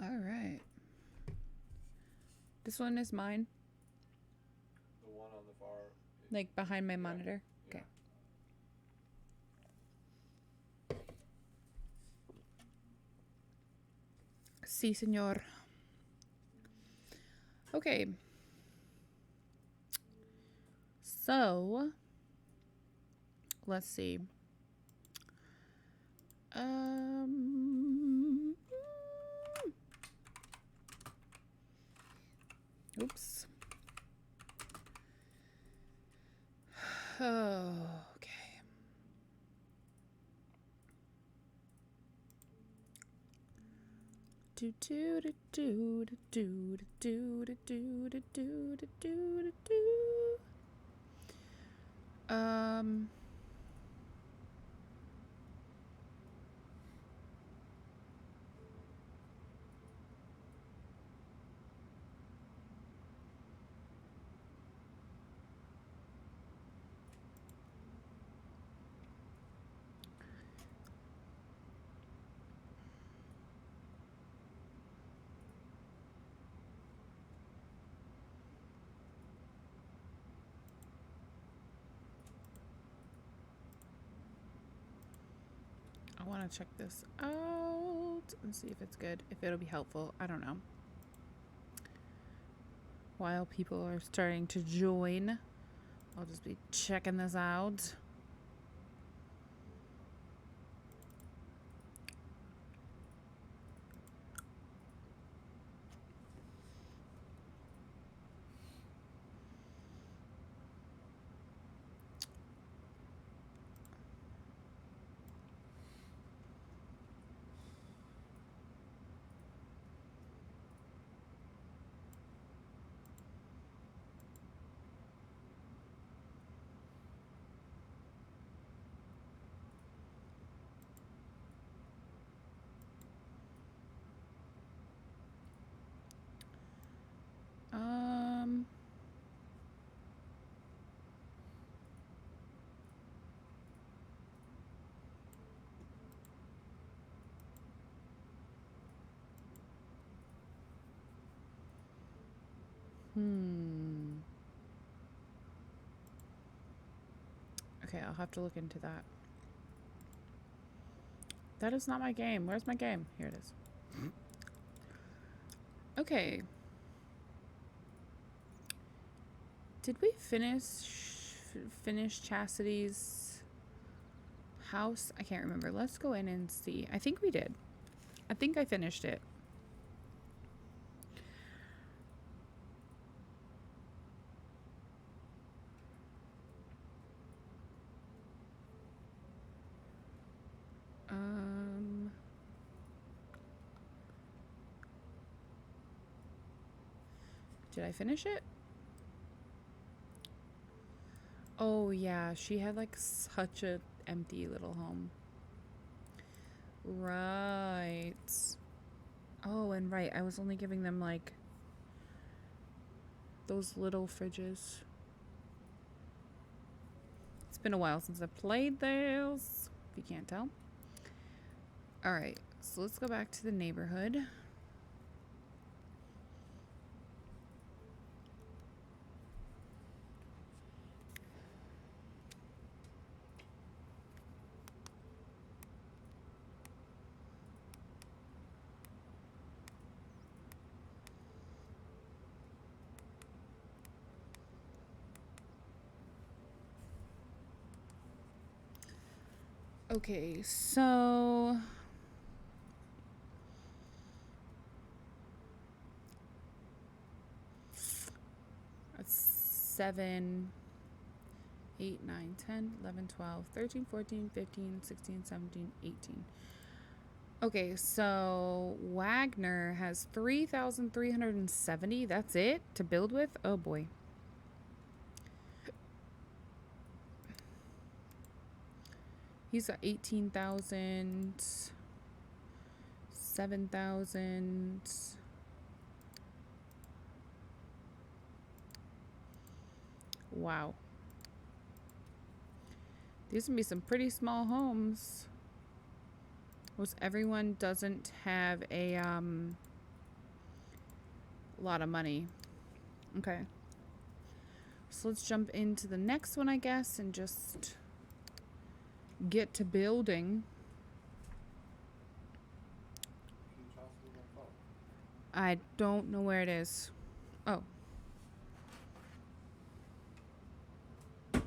All right. This one is mine. The one on the far. Like behind my monitor. Yeah. Okay. Sí, señor. Okay. So, let's see. Oops. Okay. Do do do do do do do do do do do do do. I want to check this out and see if it's good, if it'll be helpful. I don't know. While people are starting to join, I'll just be checking this out. Okay, I'll have to look into that. That is not my game. Where's my game? Here it is. Okay. Did we finish Chastity's house? I can't remember. Let's go in and see. I think we did. I think I finished it. Did I finish it? Oh yeah, she had like such a empty little home. Right. Oh, and right, I was only giving them like those little fridges. It's been a while since I played those, if you can't tell. All right, so let's go back to the neighborhood. Okay, so that's 7, 8, 9, 10, 11, 12, 13, 14, 15, 16, 17, 18. Okay, so Wagner has 3,370. That's it to build with? Oh boy. He's got 18,000, 7,000. Wow. These can be some pretty small homes. Most everyone doesn't have a a lot of money. Okay. So let's jump into the next one, I guess, and just get to building. I don't know where it is. Oh. I tried.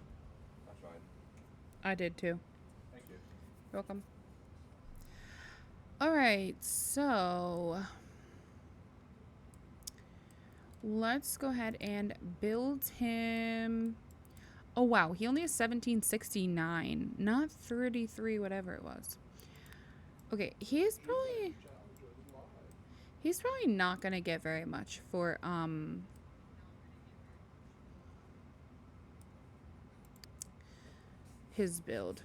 I did too. Thank you. You're welcome. Alright, so let's go ahead and build him. Oh wow, he only has 1769, not 33, whatever it was. Okay, he's probably not gonna get very much for his build,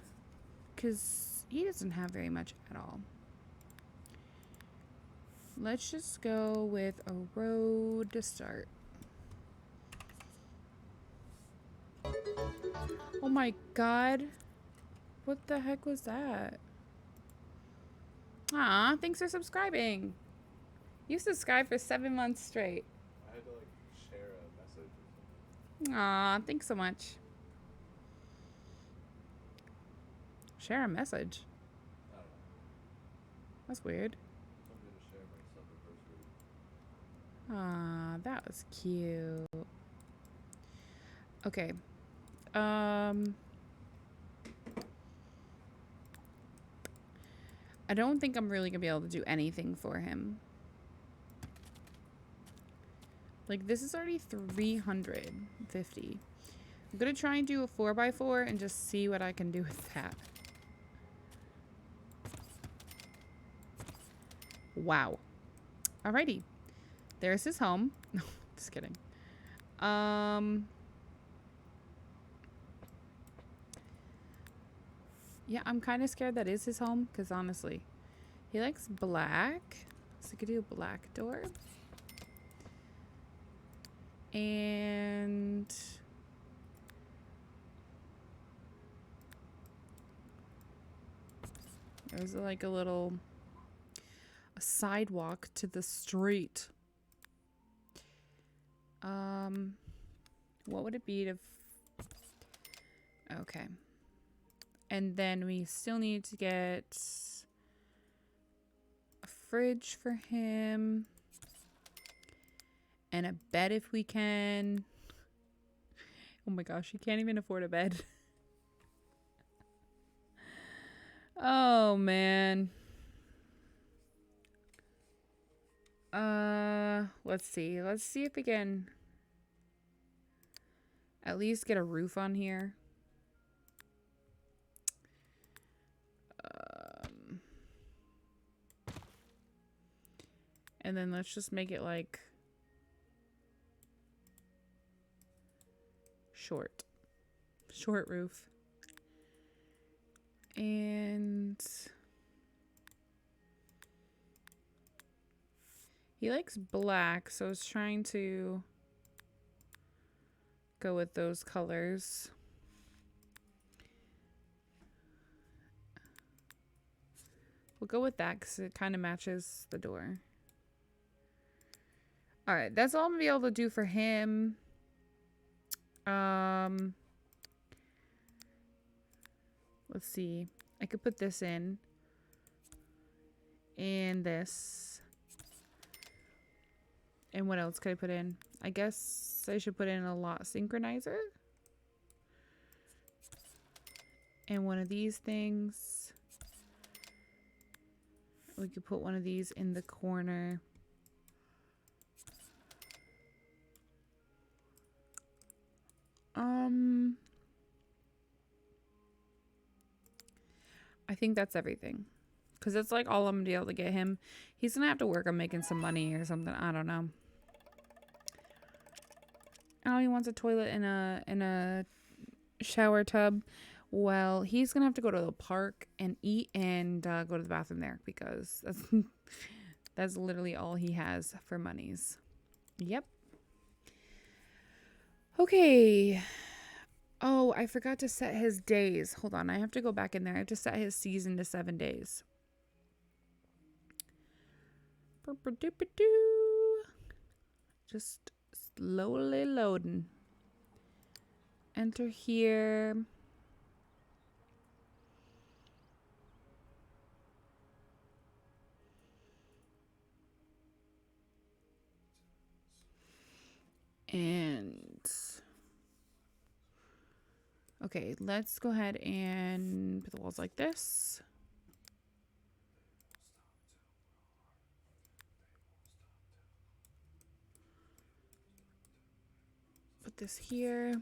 because he doesn't have very much at all. Let's just go with a road to start. Oh my god. What the heck was that? Aw, thanks for subscribing. You subscribed for 7 months straight. I had to like share a message or something. Aw, thanks so much. Share a message. I don't know. That's weird. Something to share my sub anniversary. Aw, that was cute. Okay. I don't think I'm really gonna be able to do anything for him. Like, this is already 350. I'm gonna try and do a 4x4 and just see what I can do with that. Wow. Alrighty. There's his home. No, just kidding. Yeah, I'm kind of scared that is his home, because honestly, he likes black. So we could do a black door. And there's like a sidewalk to the street. What would it be to... Okay. And then we still need to get a fridge for him. And a bed if we can. Oh my gosh, he can't even afford a bed. Oh man. Let's see. Let's see if we can at least get a roof on here. And then let's just make it like short roof. And he likes black, so I was trying to go with those colors. We'll go with that because it kind of matches the door. All right, that's all I'm gonna be able to do for him. Let's see. I could put this in. And this. And what else could I put in? I guess I should put in a lot synchronizer. And one of these things. We could put one of these in the corner. I think that's everything. Because it's like all I'm going to be able to get him. He's going to have to work on making some money or something. I don't know. Oh, he wants a toilet and a shower tub. Well, he's going to have to go to the park and eat and go to the bathroom there. Because that's literally all he has for monies. Yep. Okay. Oh, I forgot to set his days. Hold on. I have to go back in there. I have to set his season to 7 days. Just slowly loading. Enter here. And okay, let's go ahead and put the walls like this. Put this here.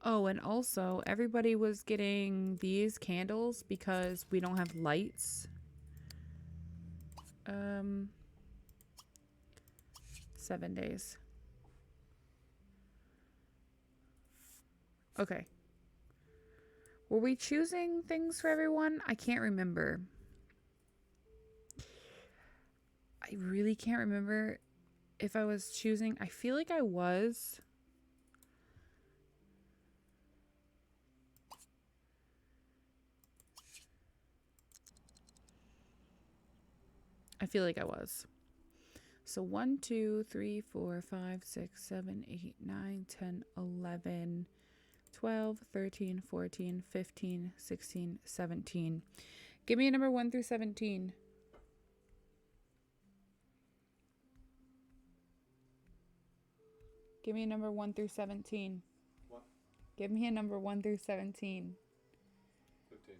Oh, and also everybody was getting these candles because we don't have lights. 7 days. Okay. Were we choosing things for everyone? I can't remember. I really can't remember if I was choosing. I feel like I was. I feel like I was. So 1, 2, 3, 4, 5, 6, 7, 8, 9, 10, 11, 12, 13, 14, 15, 16, 17. Give me a number 1 through 17. Give me a number 1 through 17. What? Give me a number 1 through 17. 15.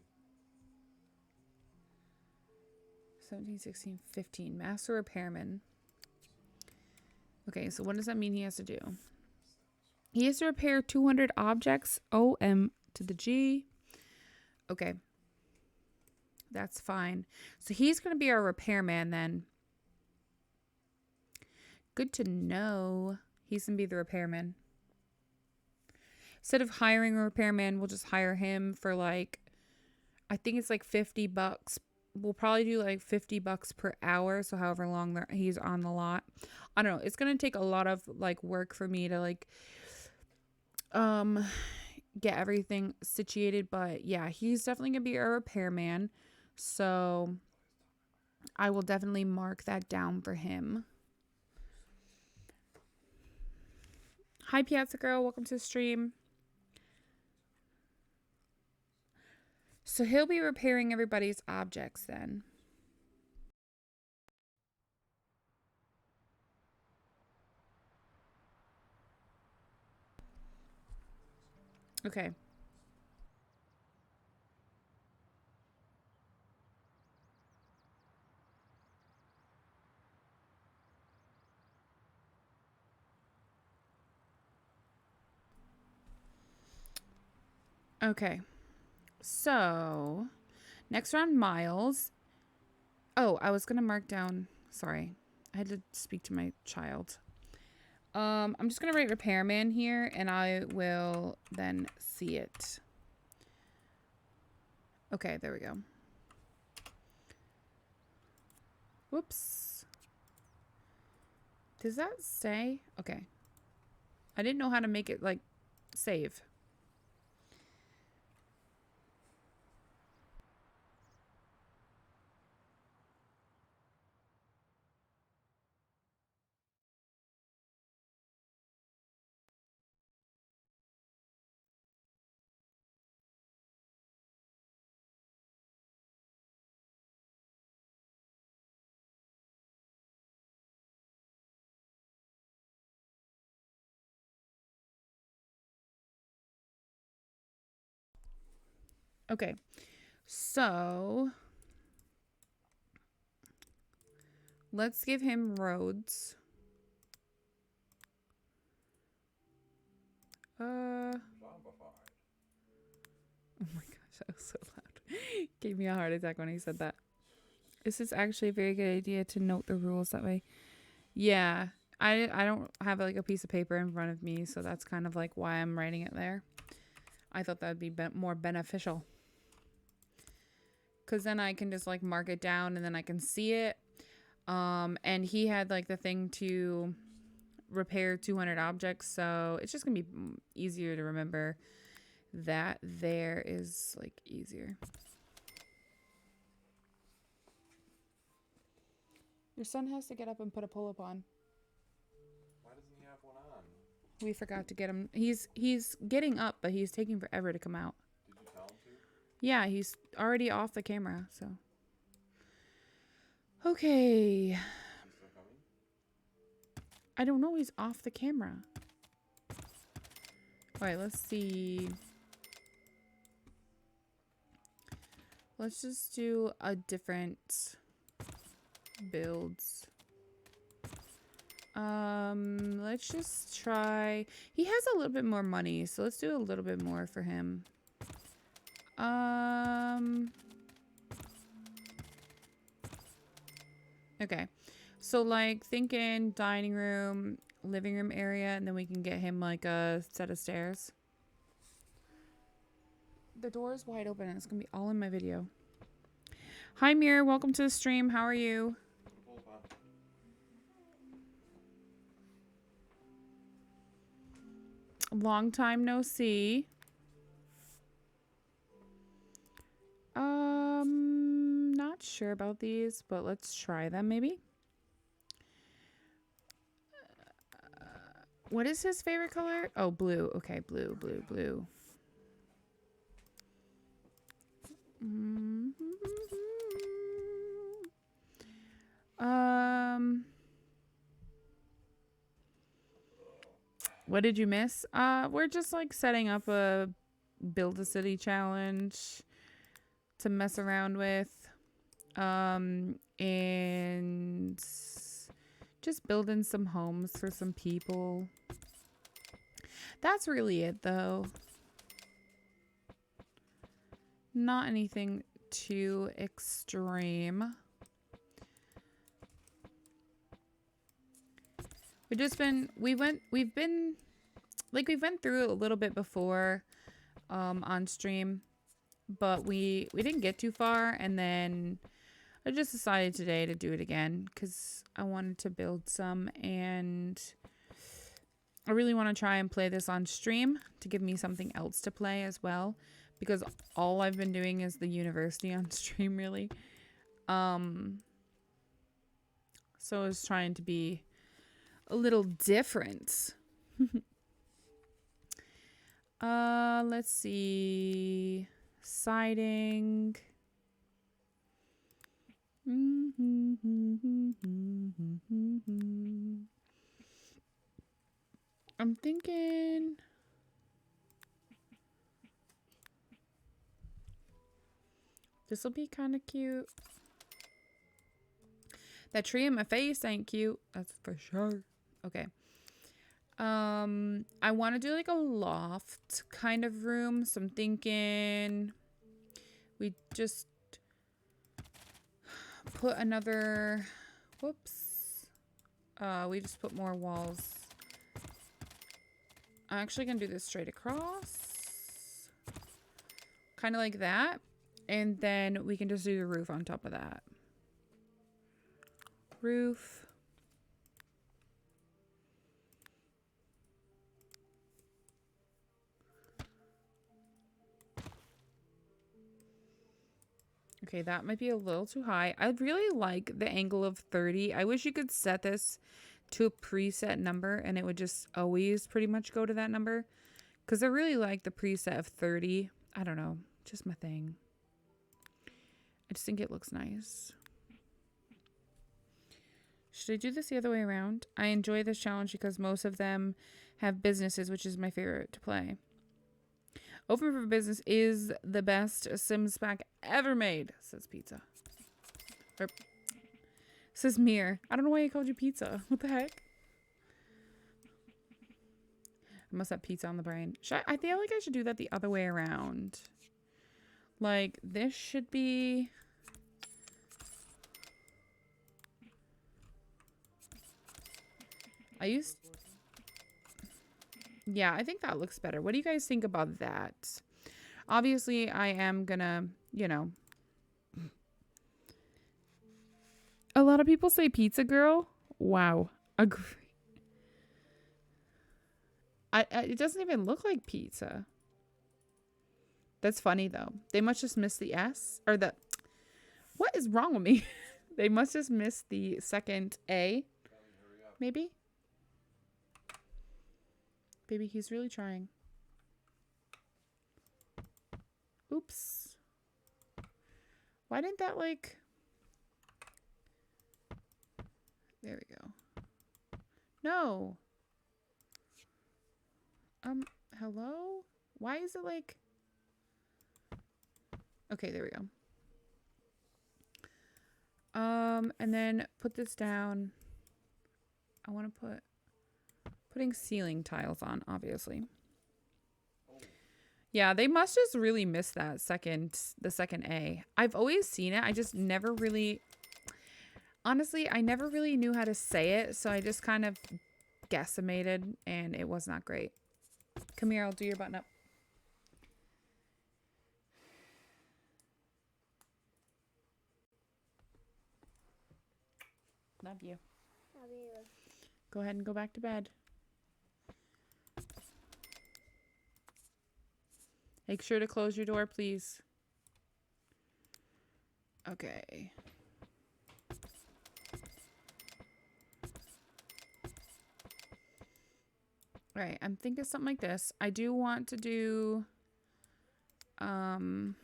17, 16, 15. Master repairman. Okay, so what does that mean he has to do? He has to repair 200 objects. OM to the G. Okay. That's fine. So he's going to be our repairman then. Good to know. He's going to be the repairman. Instead of hiring a repairman, we'll just hire him for like, I think it's like $50. We'll probably do like $50 per hour. So however long he's on the lot. I don't know. It's going to take a lot of like work for me to like get everything situated, but yeah, he's definitely gonna be a repairman, so I will definitely mark that down for him. Hi Piazza Girl, welcome to the stream. So he'll be repairing everybody's objects then. Okay. Okay. So, next round, Miles. Oh, I was going to mark down. Sorry. I had to speak to my child. I'm just going to write repairman here, and I will then see it. Okay, there we go. Whoops. Does that stay? Okay. I didn't know how to make it, like, save. Okay. So, let's give him roads. Oh my gosh, that was so loud. Gave me a heart attack when he said that. This is actually a very good idea to note the rules that way. Yeah. I don't have like a piece of paper in front of me, so that's kind of like why I'm writing it there. I thought that would be more beneficial. Because then I can just like mark it down and then I can see it. And he had like the thing to repair 200 objects, so it's just gonna be easier to remember. That there is like easier. Your son has to get up and put a pull-up on. We forgot to get him. He's getting up, but he's taking forever to come out. Did you tell him to? Yeah, he's already off the camera, so. Okay. He's still coming? I don't know, he's off the camera. Alright, let's see. Let's just do a different builds. Let's just try. He has a little bit more money, so let's do a little bit more for him. Okay. So like thinking dining room, living room area, and then we can get him like a set of stairs. The door is wide open and it's gonna be all in my video. Hi Mir, welcome to the stream. How are you? Long time no see. Not sure about these, but let's try them maybe. What is his favorite color? Oh, blue. Okay, blue, blue, blue. What did you miss? We're just like setting up a build a city challenge to mess around with. And just building some homes for some people. That's really it though. Not anything too extreme. We went through it a little bit before on stream, but we didn't get too far, and then I just decided today to do it again because I wanted to build some, and I really want to try and play this on stream to give me something else to play as well, because all I've been doing is the university on stream really. So I was trying to be a little different. Let's see. Siding. I'm thinking this will be kind of cute. That tree in my face ain't cute. That's for sure. Okay. I want to do like a loft kind of room. So I'm thinking we just put another, whoops. We just put more walls. I'm actually going to do this straight across. Kind of like that. And then we can just do the roof on top of that. Roof. Okay, that might be a little too high. I really like the angle of 30. I wish you could set this to a preset number and it would just always pretty much go to that number. Because I really like the preset of 30. I don't know. Just my thing. I just think it looks nice. Should I do this the other way around? I enjoy this challenge because most of them have businesses, which is my favorite to play. Open for Business is the best Sims pack ever made, says Pizza. Or says Mir. I don't know why I called you Pizza. What the heck? I must have pizza on the brain. I feel like I should do that the other way around. Like, this should be... Yeah, I think that looks better. What do you guys think about that? Obviously, I am gonna, you know. A lot of people say pizza girl. Wow. Agree. It doesn't even look like pizza. That's funny, though. They must just miss the S. Or the... What is wrong with me? They must just miss the second A. Maybe? Baby, he's really trying. Oops. Why didn't that, like... There we go. No. Hello? Why is it like... Okay, there we go. And then put this down. I want to putting ceiling tiles on, obviously. Yeah, they must just really miss that the second A. I've always seen it. I just never really... Honestly, I never really knew how to say it, so I just kind of guesstimated, and it was not great. Come here, I'll do your button up. Love you. Love you. Go ahead and go back to bed. Make sure to close your door, please. Okay. All right, I'm thinking something like this. I do want to do some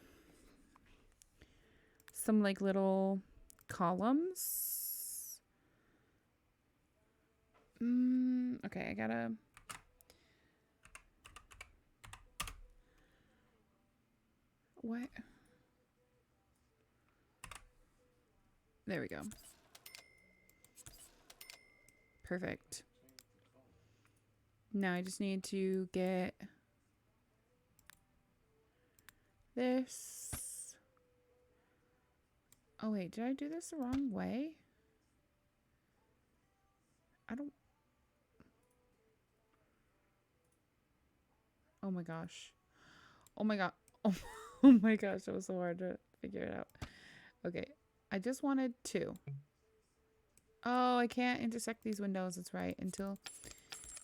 like little columns. Okay, I gotta... What? There we go. Perfect. Now I just need to get this. Oh wait, did I do this the wrong way? I don't... Oh my gosh. Oh my god. Oh my gosh, that was so hard to figure it out. Okay, I just wanted to. Oh, I can't intersect these windows, that's right, until...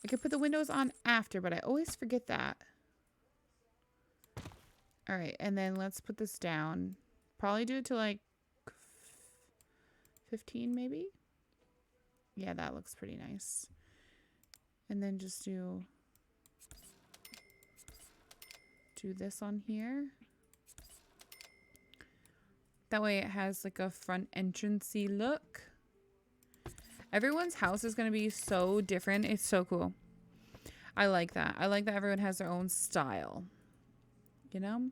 I could put the windows on after, but I always forget that. All right, and then let's put this down. Probably do it to like 15 maybe? Yeah, that looks pretty nice. And then just do this on here. That way it has like a front entrance-y look. Everyone's house is going to be so different. It's so cool. I like that. I like that everyone has their own style. You know?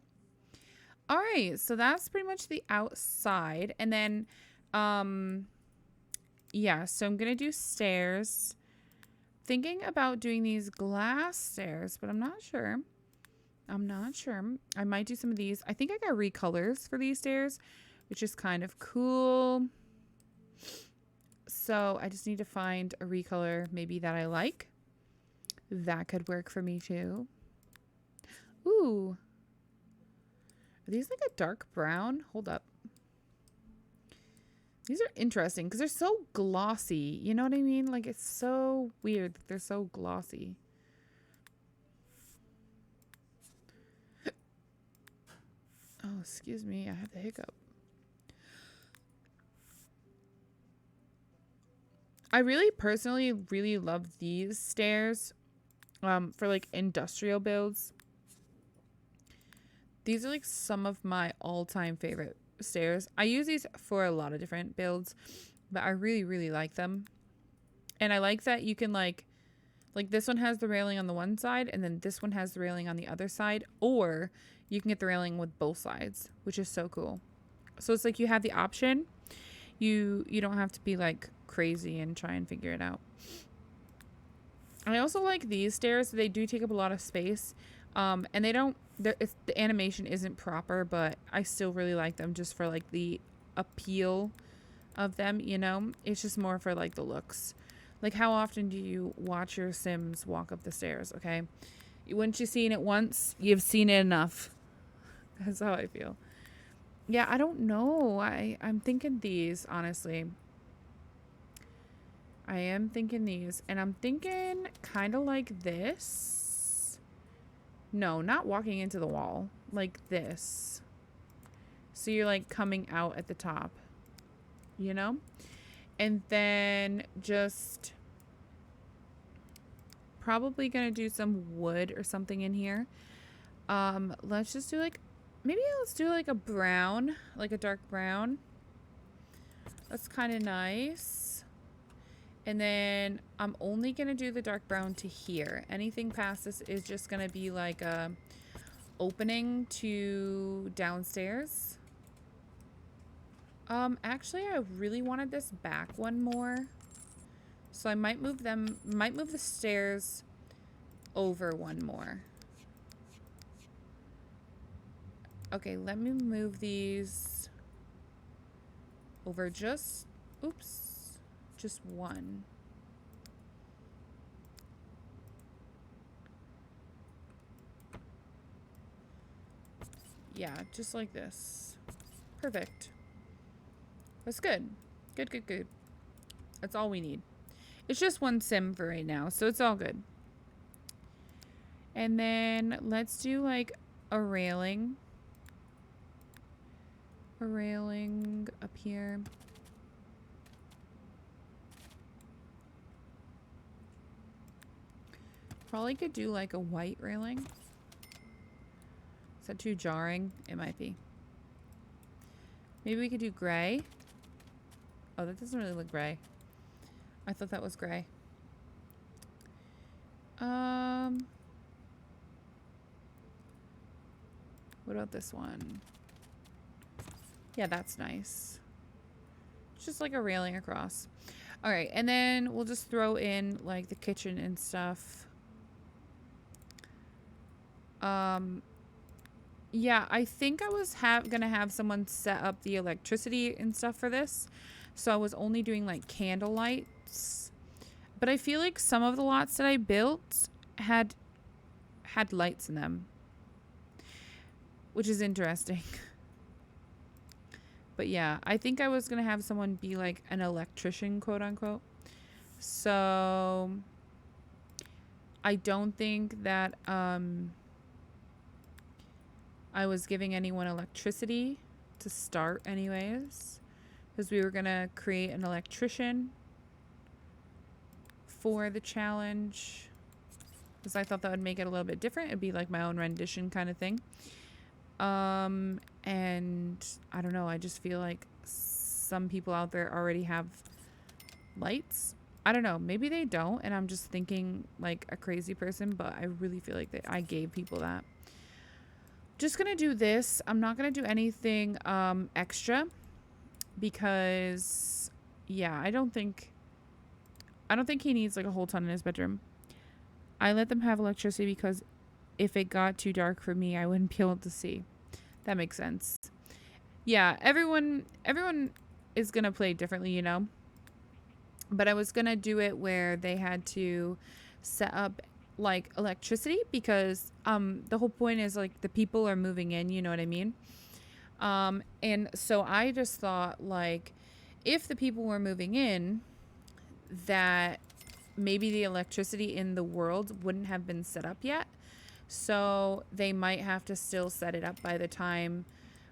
All right. So that's pretty much the outside. And then, yeah. So I'm going to do stairs. Thinking about doing these glass stairs, but I'm not sure. I'm not sure. I might do some of these. I think I got recolors for these stairs, which is kind of cool. So I just need to find a recolor maybe that I like. That could work for me too. Ooh. Are these like a dark brown? Hold up. These are interesting because they're so glossy. You know what I mean? Like it's so weird that they're so glossy. Oh, excuse me. I have the hiccup. I really personally really love these stairs for like industrial builds. These are like some of my all-time favorite stairs. I use these for a lot of different builds, but I really, really like them. And I like that you can like this one has the railing on the one side and then this one has the railing on the other side, or you can get the railing with both sides, which is so cool. So it's like you have the option. You don't have to be like crazy and try and figure it out. I also like these stairs. They do take up a lot of space. And they don't, the animation isn't proper, but I still really like them just for like the appeal of them, you know? It's just more for like the looks. Like how often do you watch your Sims walk up the stairs, okay? Once you've seen it once, you've seen it enough. That's how I feel. Yeah, I don't know. I'm thinking these, honestly. I am thinking these. And I'm thinking kind of like this. No, not walking into the wall. Like this. So you're like coming out at the top. You know? And then just probably going to do some wood or something in here. Let's just do like, maybe let's do like a brown, like a dark brown. That's kind of nice. And then I'm only going to do the dark brown to here. Anything past this is just going to be like a opening to downstairs. Actually, I really wanted this back one more. So I might move the stairs over one more. Okay, let me move these over just one. Yeah, just like this. Perfect. That's good. Good. That's all we need. It's just one sim for right now, so it's all good. And then let's do like a railing. A railing up here. Probably could do like a white railing. Is that too jarring? It might be. Maybe we could do gray. Oh, that doesn't really look gray. I thought that was gray. What about this one? Yeah, that's nice. It's just like a railing across. All right, and then we'll just throw in like the kitchen and stuff. Yeah, I think I was gonna have someone set up the electricity and stuff for this. So I was only doing like candle lights. But I feel like some of the lots that I built had lights in them, which is interesting. But yeah, I think I was going to have someone be like an electrician, quote unquote. So I don't think that I was giving anyone electricity to start anyways, because we were going to create an electrician for the challenge, because I thought that would make it a little bit different. It'd be like my own rendition kind of thing. And I don't know, I just feel like some people out there already have lights. I don't know, maybe they don't, and I'm just thinking like a crazy person, but I really feel like that I gave people that. Just gonna do this. I'm not gonna do anything extra, because yeah, I don't think he needs like a whole ton in his bedroom. I let them have electricity because if it got too dark for me, I wouldn't be able to see. That makes sense. Yeah, everyone is going to play differently, you know. But I was going to do it where they had to set up like electricity, because the whole point is like the people are moving in, you know what I mean? And so I just thought like if the people were moving in, that maybe the electricity in the world wouldn't have been set up yet. So they might have to still set it up by the time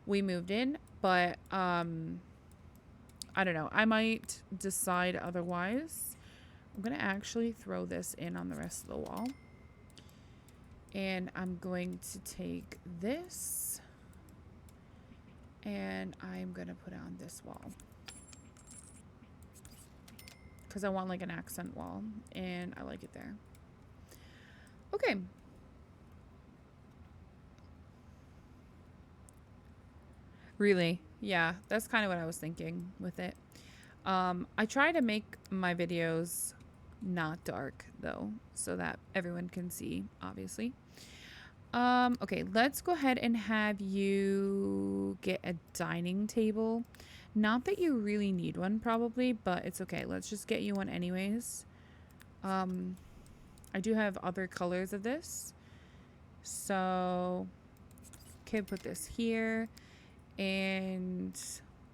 we moved in. But I don't know. I might decide otherwise. I'm going to actually throw this in on the rest of the wall. And I'm going to take this and I'm going to put it on this wall, because I want like an accent wall and I like it there. Okay. Really? Yeah, that's kind of what I was thinking with it. I try to make my videos not dark though, so that everyone can see, obviously. Okay, let's go ahead and have you get a dining table. Not that you really need one probably, but it's okay. Let's just get you one anyways. I do have other colors of this. So, okay, put this here. And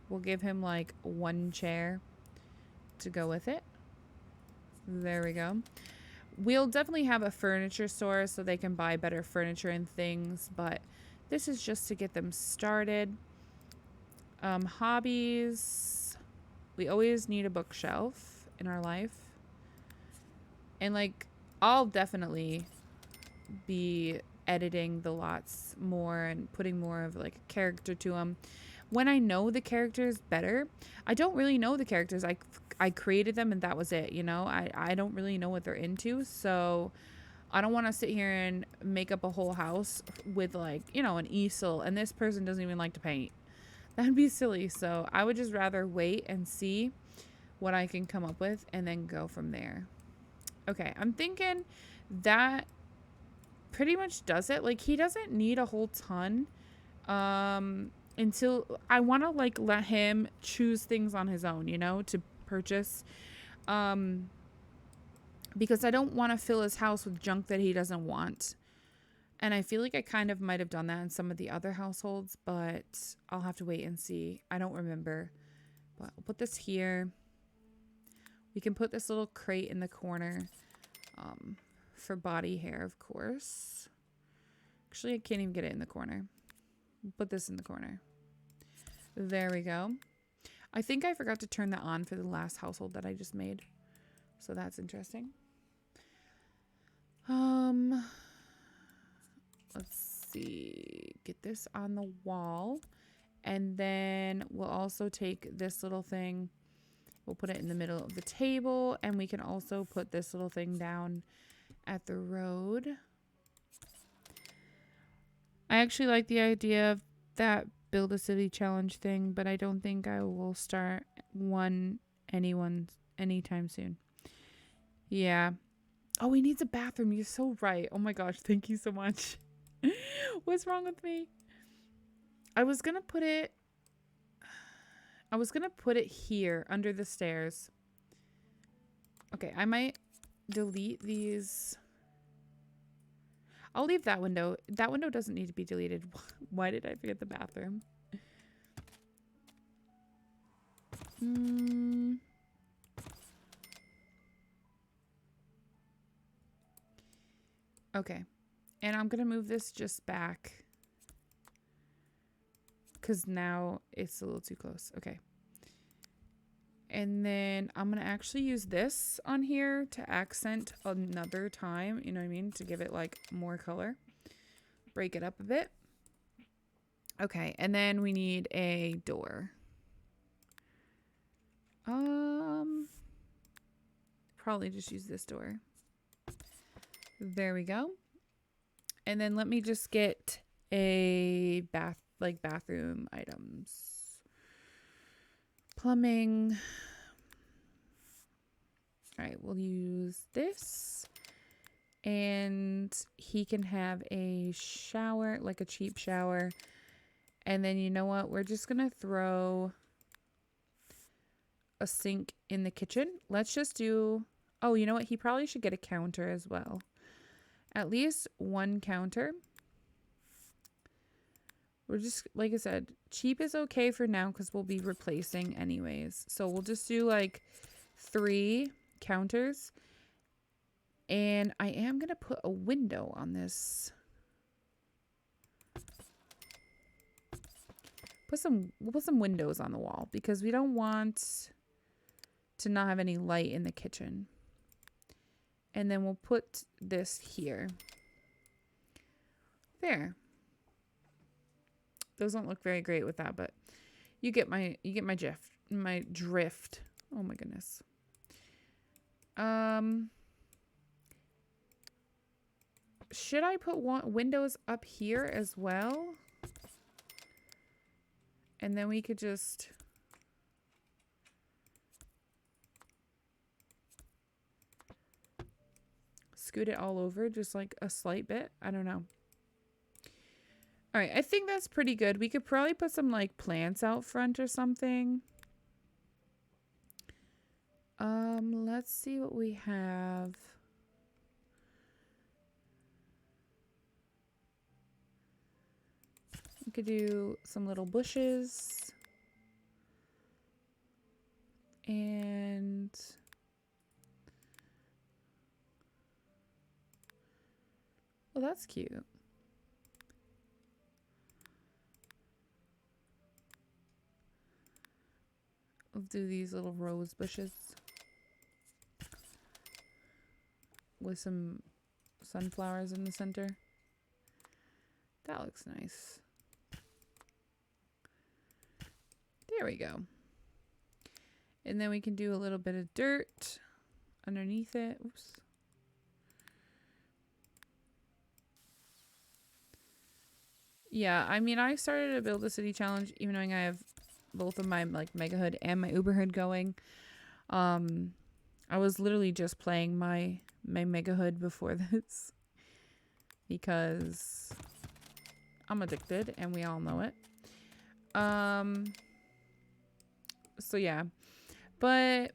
we'll give him like one chair to go with it. There we go. We'll definitely have a furniture store so they can buy better furniture and things, but this is just to get them started. Hobbies. We always need a bookshelf in our life. And like I'll definitely be editing the lots more and putting more of like a character to them when I know the characters better. I don't really know the characters. I created them and that was it, you know. I don't really know what they're into, so I don't want to sit here and make up a whole house with like, you know, an easel and this person doesn't even like to paint. That'd be silly. So I would just rather wait and see what I can come up with and then go from there. Okay, I'm thinking that pretty much does it. Like, he doesn't need a whole ton until I want to like let him choose things on his own, you know, to purchase, because I don't want to fill his house with junk that he doesn't want. And I feel like I kind of might have done that in some of the other households, but I'll have to wait and see. I don't remember. But I'll put this here. We can put this little crate in the corner for body hair, of course. Actually, I can't even get it in the corner. Put this in the corner. There we go. I think I forgot to turn that on for the last household that I just made. So that's interesting. Let's see. Get this on the wall. And then we'll also take this little thing. We'll put it in the middle of the table. And we can also put this little thing down at the road. I actually like the idea of that build a city challenge thing, but I don't think I will start anytime soon. Yeah. Oh, he needs a bathroom. You're so right. Oh my gosh, thank you so much. What's wrong with me? I was gonna put it here under the stairs. Okay, I might delete these. I'll leave that window. That window doesn't need to be deleted. Why did I forget the bathroom? Okay. And I'm going to move this just back, because now it's a little too close. Okay. And then I'm going to actually use this on here to accent another time. You know what I mean? To give it like more color. Break it up a bit. Okay. And then we need a door. Probably just use this door. There we go. And then let me just get a bathroom items. Plumbing. All right, we'll use this. And he can have a shower, like a cheap shower. And then you know what? We're just going to throw a sink in the kitchen. Let's just do... Oh, you know what? He probably should get a counter as well. At least one counter. We're just, like I said, cheap is okay for now because we'll be replacing anyways. So we'll just do like 3 counters. And I am going to put a window on this. We'll put some windows on the wall because we don't want to not have any light in the kitchen. And then we'll put this here. There. Those don't look very great with that, but you get my drift. Oh my goodness. Should I put windows up here as well? And then we could just... scoot it all over just like a slight bit. I don't know. All right, I think that's pretty good. We could probably put some like plants out front or something. Let's see what we have. We could do some little bushes. And well, that's cute. We'll do these little rose bushes. with some sunflowers in the center. That looks nice. There we go. And then we can do a little bit of dirt underneath it. Oops. Yeah, I mean, I started to build a city challenge even knowing I have both of my like Mega Hood and my Uber Hood going. I was literally just playing my Mega Hood before this because I'm addicted and we all know it. So yeah, but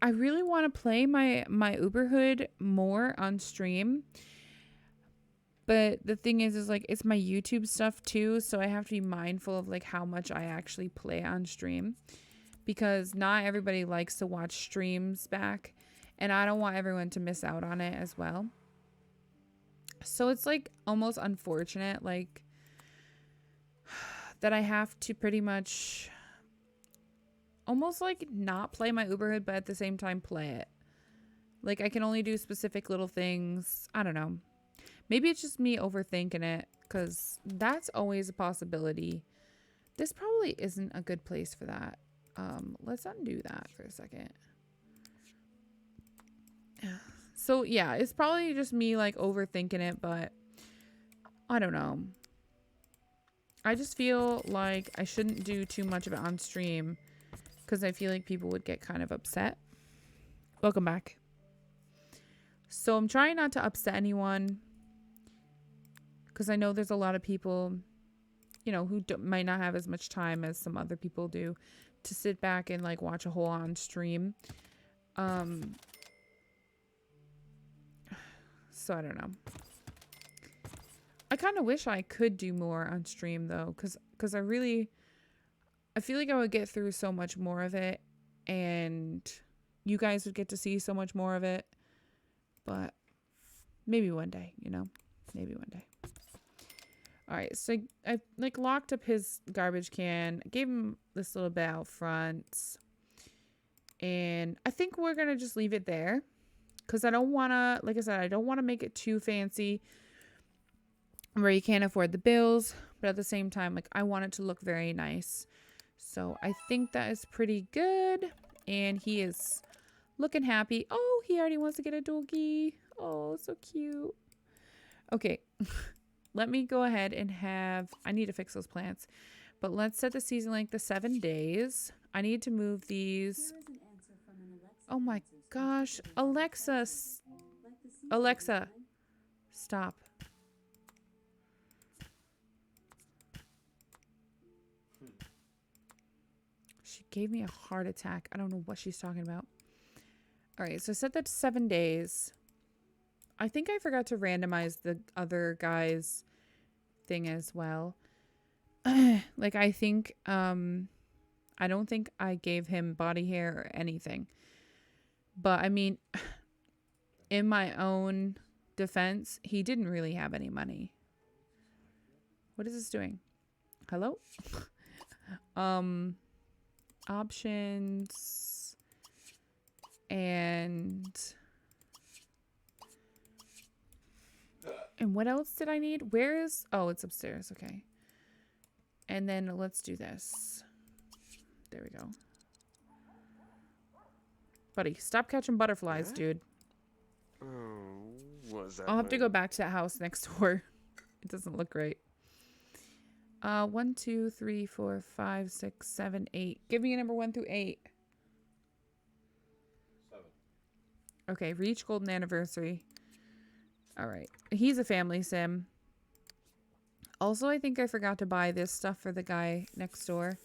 I really want to play my Uber Hood more on stream. But the thing is like it's my YouTube stuff too, so I have to be mindful of like how much I actually play on stream because not everybody likes to watch streams back, and I don't want everyone to miss out on it as well. So it's like almost unfortunate like that I have to pretty much almost like not play my Uber Hood, but at the same time play it. Like I can only do specific little things. I don't know. Maybe it's just me overthinking it because that's always a possibility. This probably isn't a good place for that. Let's undo that for a second. So yeah, it's probably just me like overthinking it, but I don't know. I just feel like I shouldn't do too much of it on stream because I feel like people would get kind of upset. Welcome back. So I'm trying not to upset anyone because I know there's a lot of people, you know, who might not have as much time as some other people do to sit back and like watch a whole on stream. So I don't know. I kind of wish I could do more on stream though, because I feel like I would get through so much more of it and you guys would get to see so much more of it. But maybe one day, you know, maybe one day. All right, so I like locked up his garbage can, gave him this little bit out front, and I think we're gonna just leave it there because I don't want to, like I said, I don't want to make it too fancy where you can't afford the bills, but at the same time, like I want it to look very nice. So I think that is pretty good, and he is looking happy. Oh, he already wants to get a doggy. Oh, so cute. Okay. Let me go ahead and I need to fix those plants, but let's set the season length to 7 days. I need to move these. Oh my gosh. Alexa, stop. She gave me a heart attack. I don't know what she's talking about. All right, so set that to 7 days. I think I forgot to randomize the other guy's thing as well. Like I think I don't think I gave him body hair or anything. But I mean, in my own defense, he didn't really have any money. What is this doing? Hello? Options and what else did I need? Where is... Oh, it's upstairs. Okay. And then let's do this. There we go. Buddy, stop catching butterflies, dude. Oh, what was that? I'll have to go back to that house next door. It doesn't look great. 1, 2, 3, 4, 5, 6, 7, 8. Give me a number 1 through 8. 7. Okay, reach golden anniversary. All right. He's a family sim. Also, I think I forgot to buy this stuff for the guy next door.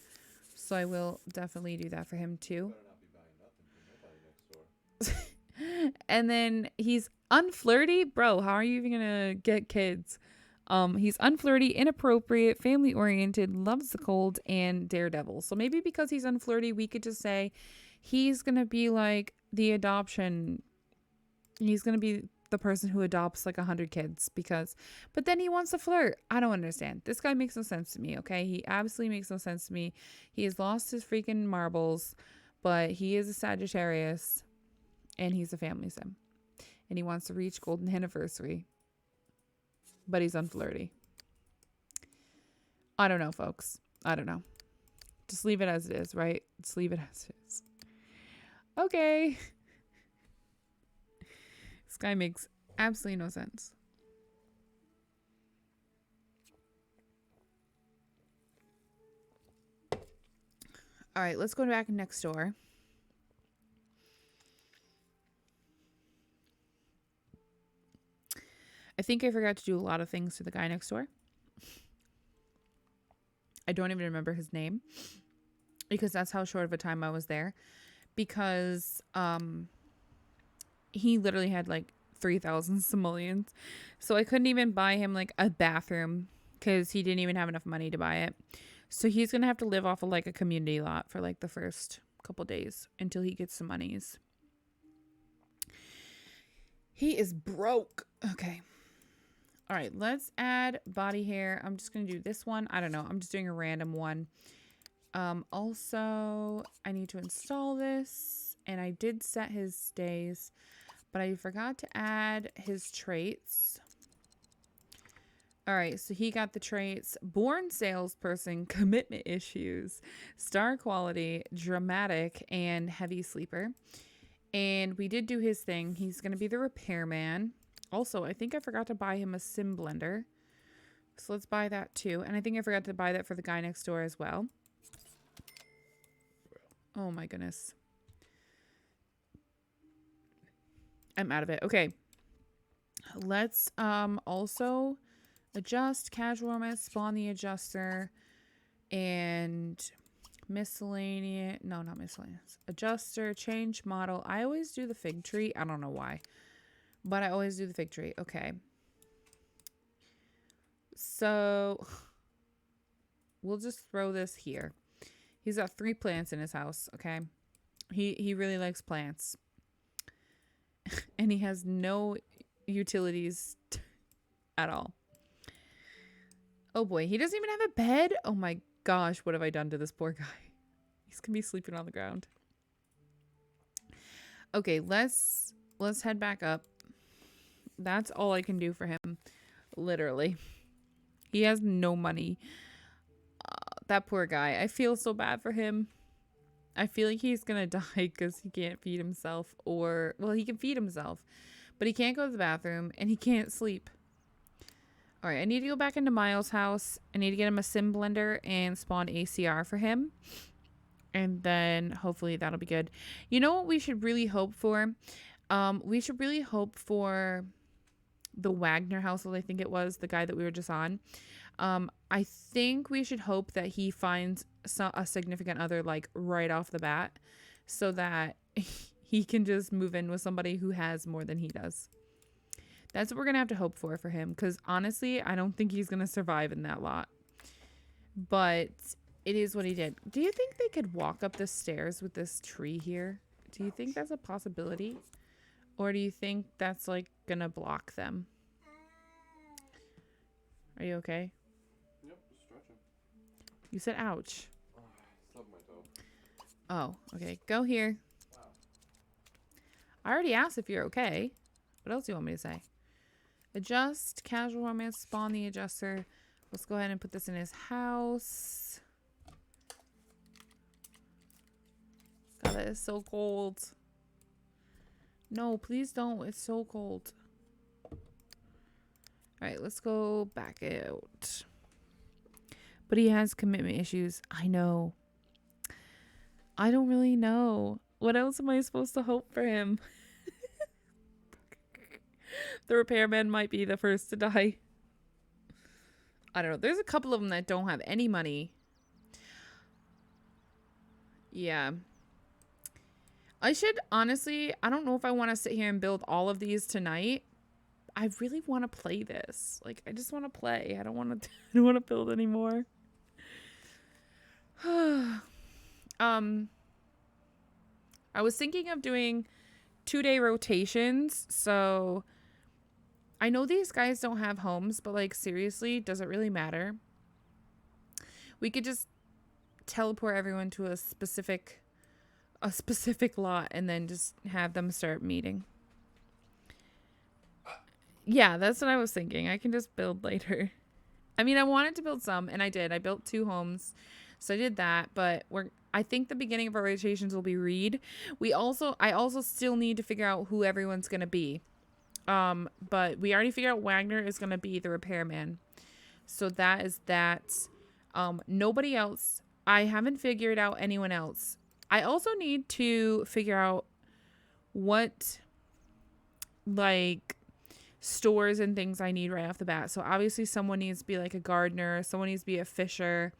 So I will definitely do that for him too. Better not be buying nothing from nobody next door. And then he's unflirty. Bro, how are you even going to get kids? He's unflirty, inappropriate, family-oriented, loves the cold, and daredevil. So maybe because he's unflirty, we could just say he's going to be like the adoption. He's going to be the person who adopts like 100 kids but then he wants to flirt. I don't understand. This guy makes no sense to me, okay? He absolutely makes no sense to me. He has lost his freaking marbles, but he is a Sagittarius and he's a family sim. And he wants to reach golden anniversary. But he's unflirty. I don't know, folks. I don't know. Just leave it as it is, right? Just leave it as it is. Okay. This guy makes absolutely no sense. All right, let's go back next door. I think I forgot to do a lot of things to the guy next door. I don't even remember his name because that's how short of a time I was there. Because he literally had like 3,000 simoleons. So I couldn't even buy him like a bathroom because he didn't even have enough money to buy it. So he's going to have to live off of like a community lot for like the first couple days until he gets some monies. He is broke. Okay. All right, let's add body hair. I'm just going to do this one. I don't know. I'm just doing a random one. Also, I need to install this. And I did set his days, but I forgot to add his traits. All right, so he got the traits: born salesperson, commitment issues, star quality, dramatic, and heavy sleeper. And we did do his thing. He's going to be the repairman. Also, I think I forgot to buy him a sim blender. So let's buy that too. And I think I forgot to buy that for the guy next door as well. Oh my goodness. I'm out of it. Okay. Let's also adjust casual romance, spawn the adjuster, and miscellaneous. No, not miscellaneous. Adjuster, change model. I always do the fig tree. I don't know why. But I always do the fig tree. Okay. So we'll just throw this here. He's got 3 plants in his house. Okay. He really likes plants. And he has no utilities at all. Oh boy. He doesn't even have a bed. Oh my gosh. What have I done to this poor guy? He's going to be sleeping on the ground. Okay. Let's head back up. That's all I can do for him. Literally. He has no money. That poor guy. I feel so bad for him. I feel like he's going to die because he can't feed himself. Or, well, he can feed himself. But he can't go to the bathroom. And he can't sleep. Alright, I need to go back into Miles' house. I need to get him a sim blender and spawn ACR for him. And then hopefully that'll be good. You know what we should really hope for? We should really hope for the Wagner household, I think it was, the guy that we were just on. I think we should hope that he finds a significant other like right off the bat so that he can just move in with somebody who has more than he does. That's what we're going to have to hope for him because honestly, I don't think he's going to survive in that lot. But it is what he did. Do you think they could walk up the stairs with this tree here? Do you think that's a possibility? Or do you think that's like gonna block them? Are you okay? Yep, just stretching. You said ouch. Stubbed my toe. Oh, okay. Go here. Wow. I already asked if you're okay. What else do you want me to say? Adjust, casual romance, spawn the adjuster. Let's go ahead and put this in his house. God, it is so cold. No, please don't. It's so cold. Alright, let's go back out. But he has commitment issues. I know. I don't really know. What else am I supposed to hope for him? The repairman might be the first to die. I don't know. There's a couple of them that don't have any money. Yeah. I should, honestly, I don't know if I want to sit here and build all of these tonight. I really want to play this. Like, I just want to play. I don't want to, I don't want to build anymore. I was thinking of doing 2-day rotations. So I know these guys don't have homes, but like, seriously, does it really matter? We could just teleport everyone to a specific lot and then just have them start meeting. Yeah, that's what I was thinking. I can just build later. I mean, I wanted to build some, and I did. I built 2 homes, so I did that. But I think the beginning of our rotations will be Reed. I also still need to figure out who everyone's gonna be. But we already figured out Wagner is gonna be the repairman, so that is that. Nobody else. I haven't figured out anyone else. I also need to figure out what like stores and things I need right off the bat. So obviously someone needs to be like a gardener, someone needs to be a fisher.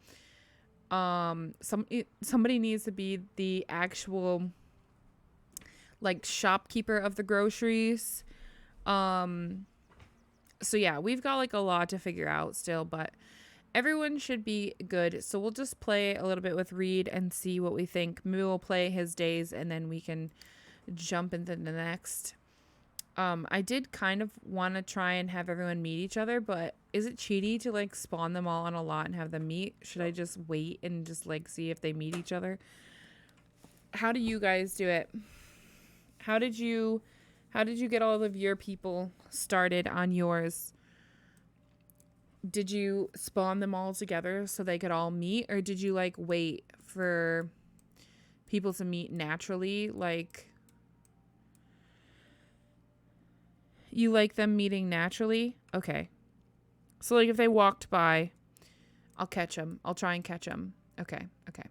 Somebody needs to be the actual like shopkeeper of the groceries. So yeah, we've got like a lot to figure out still, but everyone should be good. So we'll just play a little bit with Reed and see what we think. Maybe we'll play his days and then we can jump into the next. I did kind of want to try and have everyone meet each other, but is it cheaty to like spawn them all on a lot and have them meet? Should I just wait and just like see if they meet each other? How do you guys do it? How did you get all of your people started on yours? Did you spawn them all together so they could all meet, or did you like wait for people to meet naturally? Like, you like them meeting naturally? Okay. So, like, if they walked by, I'll catch them. I'll try and catch them. Okay. Okay.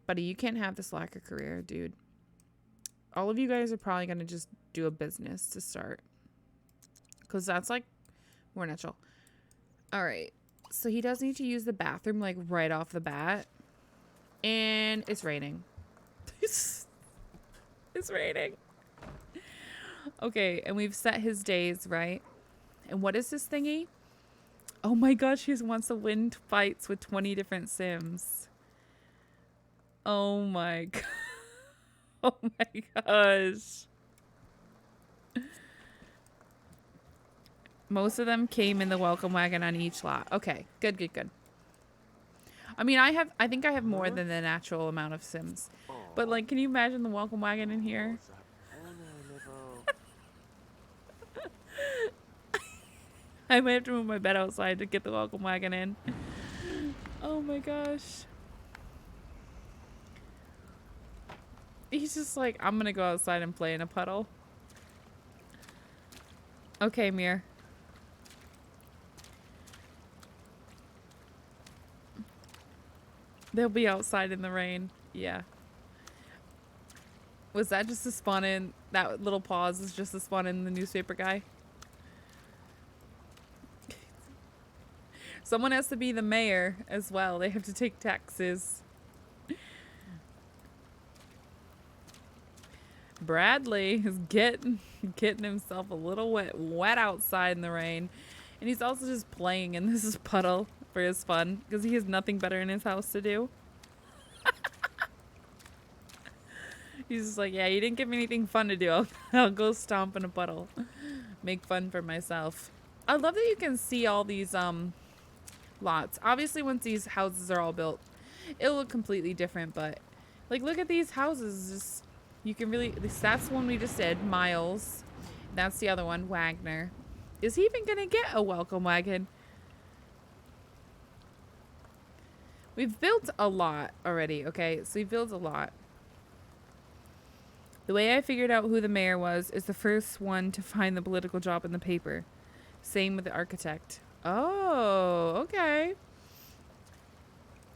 Buddy, you can't have the slacker career, dude. All of you guys are probably going to just do a business to start. Because that's, like, more natural. All right. So, he does need to use the bathroom, like, right off the bat. And it's raining. It's raining. Okay, and we've set his days, right? And what is this thingy? Oh my gosh, he wants to win fights with 20 different Sims. Oh my god. Oh my gosh. Most of them came in the welcome wagon on each lot. Okay, good, good, good. I mean, I think I have more than the natural amount of Sims. But like, can you imagine the welcome wagon in here? I might have to move my bed outside to get the welcome wagon in. Oh my gosh. He's just like, I'm gonna go outside and play in a puddle. Okay, Mir. They'll be outside in the rain. Yeah. Was that just to spawn in? That little pause is just to spawn in the newspaper guy? Someone has to be the mayor as well. They have to take taxes. Bradley is getting himself a little wet outside in the rain. And he's also just playing in this puddle for his fun because he has nothing better in his house to do. He's just like, yeah, you didn't give me anything fun to do. I'll go stomp in a puddle. Make fun for myself. I love that you can see all these lots. Obviously, once these houses are all built, it'll look completely different. But like, look at these houses. Just, you can really. That's the one we just did, Miles. That's the other one, Wagner. Is he even gonna get a welcome wagon? We've built a lot already. Okay, so we've built a lot. The way I figured out who the mayor was is the first one to find the political job in the paper. Same with the architect. Oh, okay.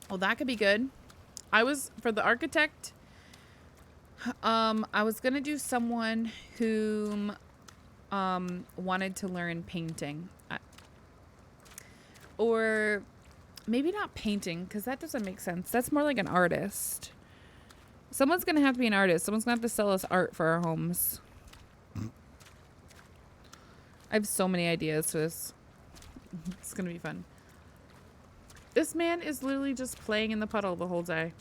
Well, that could be good. For the architect, I was going to do someone who wanted to learn painting. Or maybe not painting, because that doesn't make sense. That's more like an artist. Someone's going to have to be an artist. Someone's going to have to sell us art for our homes. I have so many ideas for this. It's going to be fun. This man is literally just playing in the puddle the whole day.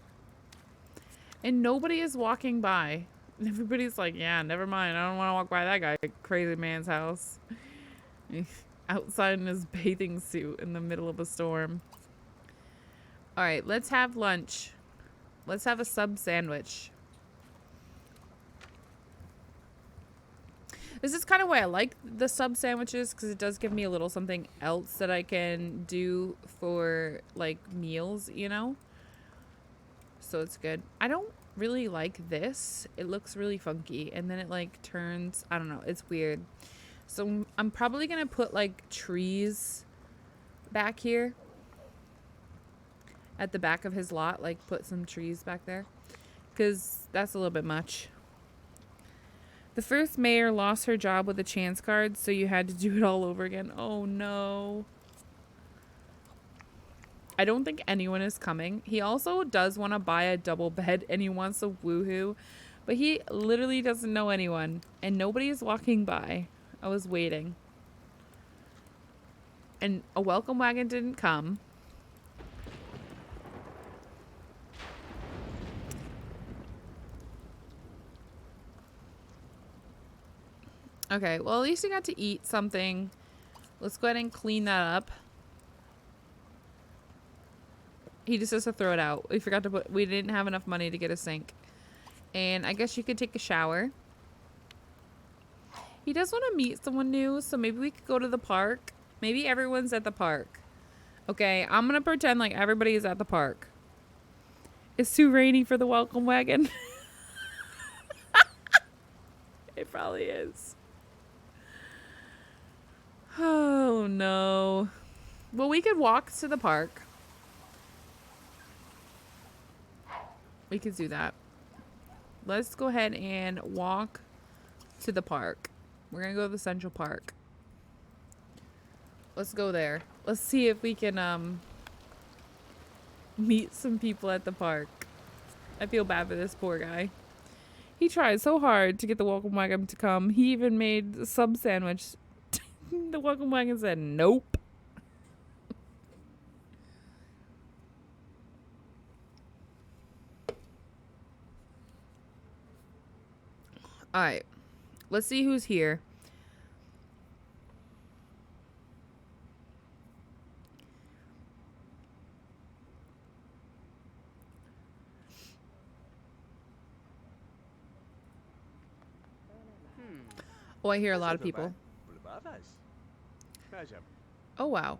And nobody is walking by. And everybody's like, yeah, never mind. I don't want to walk by that guy. Crazy man's house. Outside in his bathing suit in the middle of a storm. All right, let's have lunch. Let's have a sub sandwich. This is kind of why I like the sub sandwiches, because it does give me a little something else that I can do for like meals, you know? So it's good. I don't really like this. It looks really funky, and then it like turns, I don't know, it's weird. So I'm probably gonna put like trees back here at the back of his lot, like put some trees back there, because that's a little bit much. The first mayor lost her job with a chance card, so you had to do it all over again. Oh no. I don't think anyone is coming. He also does want to buy a double bed, and he wants a woohoo, but he literally doesn't know anyone, and nobody is walking by. I was waiting. And a welcome wagon didn't come. Okay, well, at least he got to eat something. Let's go ahead and clean that up. He just has to throw it out. We forgot to put, we didn't have enough money to get a sink. And I guess you could take a shower. He does want to meet someone new, so maybe we could go to the park. Maybe everyone's at the park. Okay, I'm going to pretend like everybody is at the park. It's too rainy for the welcome wagon. It probably is. Oh, no. Well, we could walk to the park. We could do that. Let's go ahead and walk to the park. We're going to go to the Central Park. Let's go there. Let's see if we can meet some people at the park. I feel bad for this poor guy. He tried so hard to get the welcome wagon to come. He even made a sub sandwich. The welcome wagon said nope. All right. Let's see who's here. Oh, I hear a lot of people. Oh, wow.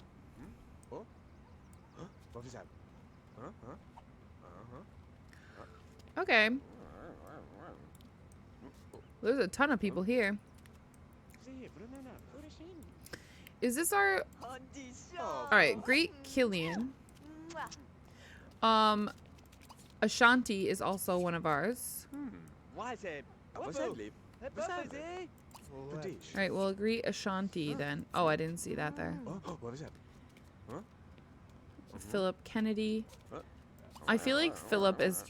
Okay. There's a ton of people here. Is this our... Alright, greet Killian. Ashanti is also one of ours. Alright, we'll greet Ashanti then. Oh, I didn't see that there. Philip Kennedy. I feel like Philip is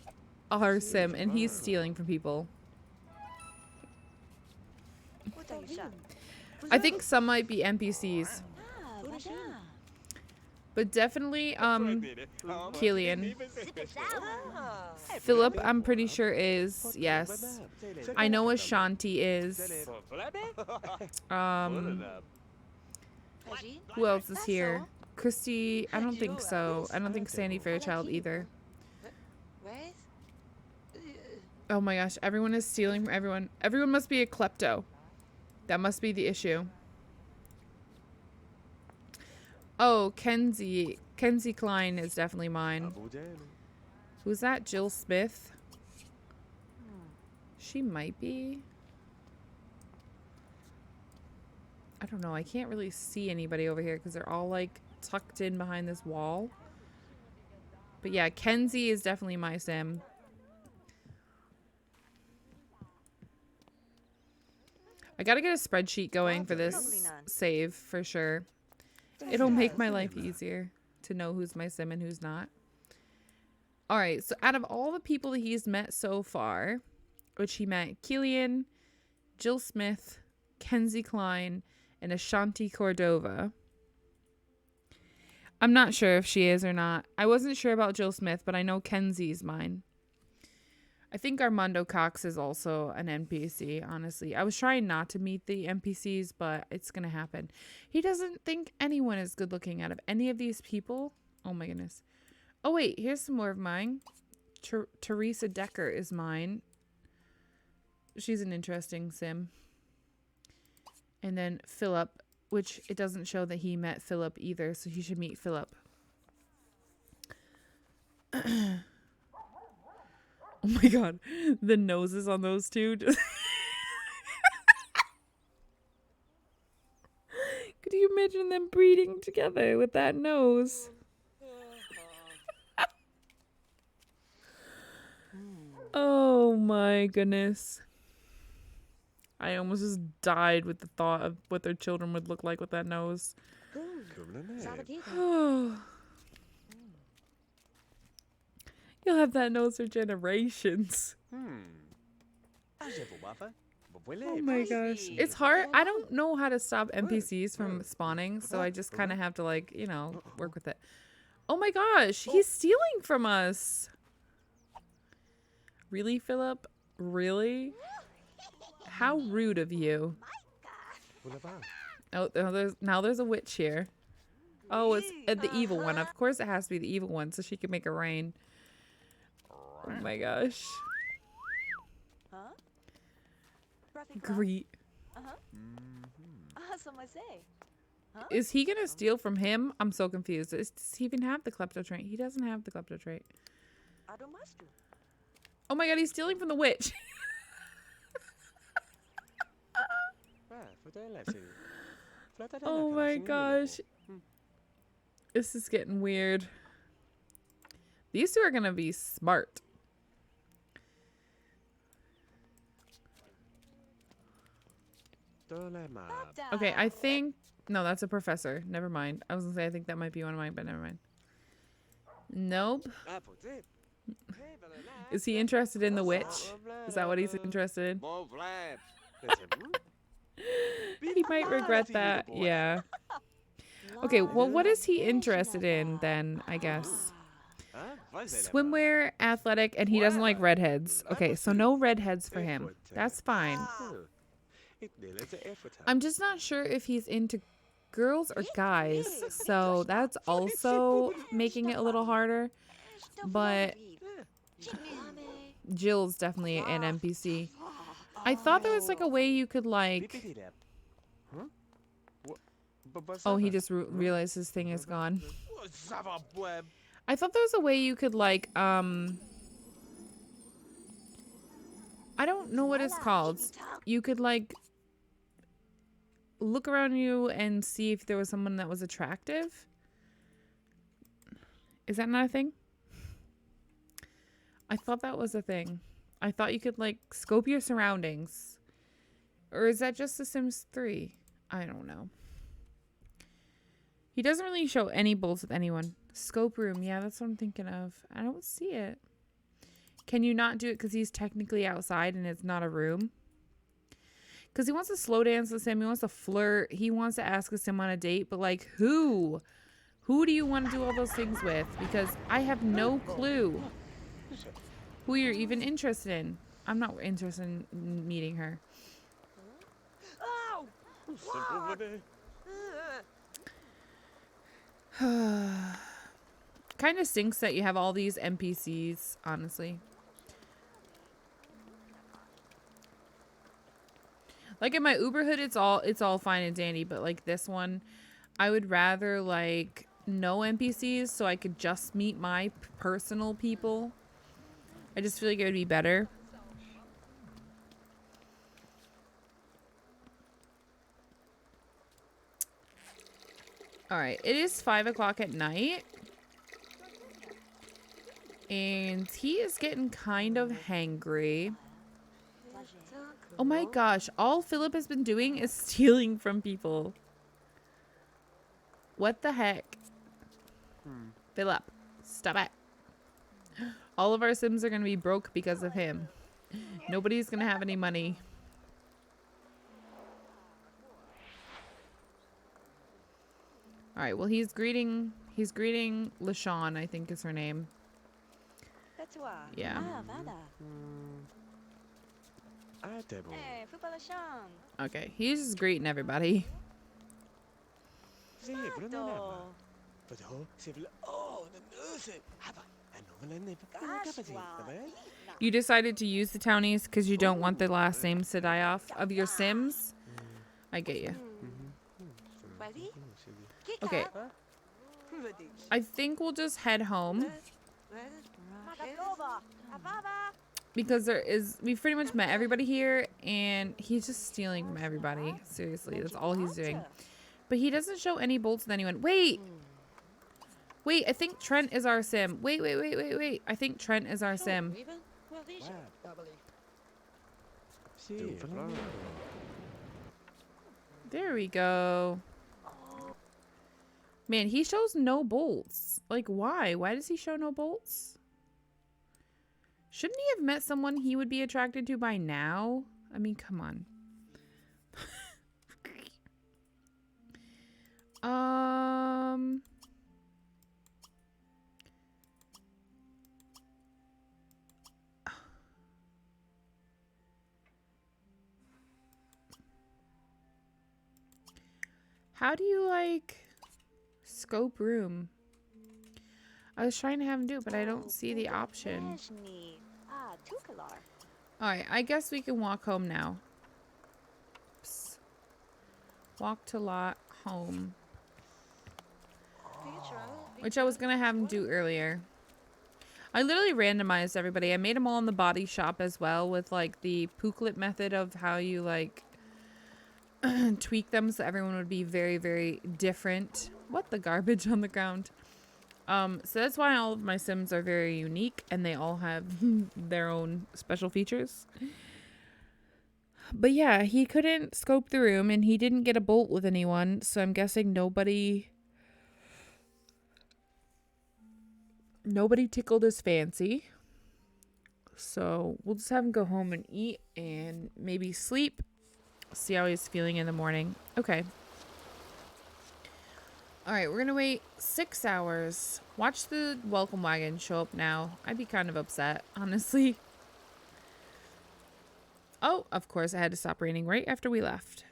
our sim and he's stealing from people. I think some might be NPCs. But definitely, Killian. Philip, I'm pretty sure is, yes. I know Ashanti is. Who else is here? Christy, I don't think so. I don't think Sandy Fairchild either. Oh my gosh, everyone is stealing from everyone. Everyone must be a klepto. That must be the issue. Oh, Kenzie Klein is definitely mine. Who's that? Jill Smith? She might be. I don't know. I can't really see anybody over here because they're all like tucked in behind this wall. But yeah, Kenzie is definitely my sim. I gotta get a spreadsheet going for this save for sure. It'll make my life easier to know who's my sim and who's not. Alright, so out of all the people that he's met so far, which he met Killian, Jill Smith, Kenzie Klein, and Ashanti Cordova. I'm not sure if she is or not. I wasn't sure about Jill Smith, but I know Kenzie's mine. I think Armando Cox is also an NPC, honestly. I was trying not to meet the NPCs, but it's going to happen. He doesn't think anyone is good looking out of any of these people. Oh my goodness. Oh wait, here's some more of mine. Teresa Decker is mine. She's an interesting sim. And then Philip, which it doesn't show that he met Philip either, so he should meet Philip. Oh my god, the noses on those two. Could you imagine them breeding together with that nose? Oh my goodness. I almost just died with the thought of what their children would look like with that nose. You'll have that nose for generations. Oh my gosh. It's hard. I don't know how to stop NPCs from spawning, so I just kind of have to, like, you know, work with it. Oh my gosh. He's stealing from us. Really, Philip? Really? How rude of you. Oh, now there's a witch here. Oh, it's the evil one. Of course it has to be the evil one so she can make it rain. Oh my gosh. Greet. Is he gonna steal from him? I'm so confused. Does he even have the klepto trait? He doesn't have the klepto trait. Oh my god, he's stealing from the witch. Oh my gosh. This is getting weird. These two are gonna be smart. Okay, I think... No, that's a professor. Never mind. I was gonna say I think that might be one of mine, but never mind. Nope. Is he interested in the witch? Is that what he's interested in? He might regret that. Yeah. Okay, well, what is he interested in then, I guess? Swimwear, athletic, and he doesn't like redheads. Okay, so no redheads for him. That's fine. I'm just not sure if he's into girls or guys, so that's also making it a little harder. But Jill's definitely an NPC. I thought there was like a way you could like... Oh, he just realized his thing is gone. I thought there was a way you could like, I don't know what it's called. You could like look around you and see if there was someone that was attractive. Is that not a thing? I thought that was a thing. I thought you could like scope your surroundings. Or is that just The Sims 3? I don't know. He doesn't really show any bolts with anyone. Scope room. Yeah, that's what I'm thinking of. I don't see it. Can you not do it because he's technically outside and it's not a room? Because he wants to slow dance with him. He wants to flirt. He wants to ask us him on a date. But like, who? Who do you want to do all those things with? Because I have no clue who you're even interested in. I'm not interested in meeting her. Kind of stinks that you have all these NPCs, honestly. Like in my Uberhood, it's all fine and dandy, but like this one, I would rather like no NPCs so I could just meet my personal people. I just feel like it would be better. All right, it is 5 o'clock at night. And he is getting kind of hangry. Oh my gosh, all Philip has been doing is stealing from people. What the heck? Philip, stop it. All of our Sims are going to be broke because of him. Nobody's going to have any money. All right, well, he's greeting LaShawn, I think is her name. Yeah. Okay, he's just greeting everybody. You decided to use the townies because you don't want the last names to die off of your Sims? I get you. Ready? Okay. I think we'll just head home. Because we've pretty much met everybody here, and he's just stealing from everybody. Seriously, that's all he's doing. But he doesn't show any bolts with anyone. Wait! Wait, I think Trent is our sim. Wait. I think Trent is our sim. There we go. Man, he shows no bolts. Like, why? Why does he show no bolts? Shouldn't he have met someone he would be attracted to by now? I mean, come on. How do you, like, scope room? I was trying to have him do it, but I don't see the option. Alright, I guess we can walk home now. Oops. Walk to lot home. Which I was going to have him do earlier. I literally randomized everybody. I made them all in the body shop as well with, like, the Pooklet method of how you, like, tweak them so everyone would be very, very different. What the garbage on the ground? So that's why all of my Sims are very unique and they all have their own special features. But yeah, he couldn't scope the room and he didn't get a bolt with anyone, so I'm guessing nobody tickled his fancy. So we'll just have him go home and eat and maybe sleep. See how he's feeling in the morning. Okay. Alright, we're gonna wait 6 hours. Watch the welcome wagon show up now. I'd be kind of upset, honestly. Oh, of course, it had to stop raining right after we left.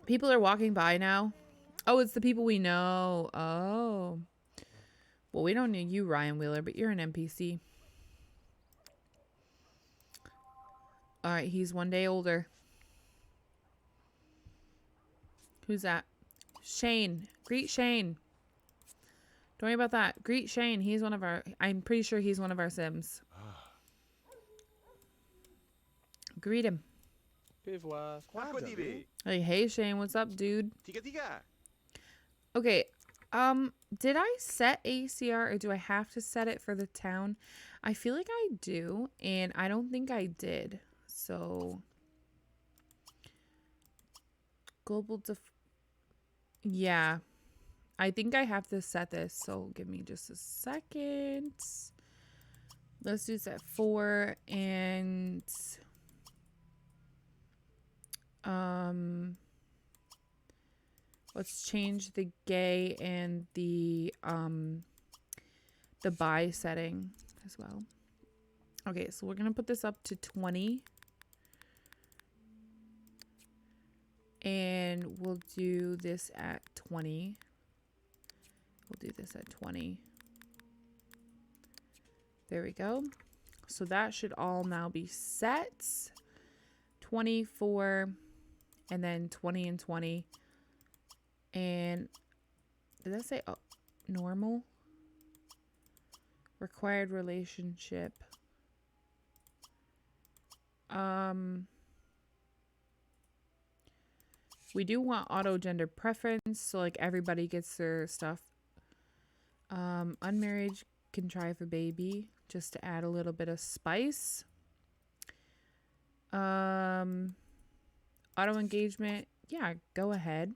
People are walking by now. Oh, it's the people we know. Oh. Well, we don't know you, Ryan Wheeler, but you're an NPC. Alright, he's 1 day older. Who's that? Shane. Greet Shane. Don't worry about that. Greet Shane. He's one of our... I'm pretty sure he's one of our Sims. Greet him. Hey, Shane. What's up, dude? Okay. Did I set ACR or do I have to set it for the town? I feel like I do, and I don't think I did. So... Global yeah. I think I have to set this, so give me just a second. Let's do set 4 and let's change the gay and the bi setting as well. Okay, so we're gonna put this up to 20. And we'll do this at 20. We'll do this at 20. There we go. So that should all now be set. 24 and then 20 and 20. And did that say normal? Required relationship. We do want auto gender preference, so like everybody gets their stuff. Unmarried can try for baby, just to add a little bit of spice. Auto engagement, yeah, go ahead.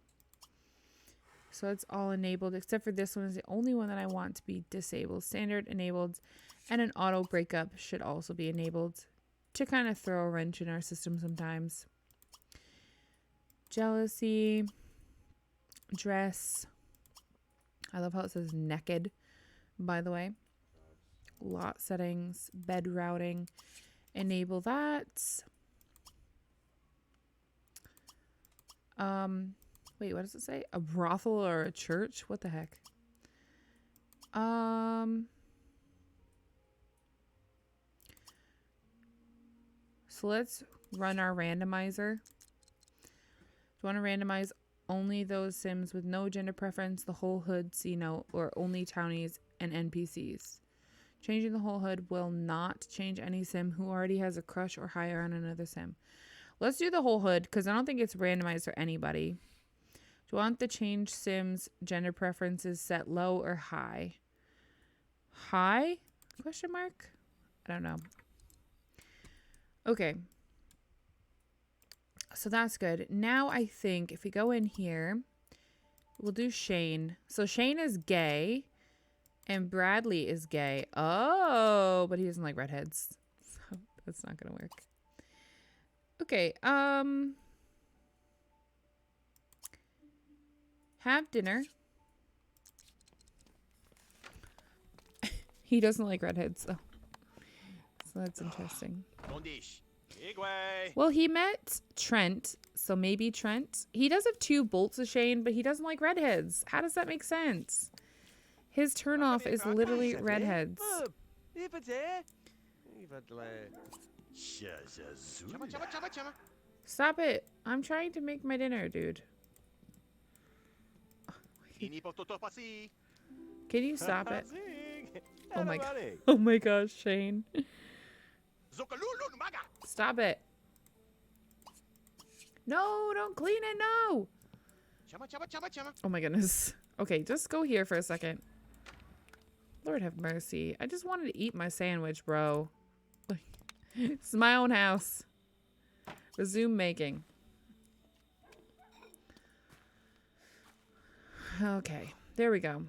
So it's all enabled, except for this one is the only one that I want to be disabled. Standard enabled, and an auto breakup should also be enabled to kind of throw a wrench in our system sometimes. Jealousy, dress. I love how it says naked, by the way. Lot settings, bed routing. Enable that. Wait, what does it say? A brothel or a church? What the heck? So let's run our randomizer. Do you want to randomize only those Sims with no gender preference, the whole hood, C note, or only townies and NPCs? Changing the whole hood will not change any Sim who already has a crush or higher on another Sim. Let's do the whole hood because I don't think it's randomized for anybody. Do you want the change Sims gender preferences set low or high? High? Question mark? I don't know. Okay. So that's good. Now I think if we go in here, we'll do Shane. So Shane is gay and Bradley is gay. Oh, but he doesn't like redheads. So that's not going to work. Okay. Have dinner. He doesn't like redheads though. So that's interesting. Well, he met Trent, so maybe Trent. He does have 2 bolts of Shane, but he doesn't like redheads. How does that make sense? His turnoff is literally redheads. Stop it. I'm trying to make my dinner, dude. Can you stop it? Oh my god. Oh my gosh, Shane. Stop it. No, don't clean it, no. Oh my goodness. Okay, just go here for a second. Lord have mercy. I just wanted to eat my sandwich, bro. It's my own house. Resume making. Okay, there we go.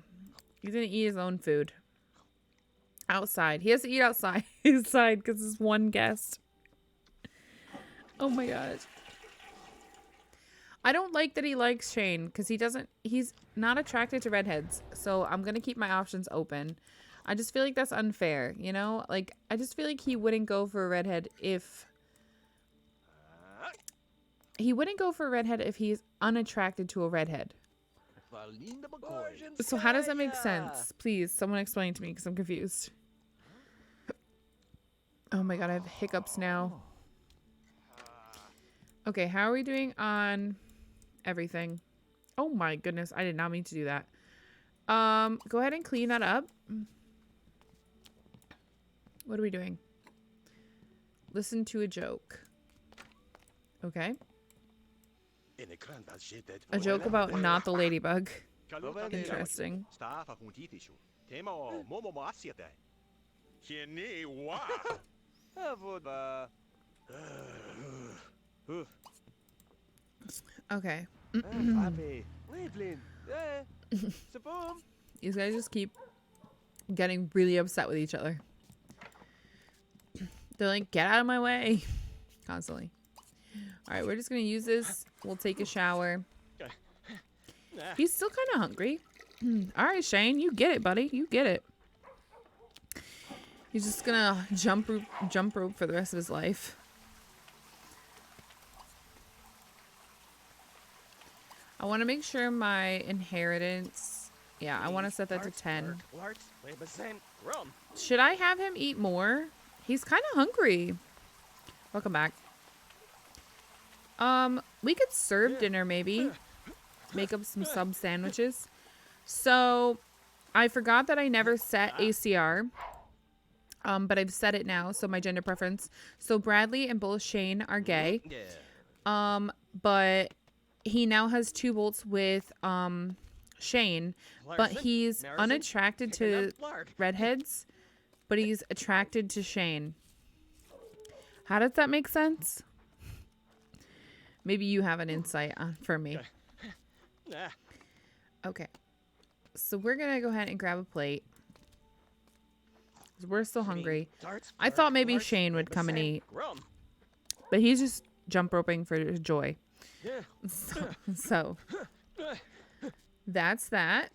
He's gonna eat his own food. Outside. He has to eat outside. Inside because there's one guest. Oh my god. I don't like that he likes Shane because he's not attracted to redheads. So I'm going to keep my options open. I just feel like that's unfair, you know? Like, I just feel like he wouldn't go for a redhead if... He wouldn't go for a redhead if he's unattracted to a redhead. So how does that make sense? Please, someone explain to me because I'm confused. Oh my god, I have hiccups now. Okay, how are we doing on everything? Oh my goodness, I did not mean to do that. Go ahead and clean that up. What are we doing? Listen to a joke. Okay. A joke about not the ladybug. Interesting. Okay. These guys just keep getting really upset with each other. They're like, get out of my way. Constantly. Alright, we're just going to use this. We'll take a shower. He's still kind of hungry. Alright, Shane. You get it, buddy. You get it. He's just going to jump rope for the rest of his life. I want to make sure my inheritance... Yeah, I want to set that to 10. Should I have him eat more? He's kind of hungry. Welcome back. We could serve dinner maybe. Make up some sub sandwiches. So, I forgot that I never set ACR. But I've set it now, so my gender preference. So Bradley and both Shane are gay. But he now has 2 bolts with Shane, but he's unattracted to redheads, but he's attracted to Shane. How does that make sense? Maybe you have an insight for me. Okay. So we're going to go ahead and grab a plate. We're still hungry. I thought maybe Shane would come and eat. But he's just jump roping for joy. So that's that.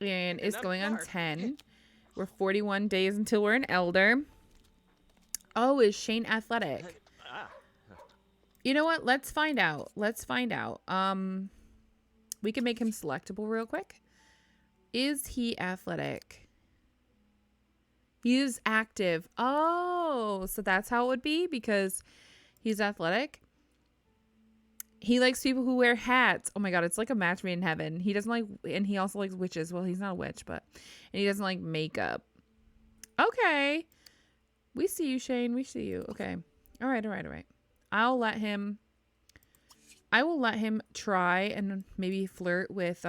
And it's going on 10. We're 41 days until we're an elder. Oh, is Shane athletic? You know what? Let's find out. Let's find out. We can make him selectable real quick. Is he athletic? He's active. Oh, so that's how it would be because he's athletic. He likes people who wear hats. Oh my god, it's like a match made in heaven. He doesn't like, and he also likes witches. Well, he's not a witch, but, and he doesn't like makeup. Okay. We see you, Shane. We see you. Okay. All right. I will let him try and maybe flirt with,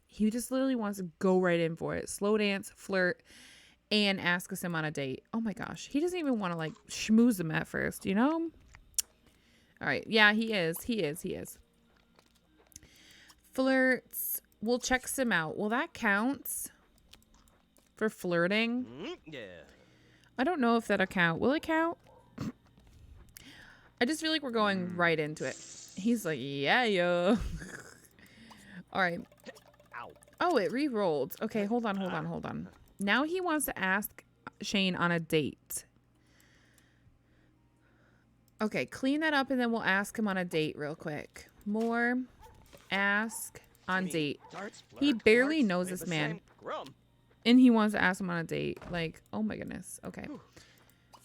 he just literally wants to go right in for it. Slow dance, flirt, and ask us him on a date. Oh my gosh. He doesn't even want to like schmooze him at first, you know? All right. Yeah, he is. Flirts. We'll check some out. Well, that counts for flirting. Yeah. I don't know if that'll count. Will it count? I just feel like we're going right into it. He's like, yeah, yo. All right. Ow. Oh, it re-rolled. Okay, hold on. Now he wants to ask Shane on a date. Okay, clean that up and then we'll ask him on a date real quick. More. Ask on date. He barely knows this man. And he wants to ask him on a date. Like, oh my goodness. Okay.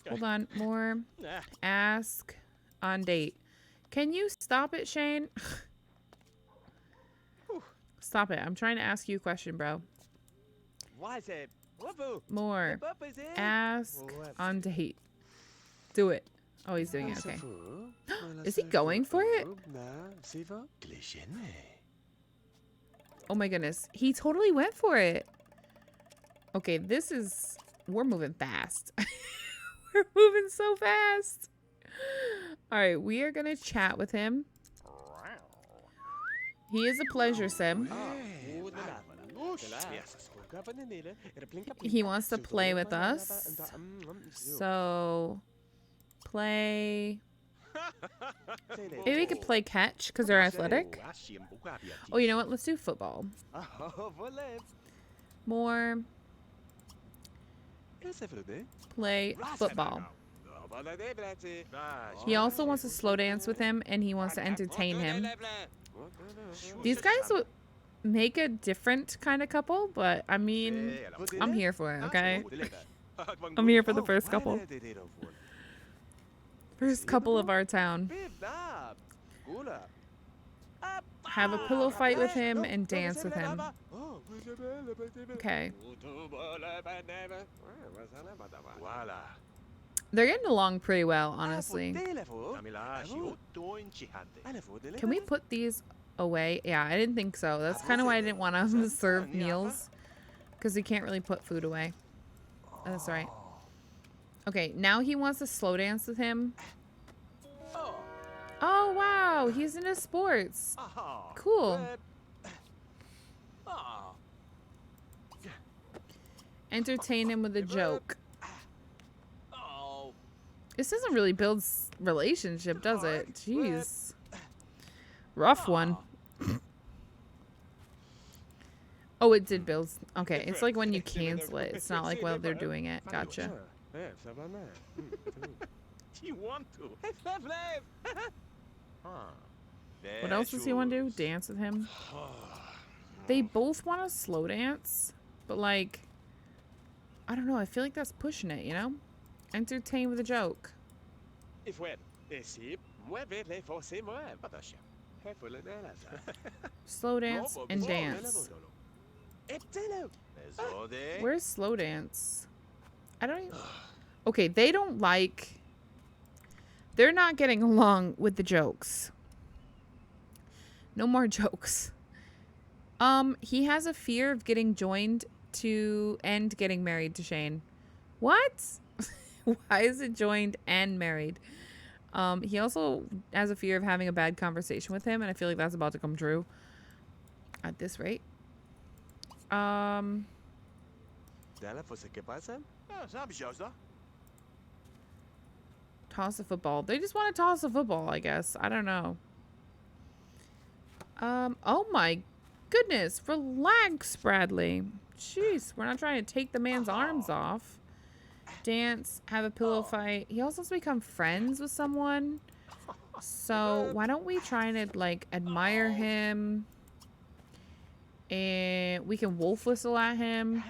Hold on. More. Ask on date. Can you stop it, Shane? Stop it. I'm trying to ask you a question, bro. More. Ask on date. Do it. Oh, he's doing it. Okay. Is he going for it? Oh my goodness. He totally went for it. Okay, we're moving fast. We're moving so fast. All right, we are going to chat with him. He is a pleasure sim. He wants to play with us. So, play. Maybe we could play catch because they're athletic. Oh, you know what? Let's do football. More. Play football. He also wants to slow dance with him and he wants to entertain him. These guys would make a different kind of couple, but I mean, I'm here for it, okay? I'm here for the first couple. First couple of our town. Have a pillow fight with him and dance with him. Okay. They're getting along pretty well, honestly. Can we put these away? Yeah, I didn't think so. That's kind of why I didn't want to serve meals. Because we can't really put food away. That's right. Okay, now he wants to slow dance with him. Oh, wow. He's into sports. Cool. Entertain him with a joke. This doesn't really build relationship, does it? Jeez. Rough one. Oh, it did build. Okay, it's like when you cancel it. It's not like while they're doing it. Gotcha. You want to? What else does he want to do? Dance with him? They both want to slow dance, but like, I don't know. I feel like that's pushing it, you know? Entertain with a joke. Slow dance and dance. Where's slow dance? I don't even... Okay, they don't like... They're not getting along with the jokes. No more jokes. He has a fear of getting joined to and getting married to Shane. What? Why is it joined and married? He also has a fear of having a bad conversation with him, and I feel like that's about to come true at this rate. Toss a football. They just want to toss a football, I guess. I don't know. Oh my goodness. Relax, Bradley. Jeez, we're not trying to take the man's arms off. Dance, have a pillow fight. He also wants to become friends with someone. So why don't we try and like admire him? And we can wolf whistle at him.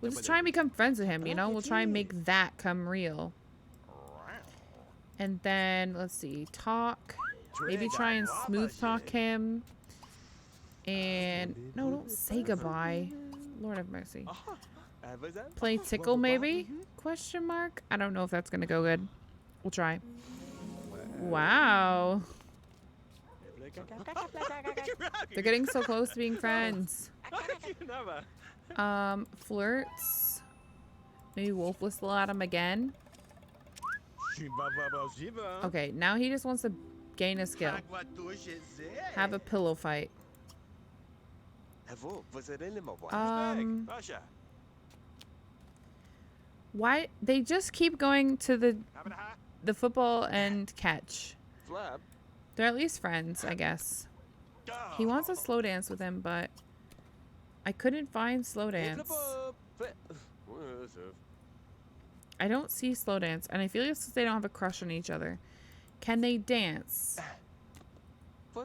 We'll just try and become friends with him, you know? We'll try and make that come real. And then, let's see, talk. Maybe try and smooth talk him. And, no, don't say goodbye. Lord have mercy. Play tickle, maybe? Question mark? I don't know if that's going to go good. We'll try. Wow. They're getting so close to being friends. Flirts. Maybe wolf whistle at him again. Okay, now he just wants to gain a skill. Have a pillow fight. Why they just keep going to the football and catch? They're at least friends, I guess. He wants a slow dance with him, but I couldn't find slow dance. I don't see slow dance, and I feel like it's 'cause they don't have a crush on each other. Can they dance? I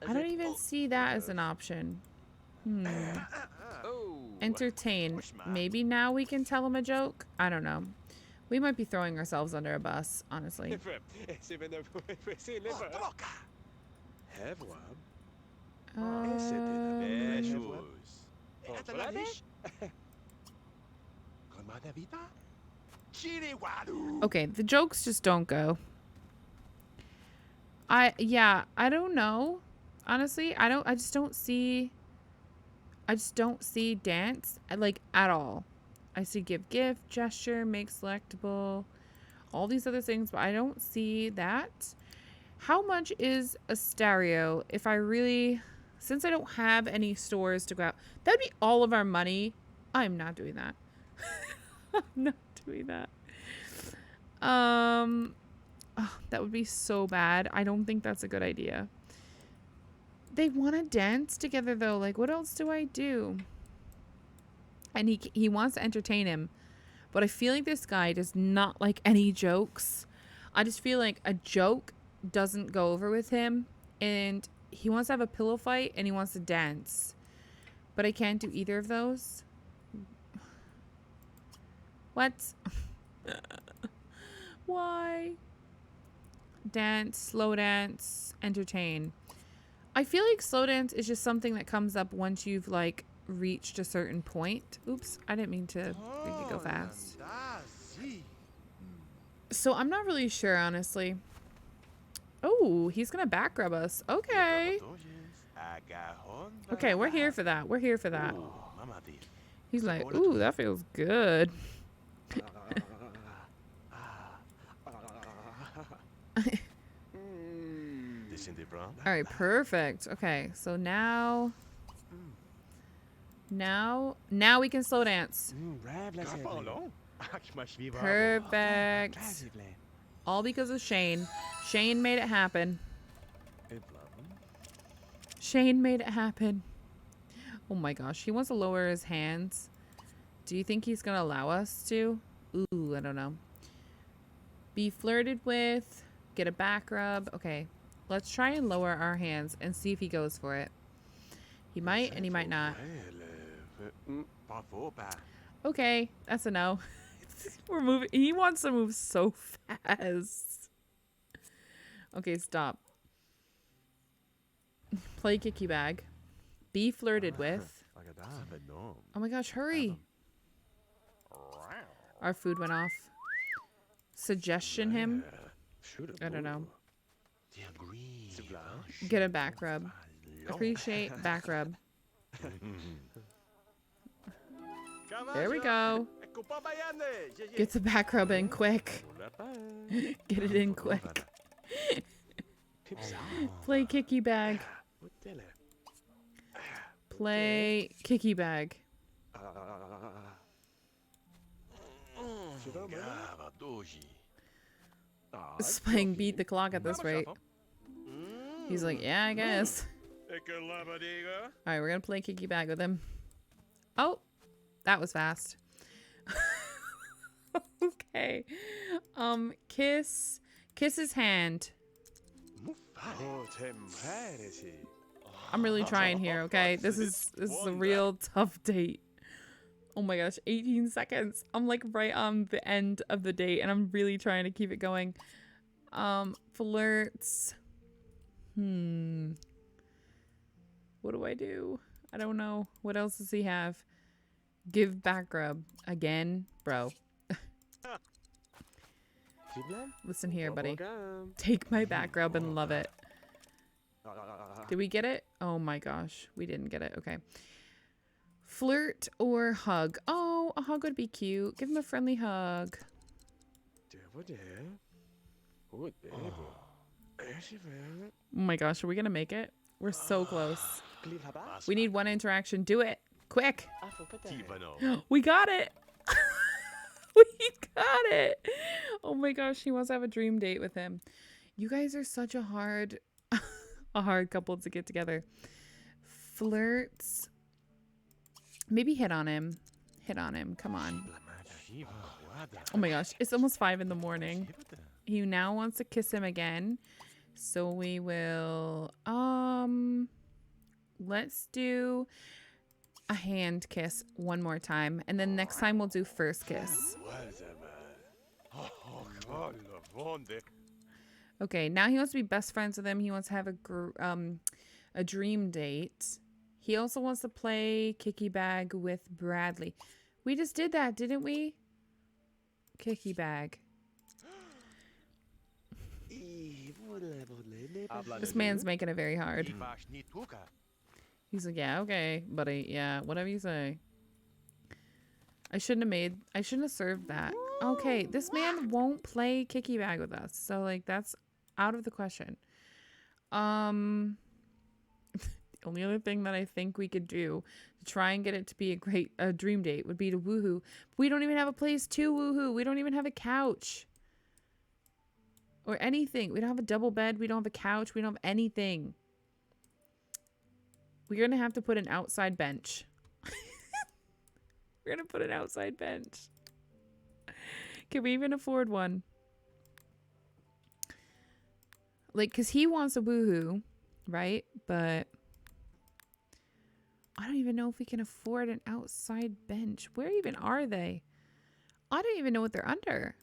don't even see that as an option. Entertain. Maybe now we can tell him a joke? I don't know. We might be throwing ourselves under a bus, honestly. Okay, the jokes just don't go. I don't know. Honestly, I just don't see dance like at all. I see give gift, gesture, make selectable, all these other things, but I don't see that. How much is a stereo if I really, since I don't have any stores to go out, that'd be all of our money. I'm not doing that. I'm not doing that. That would be so bad. I don't think that's a good idea. They want to dance together though. Like, what else do I do? And he wants to entertain him, but I feel like this guy does not like any jokes. I just feel like a joke doesn't go over with him, and he wants to have a pillow fight and he wants to dance, but I can't do either of those. What? Why? Dance, slow dance, entertain. I feel like slow dance is just something that comes up once you've like reached a certain point. Oops, I didn't mean to make it go fast. So I'm not really sure, honestly. Oh, he's gonna back rub us. Okay. Okay, we're here for that. We're here for that. He's like, ooh, that feels good. All right, perfect. Okay, so now we can slow dance. Perfect. All because of Shane. Shane made it happen. Shane made it happen. Oh my gosh, he wants to lower his hands. Do you think he's gonna allow us to? Ooh, I don't know. Be flirted with. Get a back rub. Okay, let's try and lower our hands and see if he goes for it. He might and he might not. Okay, that's a no. We're moving. He wants to move so fast. Okay, stop. Play kicky bag. Be flirted with. Oh my gosh, hurry. Our food went off. Suggestion him. I don't know. Get a back rub. Appreciate back rub. There we go. Get the back rub in quick. Get it in quick. Play kicky bag. Play kicky bag. It's playing beat the clock at this rate. He's like, yeah, I guess. Alright, we're gonna play kicky bag with him. Oh, that was fast. Okay. Kiss his hand. I'm really trying here, okay? This is a real tough date. Oh my gosh, 18 seconds. I'm like right on the end of the date and I'm really trying to keep it going. Flirts. What do I do? I don't know. What else does he have? Give back rub. Again? Bro. Listen here, buddy. Take my back rub and love it. Did we get it? Oh my gosh. We didn't get it. Okay. Flirt or hug? Oh, a hug would be cute. Give him a friendly hug. Oh my gosh. Are we going to make it? We're so close. We need one interaction. Do it. Quick. We got it. We got it. Oh my gosh. He wants to have a dream date with him. You guys are such a hard couple to get together. Flirts. Maybe hit on him. Hit on him. Come on. Oh my gosh. It's almost 5 in the morning. He now wants to kiss him again. So we will, let's do a hand kiss one more time. And then next time we'll do first kiss. Okay, now he wants to be best friends with him. He wants to have a dream date. He also wants to play kicky bag with Bradley. We just did that, didn't we? Kicky bag. This man's making it very hard. He's like, yeah, okay, buddy. Yeah, whatever you say. I shouldn't have served that. Okay, this man won't play kicky bag with us. So, like, that's out of the question. The only other thing that I think we could do to try and get it to be a dream date would be to woohoo. We don't even have a place to woohoo. We don't even have a couch. Or anything. We don't have a double bed. We don't have a couch. We don't have anything. We're going to have to put an outside bench. We're going to put an outside bench. Can we even afford one? Like, because he wants a woohoo, right? But I don't even know if we can afford an outside bench. Where even are they? I don't even know what they're under.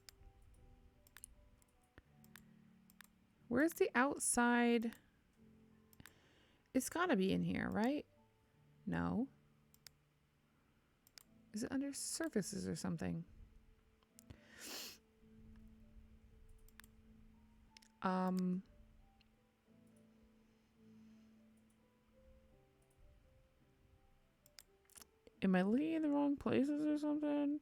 Where's the outside? It's gotta be in here, right? No. Is it under surfaces or something? Am I looking in the wrong places or something?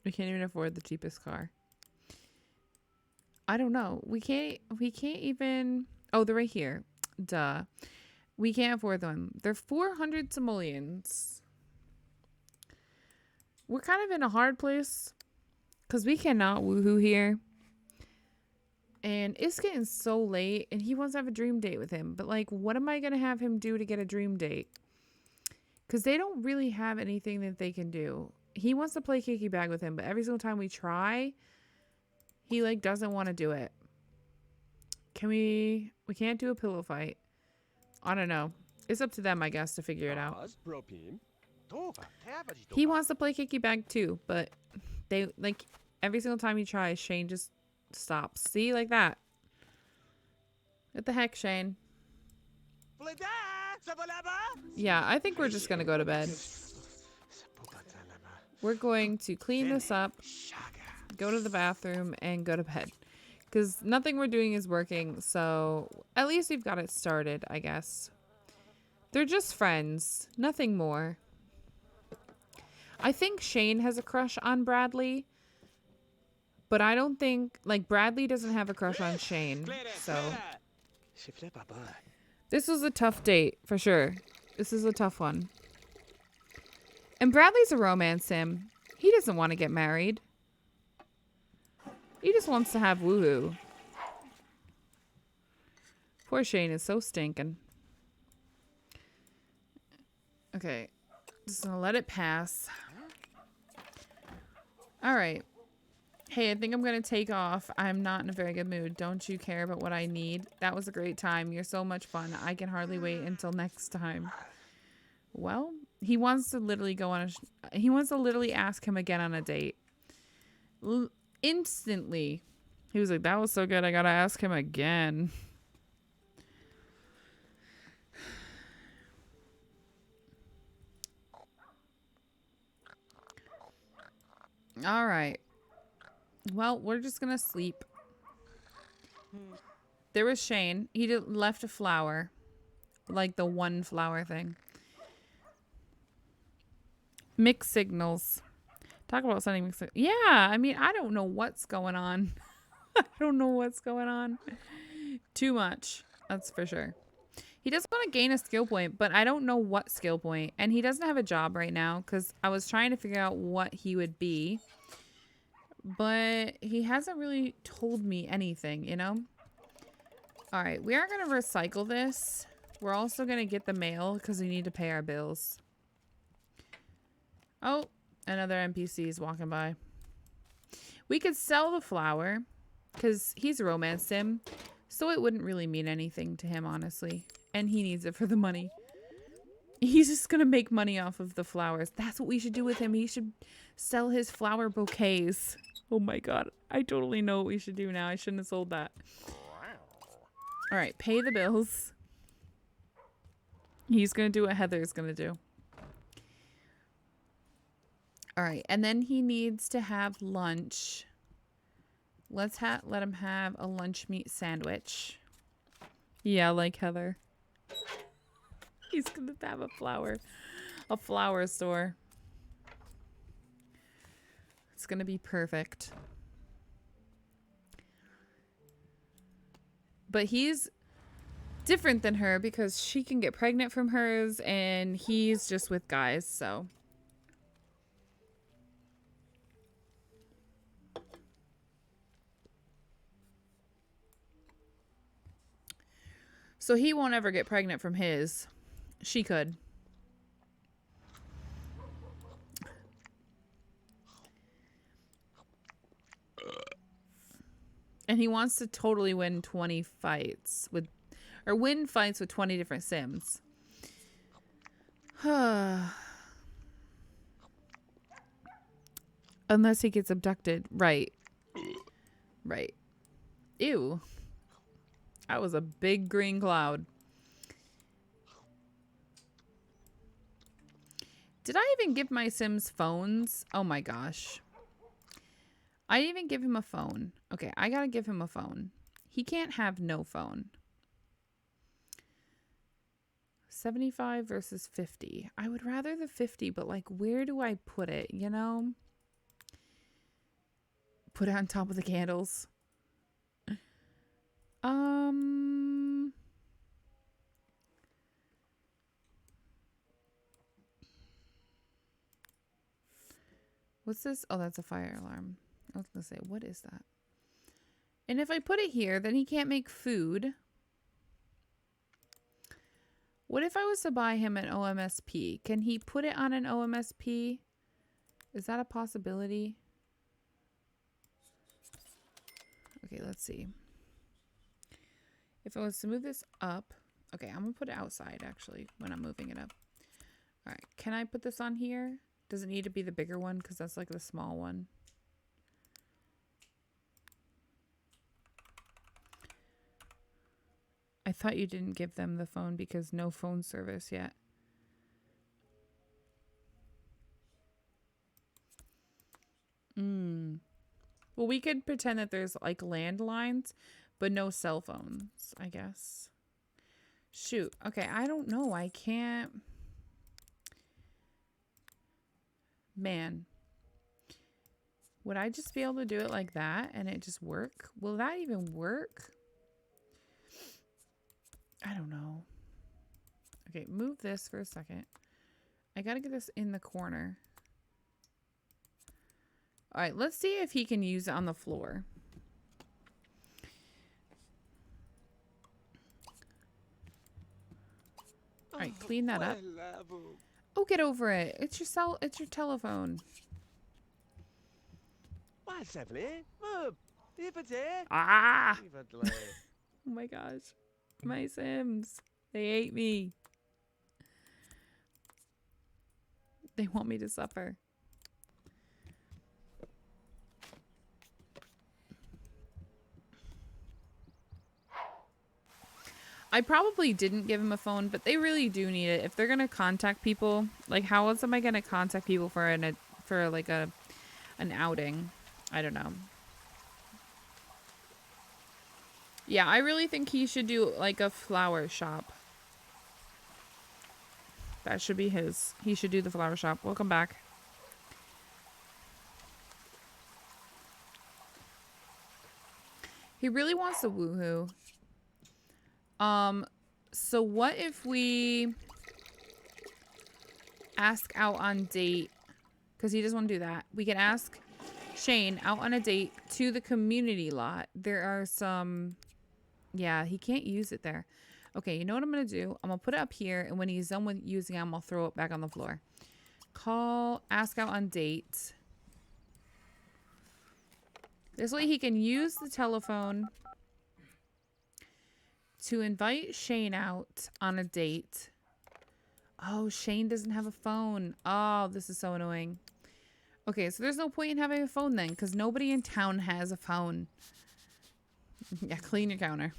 We can't even afford the cheapest car. I don't know. We can't even... Oh, they're right here. Duh. We can't afford them. They're 400 simoleons. We're kind of in a hard place because we cannot woohoo here. And it's getting so late and he wants to have a dream date with him. But, like, what am I going to have him do to get a dream date? Because they don't really have anything that they can do. He wants to play kicky bag with him, but every single time we try, he, like, doesn't want to do it. We can't do a pillow fight. I don't know. It's up to them, I guess, to figure it out. He wants to play kicky bag too, but they, like, every single time he tries, Shane just stops. See, like that. What the heck, Shane? Yeah, I think we're just gonna go to bed. We're going to clean this up, go to the bathroom, and go to bed. Because nothing we're doing is working, so at least we've got it started, I guess. They're just friends, nothing more. I think Shane has a crush on Bradley, but I don't think, like, Bradley doesn't have a crush on Shane, so. This was a tough date, for sure. This is a tough one. And Bradley's a romance sim. He doesn't want to get married. He just wants to have woohoo. Poor Shane is so stinking. Okay. Just gonna let it pass. Alright. Hey, I think I'm going to take off. I'm not in a very good mood. Don't you care about what I need? That was a great time. You're so much fun. I can hardly wait until next time. Well, he wants to literally go on a... he wants to literally ask him again on a date. Instantly. He was like, that was so good. I got to ask him again. All right. Well, we're just going to sleep. There was Shane. He left a flower. Like the one flower thing. Mixed signals. Talk about sending mixed signals. Yeah, I mean, I don't know what's going on. I don't know what's going on. Too much. That's for sure. He does want to gain a skill point, but I don't know what skill point. And he doesn't have a job right now because I was trying to figure out what he would be. But he hasn't really told me anything, you know? All right, we are going to recycle this. We're also going to get the mail because we need to pay our bills. Oh, another NPC is walking by. We could sell the flower because he's a romance sim. So it wouldn't really mean anything to him, honestly. And he needs it for the money. He's just going to make money off of the flowers. That's what we should do with him. He should sell his flower bouquets. Oh my god. I totally know what we should do now. I shouldn't have sold that. Alright, pay the bills. He's going to do what Heather's going to do. Alright, and then he needs to have lunch. Let's let him have a lunch meat sandwich. Yeah, like Heather. He's going to have a flower store. It's going to be perfect. But he's different than her because she can get pregnant from hers and he's just with guys, so. So he won't ever get pregnant from his. She could. And he wants to totally win 20 fights with, or win fights with 20 different Sims. Unless he gets abducted. Right. Right. Ew. That was a big green cloud. Did I even give my Sims phones? Oh my gosh. I didn't even give him a phone. Okay, I gotta give him a phone. He can't have no phone. 75 versus 50. I would rather the 50, but like, where do I put it, you know? Put it on top of the candles. What's this? Oh, that's a fire alarm. I was gonna say, what is that? And if I put it here, then he can't make food. What if I was to buy him an OMSP? Can he put it on an OMSP? Is that a possibility? Okay, let's see. If I was to move this up. Okay, I'm going to put it outside, actually, when I'm moving it up. All right, can I put this on here? Does it need to be the bigger one? Because that's like the small one. I thought you didn't give them the phone because no phone service yet. Well, we could pretend that there's like landlines, but no cell phones, I guess. Shoot. Okay, I don't know. I can't. Man. Would I just be able to do it like that and it just work? Will that even work? I don't know. Okay, move this for a second. I gotta get this in the corner. All right, let's see if he can use it on the floor. All right, clean that up. Oh, get over it. It's your telephone. Ah! Oh my gosh. My Sims. They hate me. They want me to suffer. I probably didn't give him a phone, but they really do need it. If they're going to contact people, like how else am I going to contact people for an outing? I don't know. Yeah, I really think he should do like a flower shop. That should be his. He should do the flower shop. Welcome back. He really wants the woohoo. So what if we ask out on date? Because he doesn't want to do that. We can ask Shane out on a date to the community lot. There are some... Yeah, he can't use it there. Okay, you know what I'm going to do? I'm going to put it up here, and when he's done with using it, I'm going to throw it back on the floor. Ask out on date. This way he can use the telephone to invite Shane out on a date. Oh, Shane doesn't have a phone. Oh, this is so annoying. Okay, so there's no point in having a phone then, because nobody in town has a phone. Yeah, clean your counter.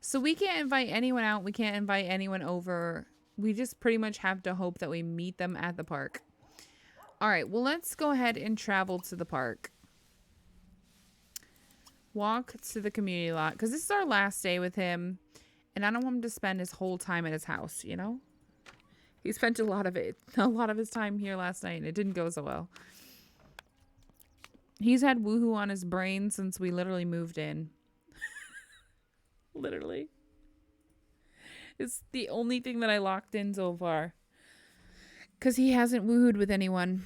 So we can't invite anyone out. We can't invite anyone over. We just pretty much have to hope that we meet them at the park. All right, well, let's go ahead and travel to the park. Walk to the community lot, because this is our last day with him, and I don't want him to spend his whole time at his house, you know? He spent a lot of his time here last night, and it didn't go so well. He's had woohoo on his brain since we literally moved in. Literally. It's the only thing that I locked in so far. Because he hasn't woohooed with anyone.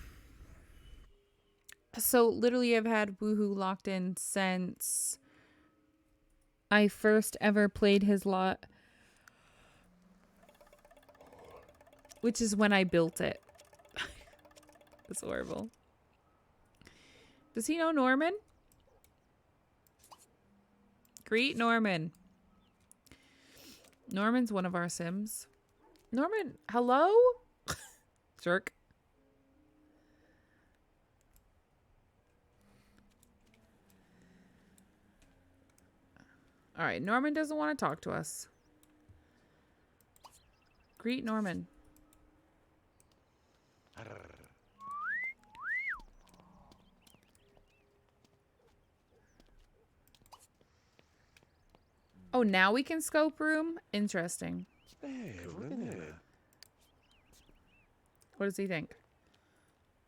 So literally I've had woohoo locked in since I first ever played his lot. Which is when I built it. It's horrible. Does he know Norman? Greet Norman. Norman's one of our Sims. Norman, hello? Jerk. All right, Norman doesn't want to talk to us. Greet Norman. Oh, now we can scope room? Interesting. What does he think?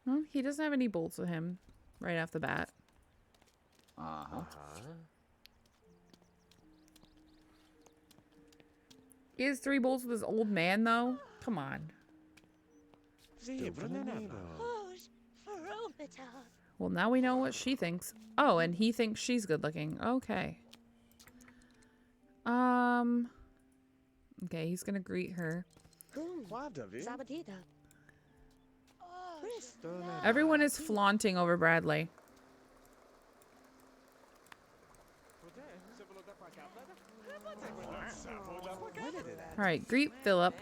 Well, he doesn't have any bolts with him right off the bat. He has 3 bolts with his old man, though? Come on. Well, now we know what she thinks. Oh, and he thinks she's good looking. Okay. Okay, he's gonna greet her. Everyone is flaunting over Bradley. Alright, greet Philip.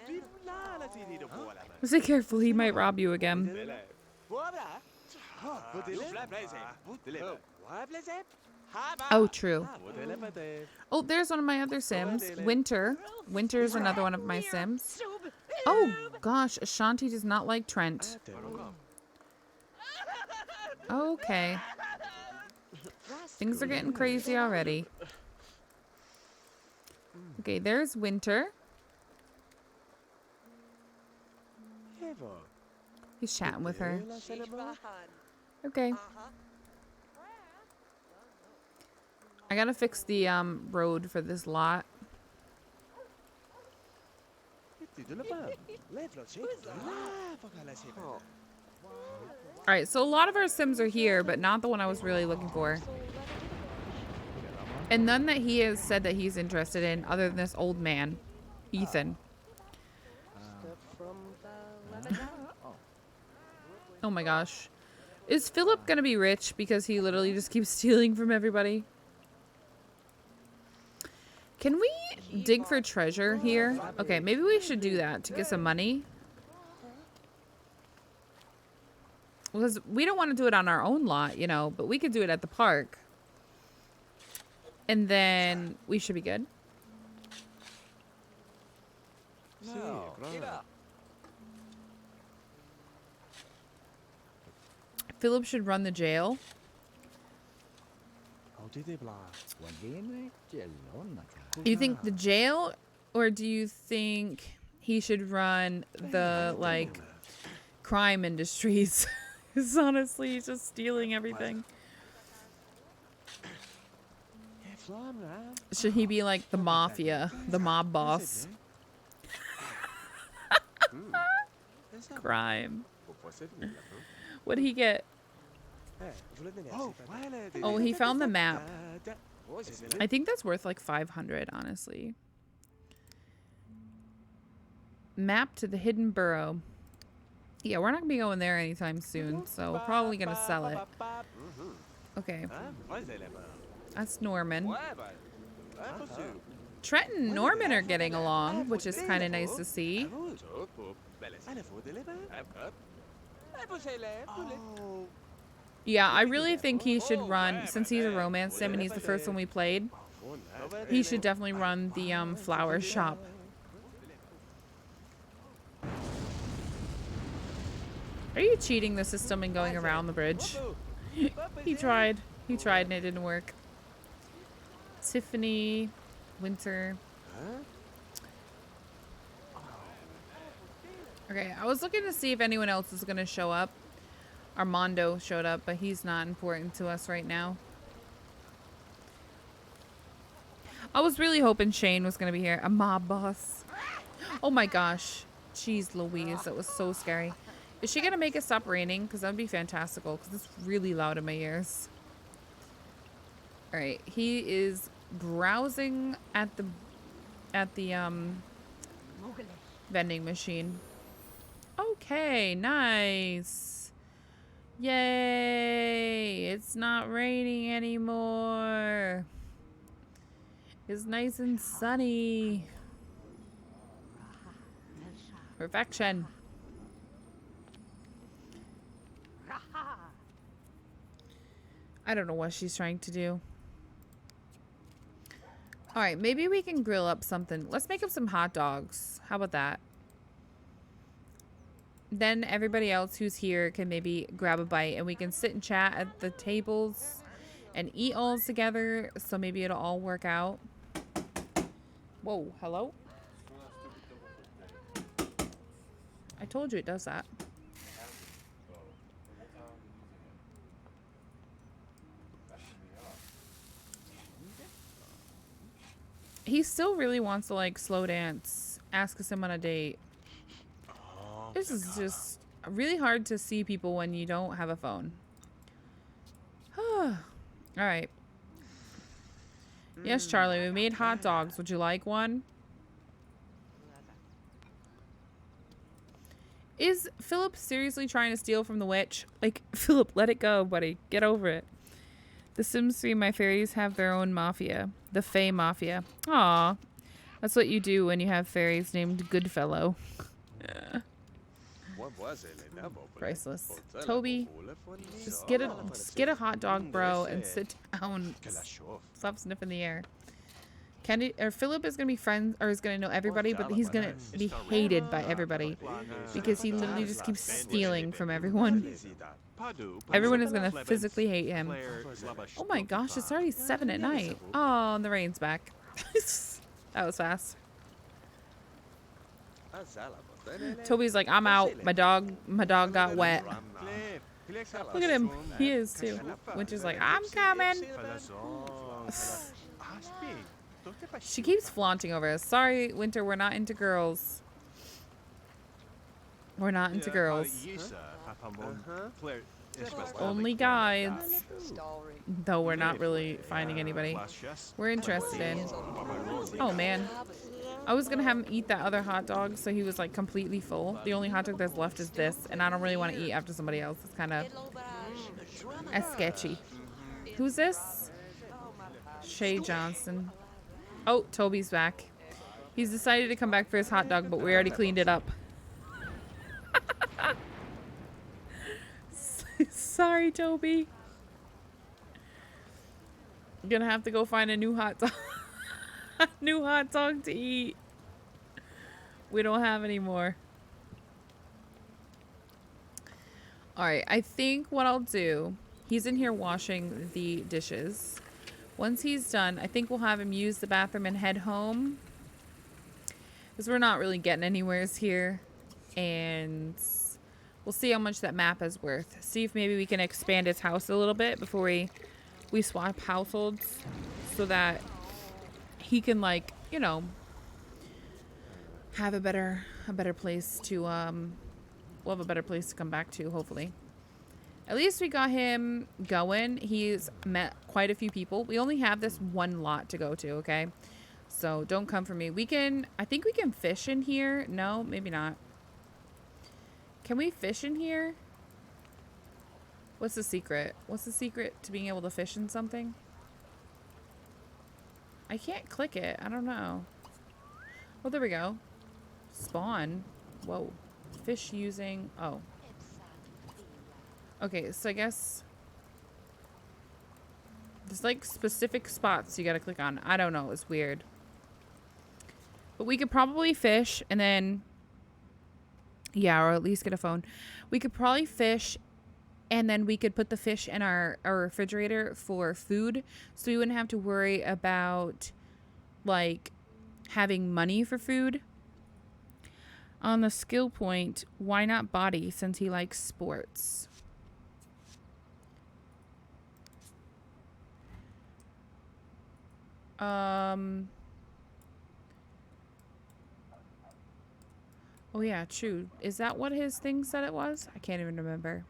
Stay careful, he might rob you again. Oh, true. Oh, there's one of my other Sims. Winter. Winter is another one of my Sims. Oh, gosh. Ashanti does not like Trent. Okay. Things are getting crazy already. Okay, there's Winter. He's chatting with her. Okay. I gotta fix the road for this lot. Alright, so a lot of our Sims are here, but not the one I was really looking for. And none that he has said that he's interested in, other than this old man, Ethan. Oh my gosh. Is Philip gonna be rich because he literally just keeps stealing from everybody? Can we dig for treasure here? Okay, maybe we should do that to get some money. Because we don't want to do it on our own lot, you know, but we could do it at the park. And then we should be good. Philip should run the jail. You think the jail, or do you think he should run the, like, crime industries? Because honestly, he's just stealing everything. Should he be like the mafia, the mob boss? Crime. What did he get? Oh, he found the map. I think that's worth like 500, honestly. Map to the hidden burrow. Yeah, we're not gonna be going there anytime soon, so we're probably gonna sell it. Okay. That's Norman. Trent and Norman are getting along, which is kind of nice to see. Yeah, I really think he should run, since he's a romance sim and he's the first one we played, he should definitely run the flower shop. Are you cheating the system and going around the bridge? He tried. He tried and it didn't work. Tiffany, Winter. Okay, I was looking to see if anyone else is going to show up. Armando showed up, but he's not important to us right now. I was really hoping Shane was going to be here. A mob boss. Oh my gosh. Jeez Louise, that was so scary. Is she going to make it stop raining? Because that would be fantastical, because it's really loud in my ears. Alright, he is browsing at the vending machine. Okay, nice. Yay! It's not raining anymore. It's nice and sunny. Perfection. I don't know what she's trying to do. Alright, maybe we can grill up something. Let's make up some hot dogs. How about that? Then everybody else who's here can maybe grab a bite and we can sit and chat at the tables and eat all together. So maybe it'll all work out. Whoa, hello? I told you it does that. He still really wants to like slow dance. Ask us him on a date. This is just really hard to see people when you don't have a phone. Alright. Yes, Charlie, we made hot dogs. Would you like one? Is Philip seriously trying to steal from the witch? Like, Philip, let it go, buddy. Get over it. The Sims 3, my fairies have their own mafia. The Fae Mafia. Aw. That's what you do when you have fairies named Goodfellow. Priceless. Toby, just get a hot dog, bro, and sit down. Stop sniffing the air. Philip is gonna be friends, or is gonna know everybody, but he's gonna be hated by everybody because he literally just keeps stealing from everyone. Everyone is gonna physically hate him. Oh my gosh, it's already 7 at night. Oh, and the rain's back. That was fast. Toby's like, I'm out. My dog got wet. Look at him. He is too. Winter's like, I'm coming. She keeps flaunting over us. Sorry, Winter, we're not into girls. We're not into girls. Only guides. Though we're not really finding anybody we're interested in. Oh man. I was gonna have him eat that other hot dog so he was like completely full. The only hot dog that's left is this, and I don't really want to eat after somebody else. It's kind of That's sketchy. Who's this? Shay Johnson. Oh, Toby's back. He's decided to come back for his hot dog, but we already cleaned it up. Sorry, Toby. Gonna have to go find a new hot dog. New hot dog to eat. We don't have any more. Alright, I think what I'll do, he's in here washing the dishes. Once he's done, I think we'll have him use the bathroom and head home. Because we're not really getting anywheres here. And we'll see how much that map is worth. See if maybe we can expand his house a little bit before we swap households. So that he can, like, you know, have a better place to, we'll have a better place to come back to, hopefully. At least we got him going. He's met quite a few people. We only have this one lot to go to, okay? So don't come for me. I think we can fish in here. No, maybe not. Can we fish in here? What's the secret? What's the secret to being able to fish in something? I can't click it. I don't know. Oh, there we go. Spawn. Whoa. Fish using... Oh. Okay, so I guess... There's like specific spots you gotta click on. I don't know. It's weird. But we could probably fish and then... Yeah, or at least get a phone. We could probably fish and then we could put the fish in our refrigerator for food. So we wouldn't have to worry about like having money for food. On the skill point, why not body since he likes sports? Oh yeah, true. Is that what his thing said it was? I can't even remember.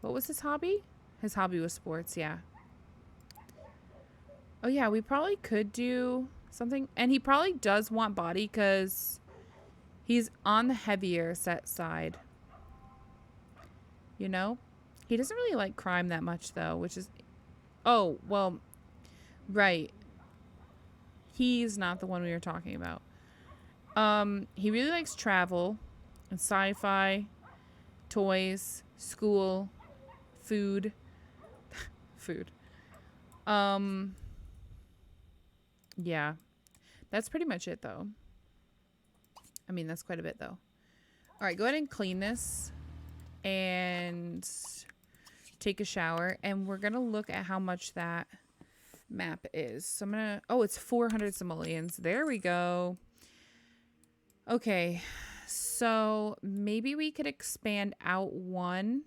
What was his hobby? His hobby was sports, yeah. Oh yeah, we probably could do something. And he probably does want body because he's on the heavier set side. You know? He doesn't really like crime that much though, which is... Oh, well, right. He's not the one we were talking about. He really likes travel and sci-fi, toys, school, food. Food. Yeah. That's pretty much it though. I mean, that's quite a bit though. All right, go ahead and clean this and take a shower. And we're going to look at how much that map is. So I'm going to... Oh, it's 400 simoleons. There we go. Okay, so maybe we could expand out one.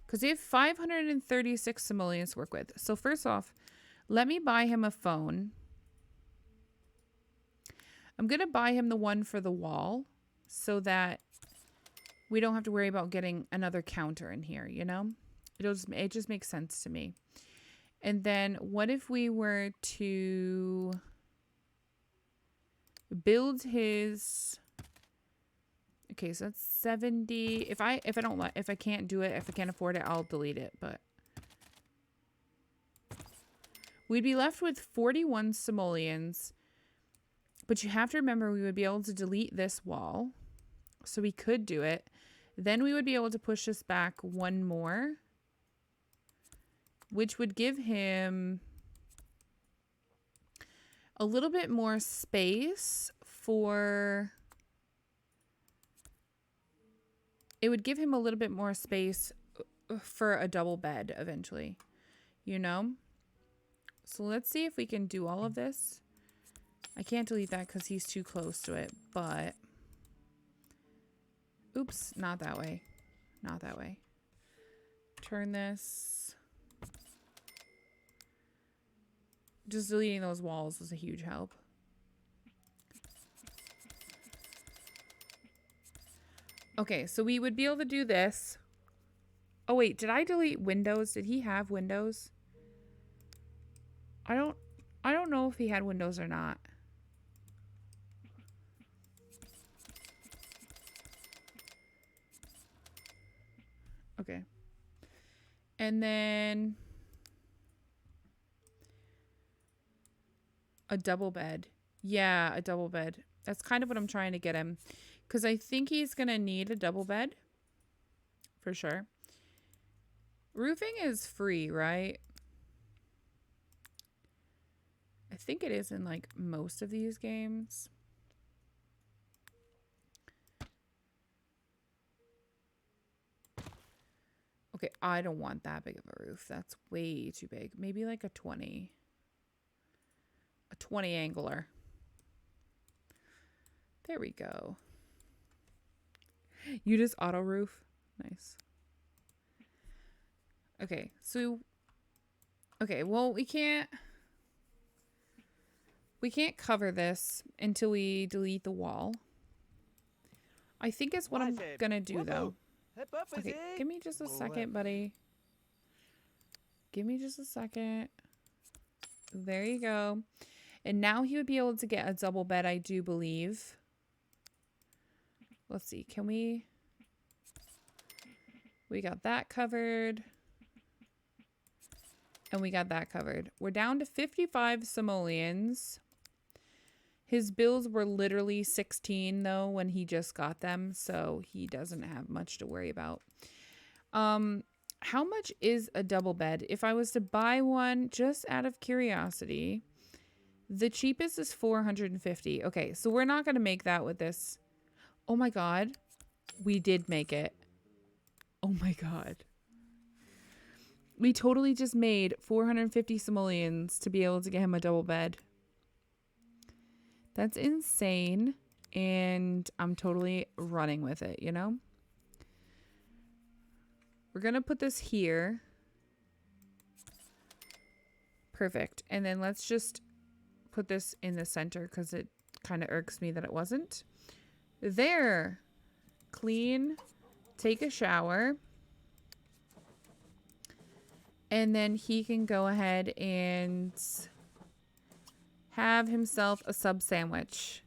Because we have 536 simoleons to work with. So first off, let me buy him a phone. I'm going to buy him the one for the wall so that we don't have to worry about getting another counter in here, you know? It just makes sense to me. And then what if we were to build his... Okay, so that's 70. If I can't do it, if I can't afford it, I'll delete it, but we'd be left with 41 simoleons. But you have to remember we would be able to delete this wall. So we could do it. Then we would be able to push this back one more, which would give him a little bit more space for... It would give him a little bit more space for a double bed eventually, you know? So let's see if we can do all of this. I can't delete that because he's too close to it, but... Oops, not that way. Not that way. Turn this. Just deleting those walls was a huge help. Okay, so we would be able to do this. Oh wait, did I delete Windows? Did he have Windows? I don't know if he had Windows or not. Okay. And then a double bed. Yeah, a double bed. That's kind of what I'm trying to get him. Because I think he's going to need a double bed. For sure. Roofing is free, right? I think it is in like most of these games. Okay, I don't want that big of a roof. That's way too big. Maybe like a 20. A 20 angler. There we go. You just auto roof. Nice. Okay, so well, we can't cover this until we delete the wall. I think it's what I'm gonna do though. Okay, give me just a second, buddy. Give me just a second. There you go. And now he would be able to get a double bed, I do believe. Let's see, can we got that covered. And we got that covered. We're down to 55 simoleons. His bills were literally 16 though when he just got them, so he doesn't have much to worry about. How much is a double bed? If I was to buy one, just out of curiosity, the cheapest is 450. Okay, so we're not going to make that with this. Oh my god. We did make it. Oh my god. We totally just made 450 simoleons to be able to get him a double bed. That's insane. And I'm totally running with it, you know? We're going to put this here. Perfect. And then let's just put this in the center because it kind of irks me that it wasn't. There. Clean. Take a shower. And then he can go ahead and have himself a sub sandwich.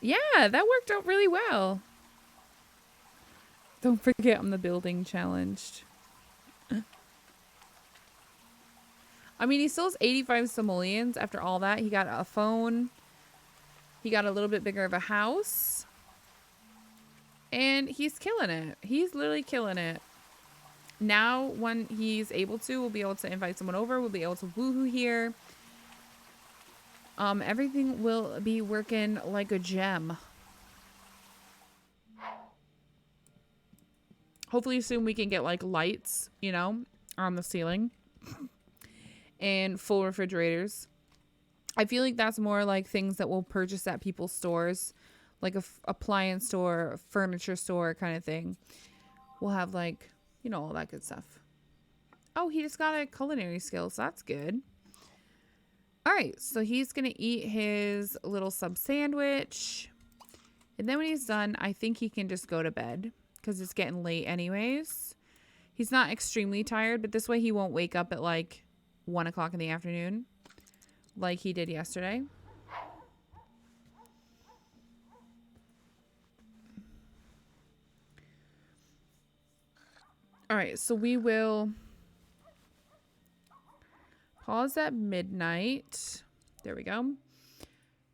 Yeah, that worked out really well. Don't forget I'm the building challenged. I mean, he still has 85 simoleons after all that. He got a phone. He got a little bit bigger of a house. And he's killing it. He's literally killing it. Now, when he's able to, we'll be able to invite someone over. We'll be able to woohoo here. Everything will be working like a gem. Hopefully soon we can get like lights, you know, on the ceiling. And full refrigerators. I feel like that's more like things that we'll purchase at people's stores. Like a appliance store, a furniture store kind of thing. We'll have like, you know, all that good stuff. Oh, he just got a culinary skill, so that's good. All right, so he's going to eat his little sub sandwich. And then when he's done, I think he can just go to bed because it's getting late anyways. He's not extremely tired, but this way he won't wake up at like 1 o'clock in the afternoon like he did yesterday. All right, so we will pause at midnight. There we go.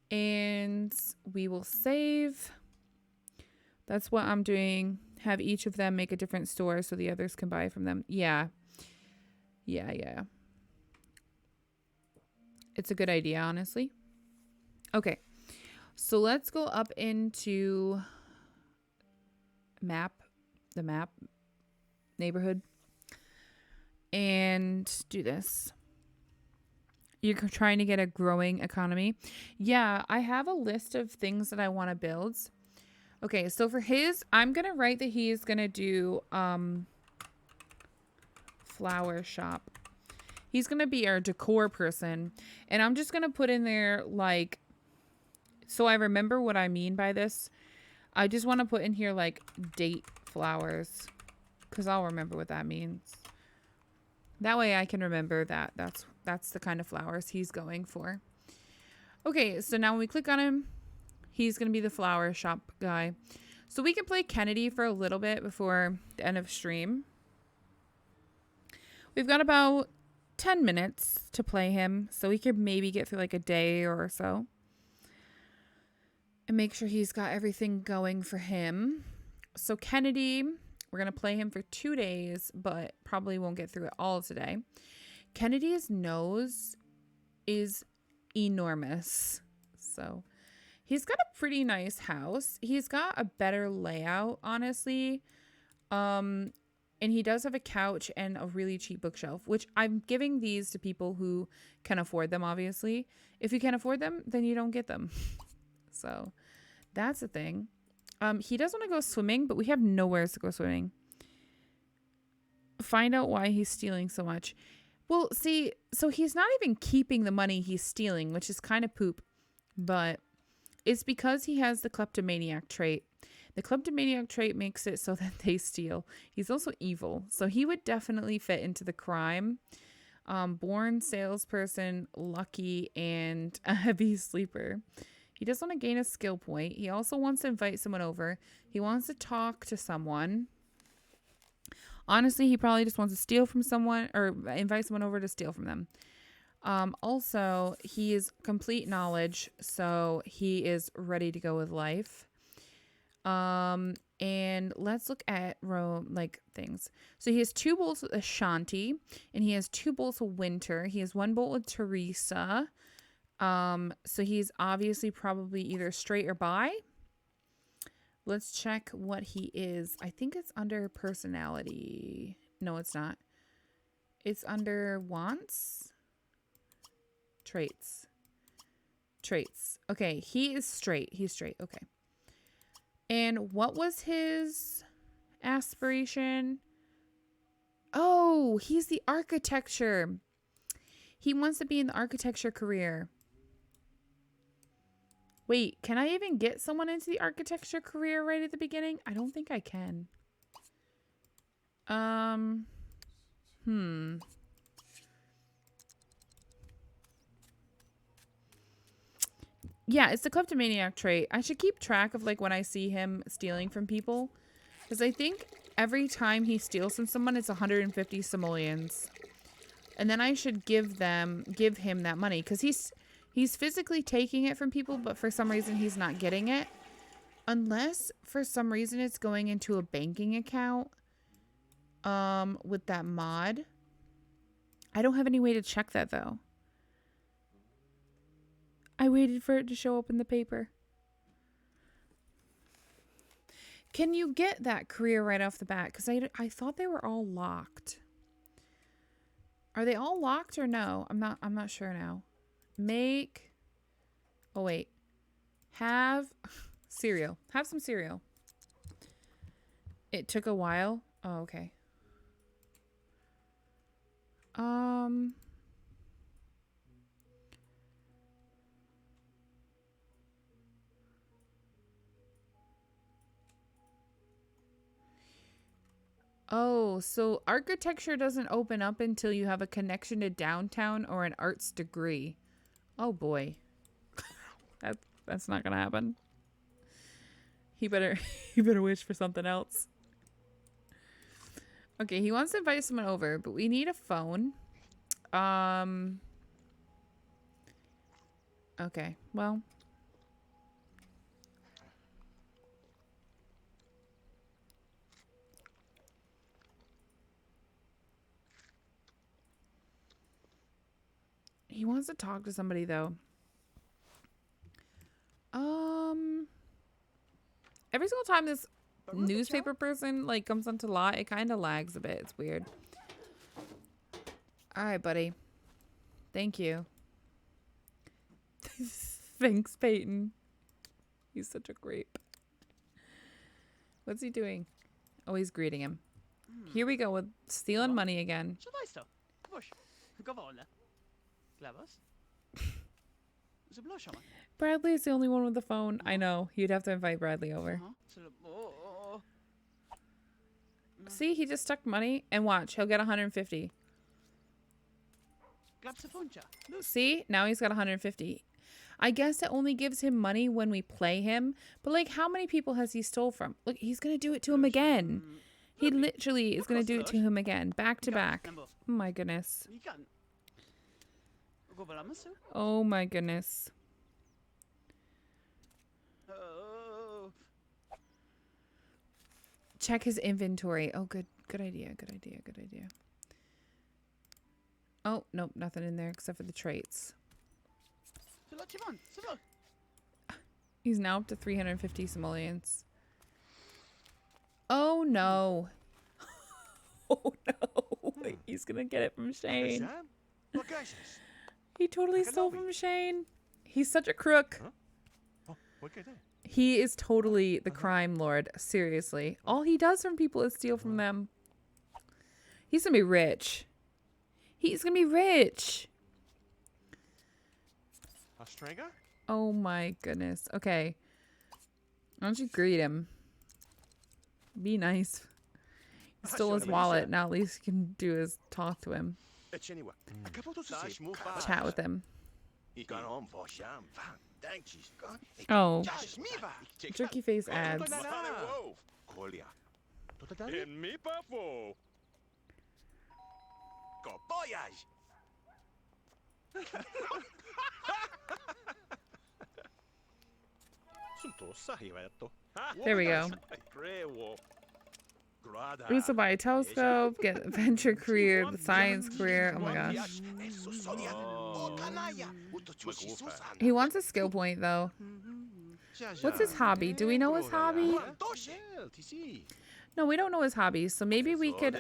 And we will save. That's what I'm doing. Have each of them make a different store so the others can buy from them. Yeah. Yeah. It's a good idea, honestly. Okay. So let's go up into the map neighborhood and do this. You're trying to get a growing economy. Yeah, I have a list of things that I want to build. Okay, so for his, I'm going to write that he's going to do flower shop. He's going to be our decor person. And I'm just going to put in there like, so I remember what I mean by this. I just want to put in here like date flowers. Because I'll remember what that means. That way I can remember that that's the kind of flowers he's going for. Okay, so now when we click on him, he's going to be the flower shop guy. So we can play Kennedy for a little bit before the end of stream. We've got about 10 minutes to play him, so we could maybe get through like a day or so. And make sure he's got everything going for him. So Kennedy, we're going to play him for 2 days, but probably won't get through it all today. Kennedy's nose is enormous. So he's got a pretty nice house. He's got a better layout, honestly. And he does have a couch and a really cheap bookshelf, which I'm giving these to people who can afford them, obviously. If you can't afford them, then you don't get them. So that's the thing. He does want to go swimming, but we have nowhere to go swimming. Find out why he's stealing so much. Well, see, so he's not even keeping the money he's stealing, which is kind of poop. But it's because he has the kleptomaniac trait. The kleptomaniac trait makes it so that they steal. He's also evil. So he would definitely fit into the crime. Born salesperson, lucky, and a heavy sleeper. He does want to gain a skill point. He also wants to invite someone over. He wants to talk to someone. Honestly, he probably just wants to steal from someone or invite someone over to steal from them. Also, he is complete knowledge, so he is ready to go with life. And let's look at things. So he has 2 bolts with Ashanti, and he has 2 bolts with Winter. He has 1 bolt with Teresa. So he's obviously probably either straight or bi. Let's check what he is. I think it's under personality. No, it's not. It's under wants. Traits. Okay, he is straight. He's straight. Okay. And what was his aspiration? Oh, he's the architecture. He wants to be in the architecture career. Wait, can I even get someone into the architecture career right at the beginning? I don't think I can. Yeah, it's the kleptomaniac trait. I should keep track of like when I see him stealing from people. Because I think every time he steals from someone, it's 150 simoleons. And then I should give him that money. Because he's physically taking it from people, but for some reason he's not getting it. Unless for some reason it's going into a banking account with that mod. I don't have any way to check that though. I waited for it to show up in the paper. Can you get that career right off the bat? Because I thought they were all locked. Are they all locked or no? I'm not sure now. Make. Oh wait. Have cereal. Have some cereal. It took a while. Oh, okay. Oh, so architecture doesn't open up until you have a connection to downtown or an arts degree. Oh boy. That's not gonna happen. He better wish for something else. Okay, he wants to invite someone over, but we need a phone. Okay, well. He wants to talk to somebody though. Every single time this newspaper person like comes onto lot, it kind of lags a bit. It's weird. All right, buddy. Thank you. Thanks, Peyton. He's such a grape. What's he doing? Oh, he's greeting him. Here we go with stealing money again. Bradley's the only one with the phone. I know. You'd have to invite Bradley over. See, he just stuck money. And watch, he'll get 150. See, now he's got 150. I guess it only gives him money when we play him. But like, how many people has he stole from? Look, he's going to do it to him again. He literally is gonna do it to him again, back to back. Oh my goodness. Oh my goodness. Check his inventory. Oh, good idea. Good idea. Good idea. Oh, nope, nothing in there except for the traits. He's now up to 350 simoleons. Oh no. Oh no. He's gonna get it from Shane. He totally stole from Shane. He's such a crook. He is totally the crime lord. Seriously. All he does from people is steal from them. He's gonna be rich. He's gonna be rich. Oh my goodness. Okay. Why don't you greet him? Be nice. He stole his wallet. Now at least you can do is talk to him. Chat with him. Oh. Jerky face ads. There we go. We used to buy a telescope, get a venture career, the science career. Oh my gosh. He wants a skill point though. What's his hobby? Do we know his hobby? No, we don't know his hobby. So maybe we could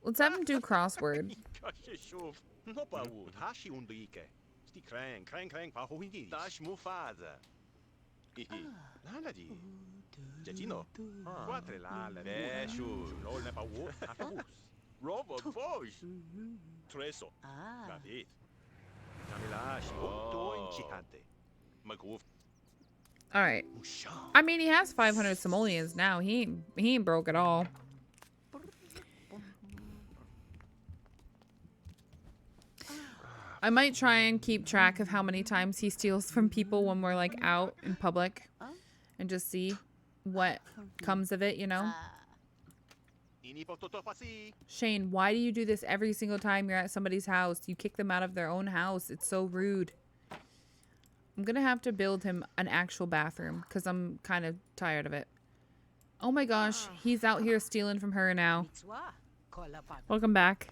let's have him do crossword. All right. I mean, he has 500 simoleons now. He ain't broke at all. I might try and keep track of how many times he steals from people when we're like out in public and just see what comes of it, you know? Shane, why do you do this every single time you're at somebody's house? You kick them out of their own house. It's so rude. I'm gonna have to build him an actual bathroom because I'm kind of tired of it. Oh my gosh, he's out here stealing from her now. Welcome back.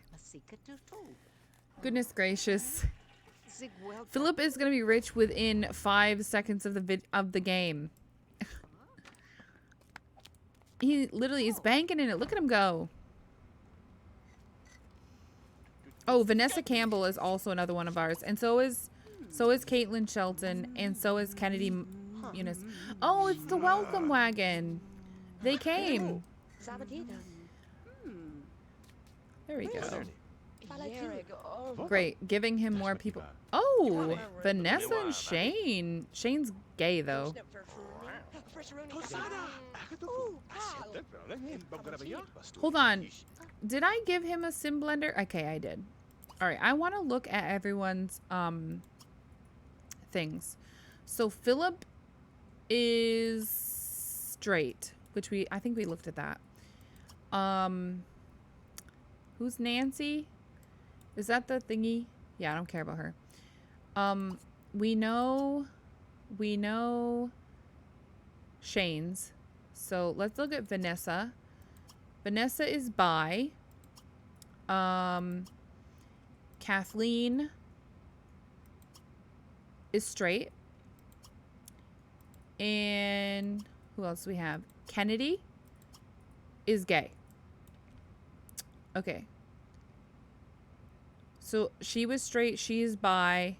Goodness gracious. Philip is gonna be rich within 5 seconds of the game. He literally is banking in it. Look at him go. Oh, Vanessa Campbell is also another one of ours, and so is Caitlin Shelton, and so is Kennedy Muniz. Oh, it's the welcome wagon. They came. There we go. Great, giving him more people. Oh, Vanessa and Shane. Shane's gay though. Hold on. Did I give him a sim blender? Okay, I did. All right, I want to look at everyone's things. So Philip is straight, which I think we looked at that. Who's Nancy? Is that the thingy? Yeah, I don't care about her. We know Shane's. So let's look at Vanessa. Vanessa is bi. Kathleen is straight. And who else do we have? Kennedy is gay. Okay. So she was straight, she's bi,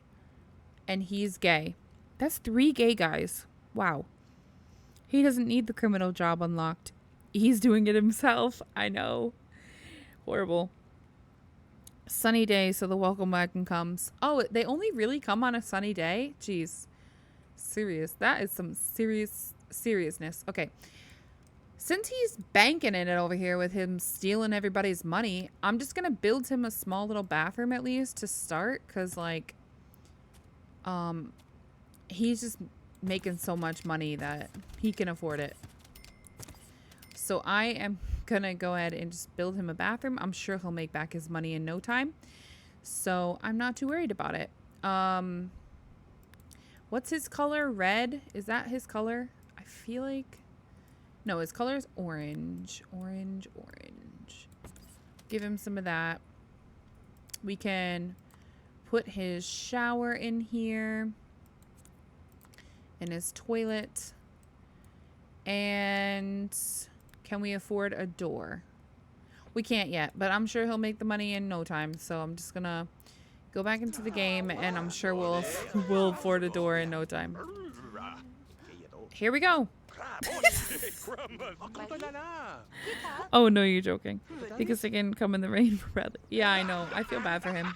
and he's gay. That's 3 gay guys. Wow. He doesn't need the criminal job unlocked. He's doing it himself. I know. Horrible. Sunny day, so the welcome wagon comes. Oh, they only really come on a sunny day? Jeez. Serious. That is some seriousness. Okay. Since he's banking in it over here with him stealing everybody's money, I'm just going to build him a small little bathroom at least to start. Because, like, he's just making so much money that he can afford it. So I am gonna go ahead and just build him a bathroom. I'm sure he'll make back his money in no time. So I'm not too worried about it. What's his color? Red? Is that his color? I feel like... No, his color is orange. Orange. Give him some of that. We can put his shower in here. And his toilet. And can we afford a door? We can't yet, but I'm sure he'll make the money in no time. So I'm just gonna go back into the game, and I'm sure we'll afford a door in no time. Here we go. Oh no, you're joking. Because they can come in the rain for Bradley. Yeah, I know. I feel bad for him.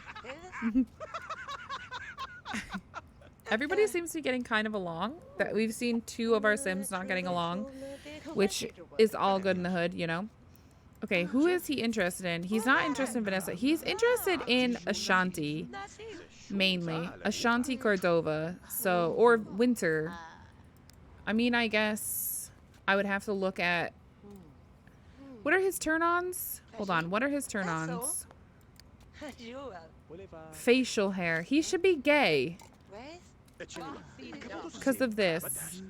Everybody seems to be getting kind of along. That we've seen 2 of our Sims not getting along, which is all good in the hood, you know. Okay, who is he interested in? He's not interested in Vanessa. He's interested in Ashanti, mainly. Ashanti Cordova, so, or Winter. I mean, I guess I would have to look at... What are his turn-ons? Hold on, what are his turn-ons? Facial hair. He should be gay. Because of this.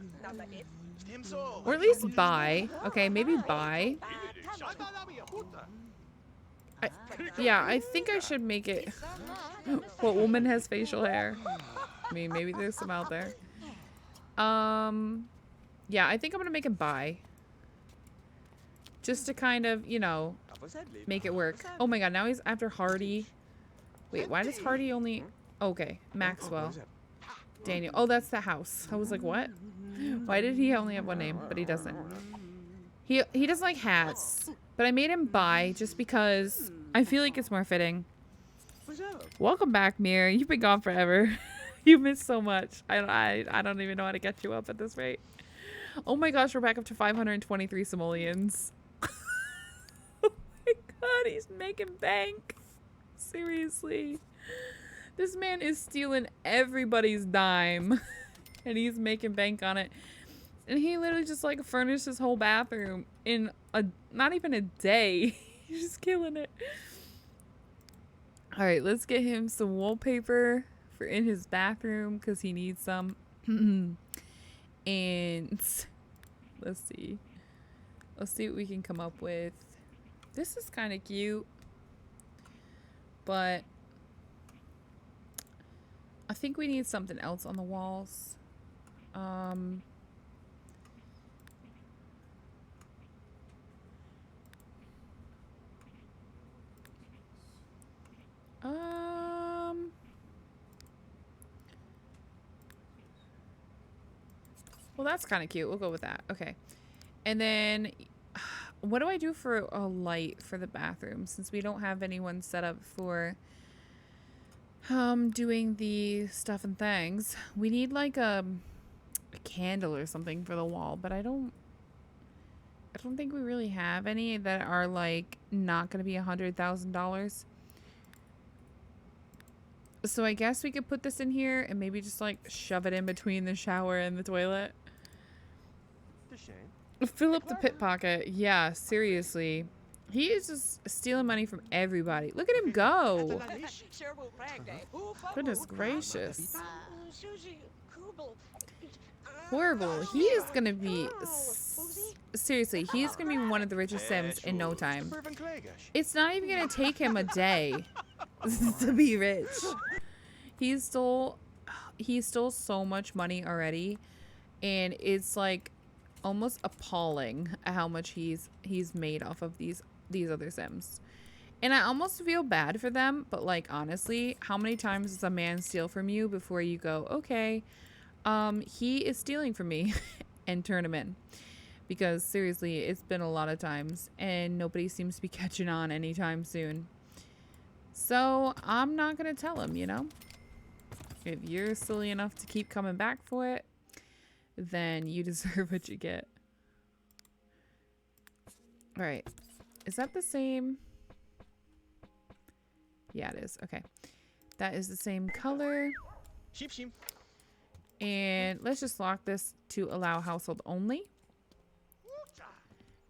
Or at least bi. Okay, maybe bi. Yeah, I think I should make it... What woman has facial hair? I mean, maybe there's some out there. Yeah, I think I'm gonna make him bi. Just to kind of, you know, make it work. Oh my god, now he's after Hardy. Wait, why does Hardy only... Okay, Maxwell. Daniel. Oh, that's the house. I was like, what? Why did he only have one name? But he doesn't. He doesn't like hats. But I made him bi just because I feel like it's more fitting. Welcome back, Mir. You've been gone forever. You missed so much. I don't even know how to get you up at this rate. Oh my gosh, we're back up to 523 simoleons. Oh my god, he's making bank. Seriously. This man is stealing everybody's dime. And he's making bank on it. And he literally just like furnished his whole bathroom in not even a day. He's just killing it. Alright, let's get him some wallpaper for in his bathroom because he needs some. And let's see. Let's see what we can come up with. This is kind of cute. But I think we need something else on the walls. Well, that's kind of cute. We'll go with that. Okay. And then what do I do for a light for the bathroom since we don't have anyone set up for doing the stuff and things? We need like a candle or something for the wall, but I don't think we really have any that are like not going to be $100,000. So I guess we could put this in here and maybe just like shove it in between the shower and the toilet. Fill up the pit pocket. Yeah, seriously. He is just stealing money from everybody. Look at him go. Goodness gracious. Horrible. He is going to be... Seriously, he's going to be one of the richest Sims in no time. It's not even going to take him a day to be rich. He stole so much money already. And it's like almost appalling how much he's made off of these other Sims. And I almost feel bad for them, but like honestly, how many times does a man steal from you before you go, okay, he is stealing from me and turn him in? Because seriously, it's been a lot of times and nobody seems to be catching on anytime soon. So I'm not gonna tell him, you know? If you're silly enough to keep coming back for it, then you deserve what you get. All right. Is that the same? Yeah, it is. Okay. That is the same color. And let's just lock this to allow household only.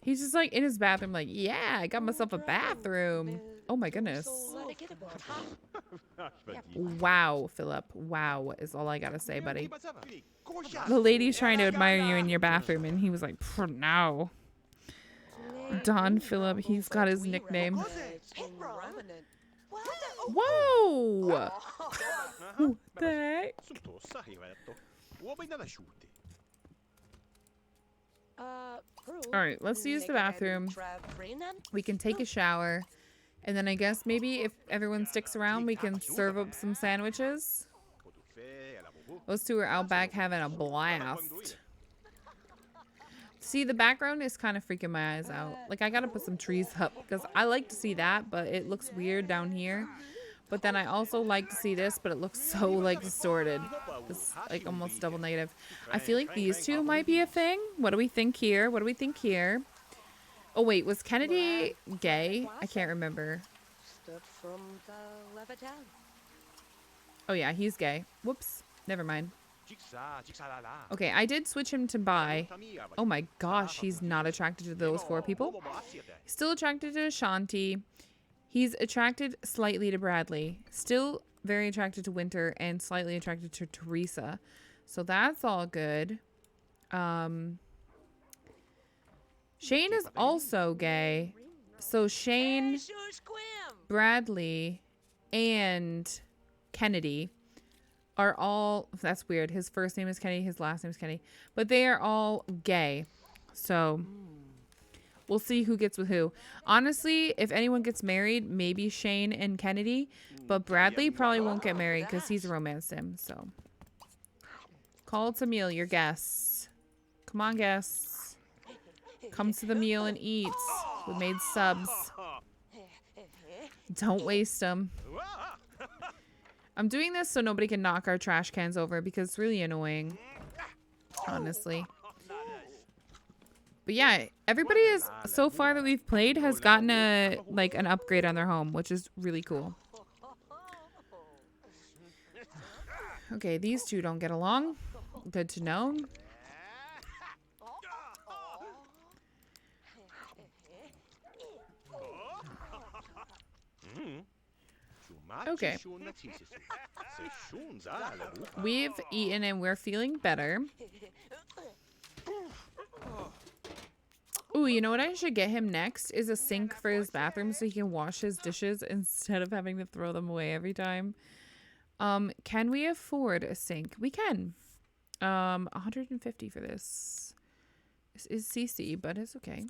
He's just like in his bathroom, like, yeah, I got myself a bathroom. Oh my goodness. Wow, Philip. Wow is all I gotta say, buddy. The lady's trying to admire you in your bathroom, and he was like, no. Don Philip, he's got his nickname. Whoa! What the heck? Alright, let's use the bathroom. We can take a shower. And then I guess maybe if everyone sticks around, we can serve up some sandwiches. Those two are out back having a blast. See, the background is kind of freaking my eyes out. Like, I gotta put some trees up because I like to see that, but it looks weird down here. But then I also like to see this, but it looks so, like, distorted. It's, like, almost double negative. I feel like these two might be a thing. What do we think here? What do we think here? Oh, wait. Was Kennedy gay? I can't remember. Oh, yeah. He's gay. Whoops. Never mind. Okay, I did switch him to bi. Oh, my gosh. He's not attracted to those 4 people. He's still attracted to Ashanti. He's attracted slightly to Bradley. Still very attracted to Winter and slightly attracted to Teresa. So that's all good. Shane is also gay. So Shane, Bradley, and Kennedy are all... That's weird. His first name is Kennedy. His last name is Kennedy. But they are all gay. So... we'll see who gets with who. Honestly, if anyone gets married, maybe Shane and Kennedy. But Bradley probably won't get married because he's a romance sim. So, call to meal, your guests. Come on, guests. Come to the meal and eat. We made subs. Don't waste them. I'm doing this so nobody can knock our trash cans over because it's really annoying. Honestly. But yeah, everybody is, so far that we've played, has gotten a, like, an upgrade on their home, which is really cool. Okay, these two don't get along. Good to know. Okay. We've eaten and we're feeling better. Ooh, you know what I should get him next is a sink for his bathroom so he can wash his dishes instead of having to throw them away every time. Can we afford a sink? We can. 150 for this. This is CC, but it's okay.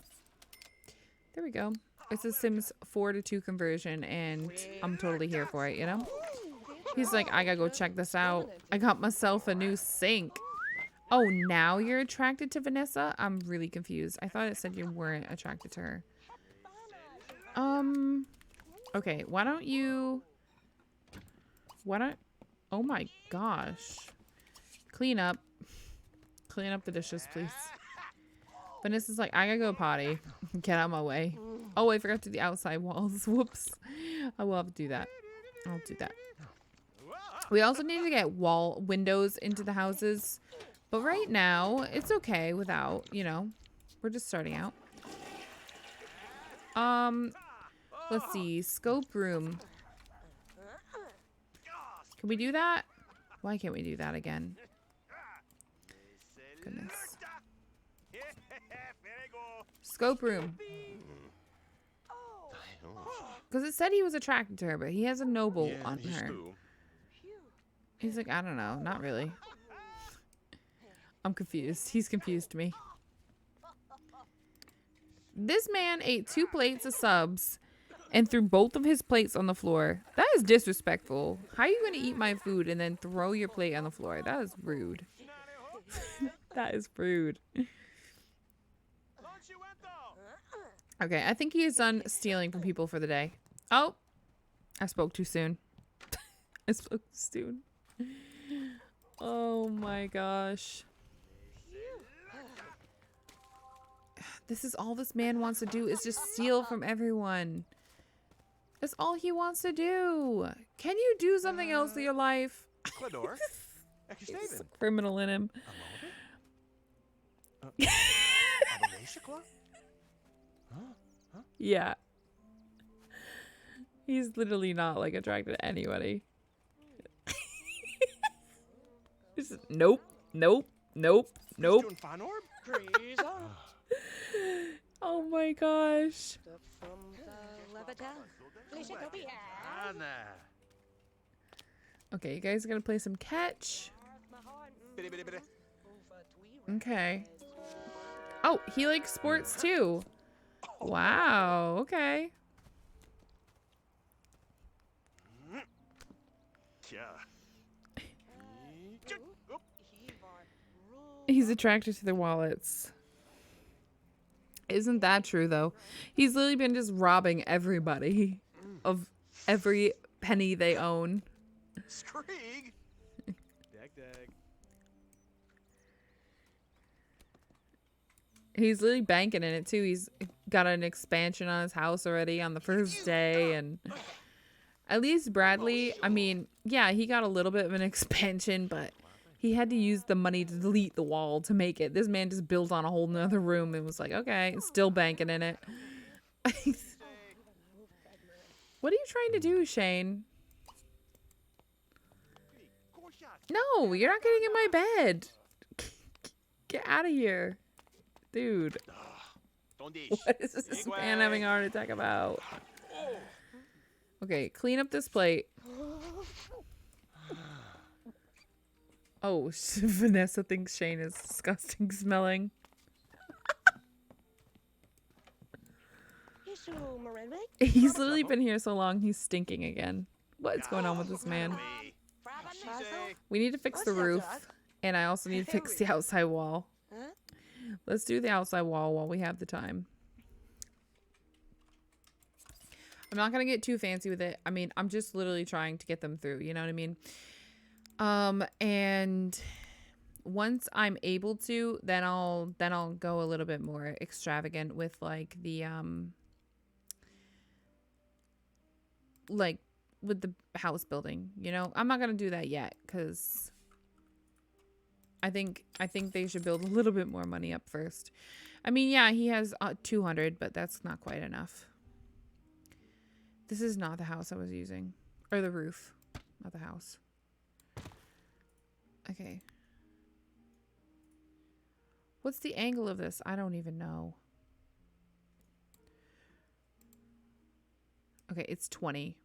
There we go. It's a Sims 4:2 conversion, and I'm totally here for it, you know? He's like, I gotta go check this out. I got myself a new sink. Oh, now you're attracted to Vanessa? I'm really confused. I thought it said you weren't attracted to her. Okay, why don't you... Oh my gosh. Clean up. Clean up the dishes, please. Vanessa's like, I gotta go potty. Get out of my way. Oh, I forgot to do the outside walls. Whoops. I will have to do that. I'll do that. We also need to get windows into the houses. But right now, it's okay without, you know, we're just starting out. Let's see, scope room. Can we do that? Why can't we do that again? Goodness. Scope room. Because it said he was attracted to her, but he has a noble on her. He's like, I don't know, not really. I'm confused. He's confused me. This man ate 2 plates of subs and threw both of his plates on the floor. That is disrespectful. How are you going to eat my food and then throw your plate on the floor? That is rude. That is rude. Okay, I think he is done stealing from people for the day. Oh, I spoke too soon. I spoke too soon. Oh my gosh. This is all this man wants to do is just steal from everyone. That's all he wants to do. Can you do something else with your life? He's a criminal in him. Yeah. He's literally not like attracted to anybody. He's just, nope, nope, nope, nope. Oh my gosh. Okay, you guys are gonna play some catch. Okay. Oh, he likes sports too. Wow, okay. He's attracted to their wallets. Isn't that true, though? He's literally been just robbing everybody of every penny they own. Skrig. Dag. He's literally banking in it, too. He's got an expansion on his house already on the first day. And at least Bradley, I mean, yeah, he got a little bit of an expansion, but he had to use the money to delete the wall to make it. This man just built on a whole nother room and was like, okay, still banking in it. What are you trying to do, Shane? No, you're not getting in my bed. Get out of here. Dude. What is this man having a heart attack about? Okay, clean up this plate. Oh, Vanessa thinks Shane is disgusting smelling. He's literally been here so long, he's stinking again. What is going on with this man? We need to fix the roof, and I also need to fix the outside wall. Let's do the outside wall while we have the time. I'm not going to get too fancy with it. I mean, I'm just literally trying to get them through, you know what I mean? And once I'm able to, then I'll go a little bit more extravagant with like the like with the house building, you know? I'm not going to do that yet cuz I think they should build a little bit more money up first. I mean, yeah, he has 200, but that's not quite enough. This is not the house I was using, or the roof, not the house. Okay. What's the angle of this? I don't even know. Okay, it's 20.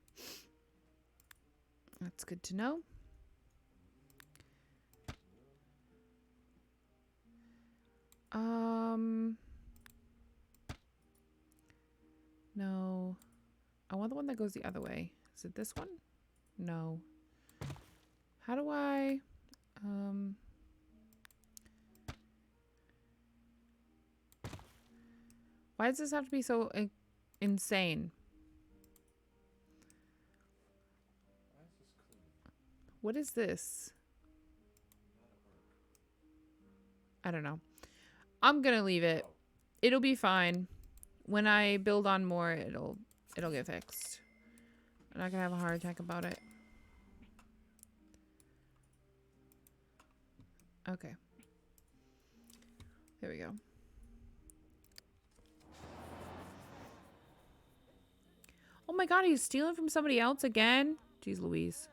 That's good to know. No. I want the one that goes the other way. Is it this one? No. How do I... Why does this have to be so insane? What is this? I don't know. I'm gonna leave it. It'll be fine. When I build on more, it'll get fixed. I'm not gonna have a heart attack about it. Okay. There we go. Oh my god, he's stealing from somebody else again? Jeez Louise.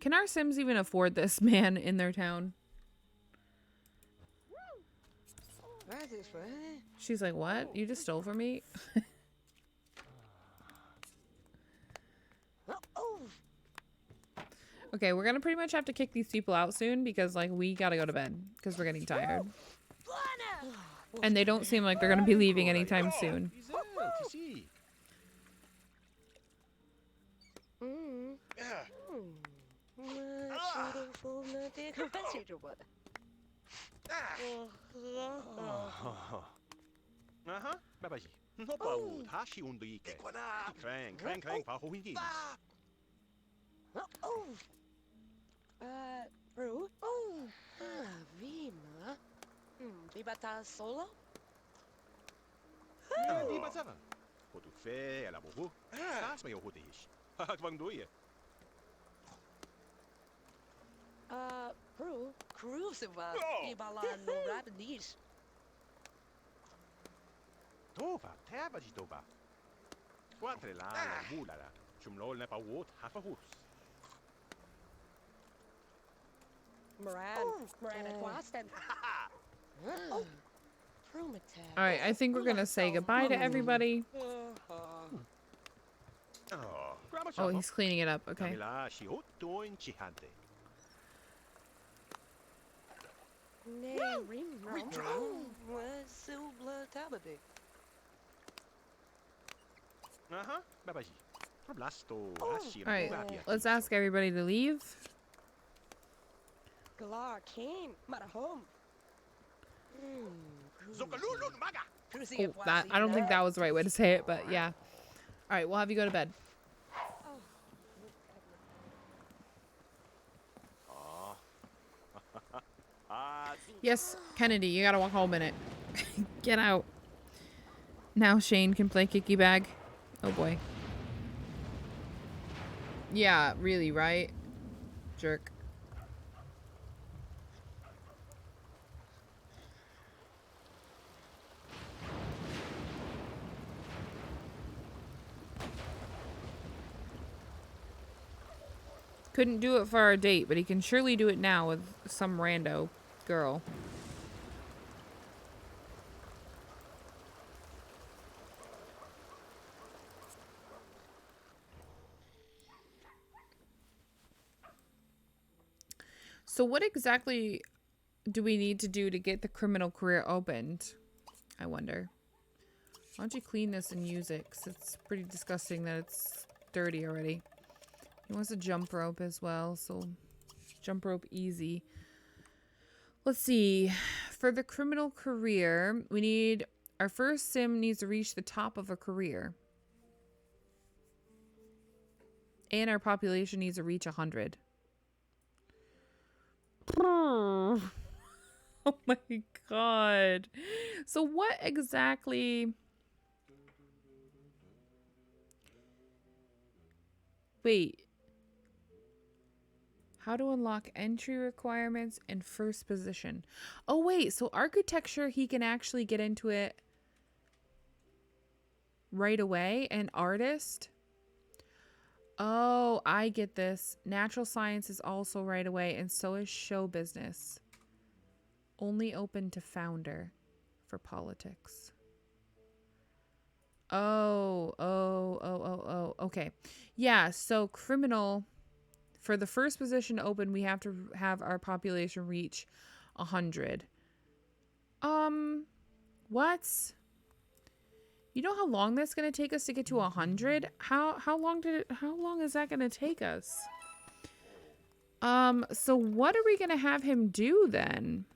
Can our Sims even afford this man in their town? She's like, what? You just stole from me? Okay, we're gonna pretty much have to kick these people out soon because, like, we gotta go to bed because we're getting tired. And they don't seem like they're gonna be leaving anytime soon. Babaji. No pa tashi unduike. Krang pa hohigi. Ru? Vima? Vibata solo? Di bazava. Potu fe ala bohu. Tas me yohutish. Hatvang duye. Ru? Cruciva. Ibala no rabinish. Tova, teva de tova. Quatre la la mulala. Chumlol na pawot hafahus. Moran at Waston. Oh, All right, I think we're gonna say goodbye to everybody. Oh, he's cleaning it up. Okay. Namila shiotto in chihante. Nay, ring, Subla Tabadi. Babaji. Problasto. All right, let's ask everybody to leave. Galar came, Marahom. Zokalulun maga. Oh, that I don't think that was the right way to say it, but yeah. All right, we'll have you go to bed. Yes, Kennedy, you gotta walk home in it. Get out. Now Shane can play kicky bag. Oh boy. Yeah, really, right? Jerk. Couldn't do it for our date, but he can surely do it now with some rando girl. So what exactly do we need to do to get the criminal career opened? I wonder. Why don't you clean this and use it? 'Cause it's pretty disgusting that it's dirty already. He wants a jump rope as well, so jump rope easy. Let's see. For the criminal career, we need... Our first sim needs to reach the top of a career. And our population needs to reach 100. Oh my god. So what exactly... Wait. How to unlock entry requirements and first position. Oh wait, so architecture, he can actually get into it right away. And artist? Oh, I get this. Natural science is also right away, and so is show business. Only open to founder for politics. Oh. Okay. Yeah, so criminal, for the first position to open, we have to have our population reach 100. What? You know how long that's gonna take us to get to 100? How long is that gonna take us? So what are we gonna have him do then?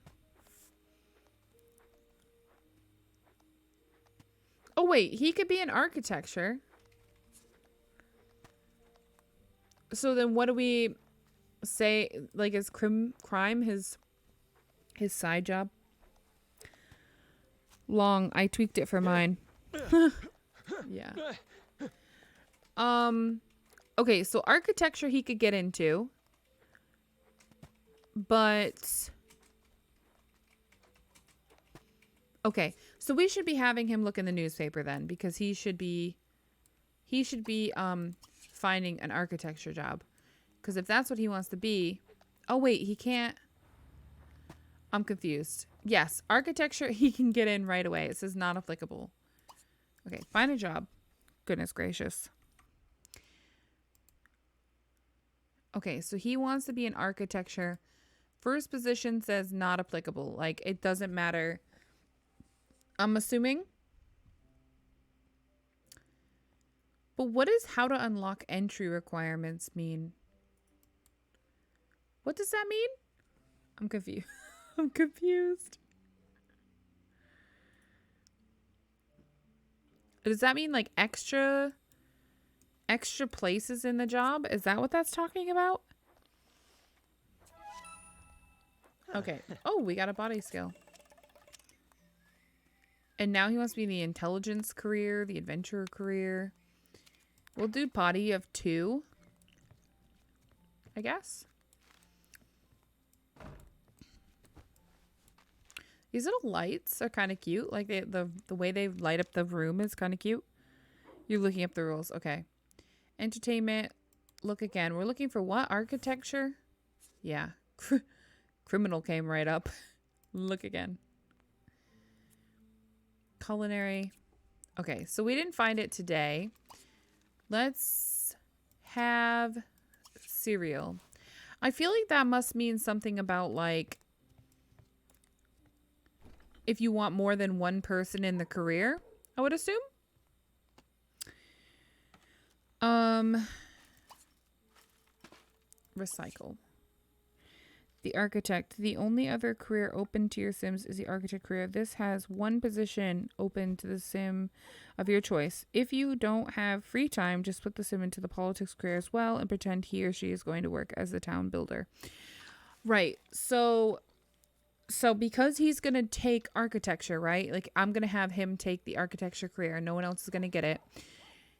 Oh wait, he could be in architecture. So then what do we say, like, is crime his side job? Long, I tweaked it for mine. Yeah. Okay, so architecture he could get into. But okay, so we should be having him look in the newspaper then, because he should be finding an architecture job. Because if that's what he wants to be... Oh, wait, he can't... I'm confused. Yes, architecture, he can get in right away. It says not applicable. Okay, find a job. Goodness gracious. Okay, so he wants to be in architecture. First position says not applicable. Like, it doesn't matter. I'm assuming. But what does how to unlock entry requirements mean? What does that mean? I'm confused. I'm confused. Does that mean like extra places in the job? Is that what that's talking about? Okay. Oh, we got a body skill. And now he wants to be in the intelligence career, the adventurer career. We'll do potty of 2, I guess. These little lights are kind of cute. Like the way they light up the room is kind of cute. You're looking up the rules. Okay. Entertainment. Look again. We're looking for what? Architecture? Yeah. Criminal came right up. Look again. Culinary. Okay, so we didn't find it today. Let's have cereal. I feel like that must mean something about like if you want more than one person in the career, I would assume. Recycle. The architect. The only other career open to your Sims is the architect career. This has one position open to the Sim of your choice. If you don't have free time, just put the Sim into the politics career as well and pretend he or she is going to work as the town builder. Right. So because he's going to take architecture, right? Like I'm going to have him take the architecture career. No one else is going to get it.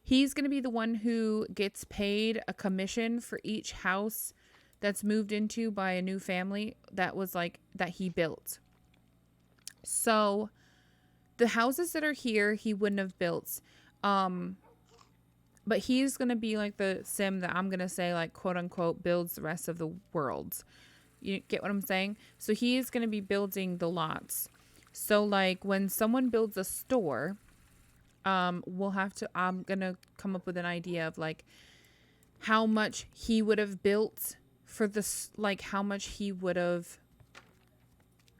He's going to be the one who gets paid a commission for each house that's moved into by a new family that was like that he built. So the houses that are here, he wouldn't have built. But he's going to be like the Sim that I'm going to say like quote unquote builds the rest of the world. You get what I'm saying? So he is going to be building the lots. So like when someone builds a store, I'm going to come up with an idea of like how much he would have built for this, like how much he would have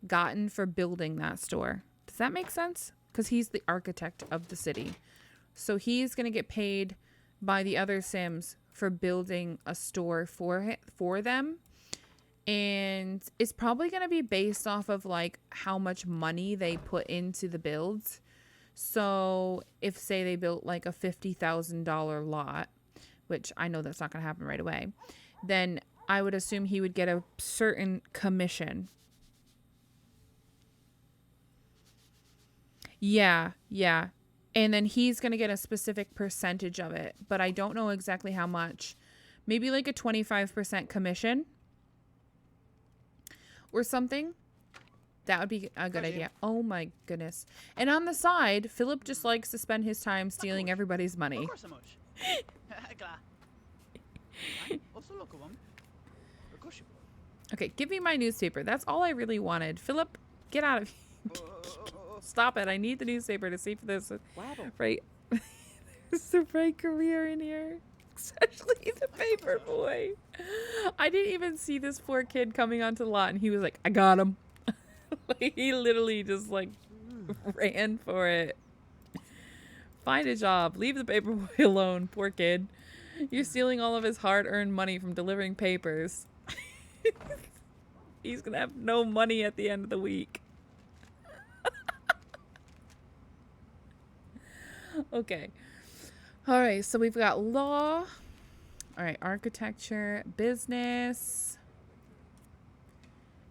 gotten for building that store. Does that make sense? Because he's the architect of the city. So he's going to get paid by the other Sims for building a store for them. And it's probably going to be based off of like how much money they put into the builds. So if say they built like a $50,000 lot, which I know that's not going to happen right away, then I would assume he would get a certain commission. Yeah. And then he's going to get a specific percentage of it, but I don't know exactly how much. Maybe like a 25% commission or something. That would be a good idea. Oh my goodness. And on the side, Philip just likes to spend his time stealing everybody's money. Okay, give me my newspaper. That's all I really wanted. Philip, get out of here. Stop it. I need the newspaper to see if there's right. There's the right career in here. Especially the paper boy. I didn't even see this poor kid coming onto the lot and he was like, I got him. Like, he literally just like ran for it. Find a job. Leave the paper boy alone. Poor kid. You're stealing all of his hard-earned money from delivering papers. He's gonna have no money at the end of the week. Okay. All right, so we've got law. All right, architecture, business,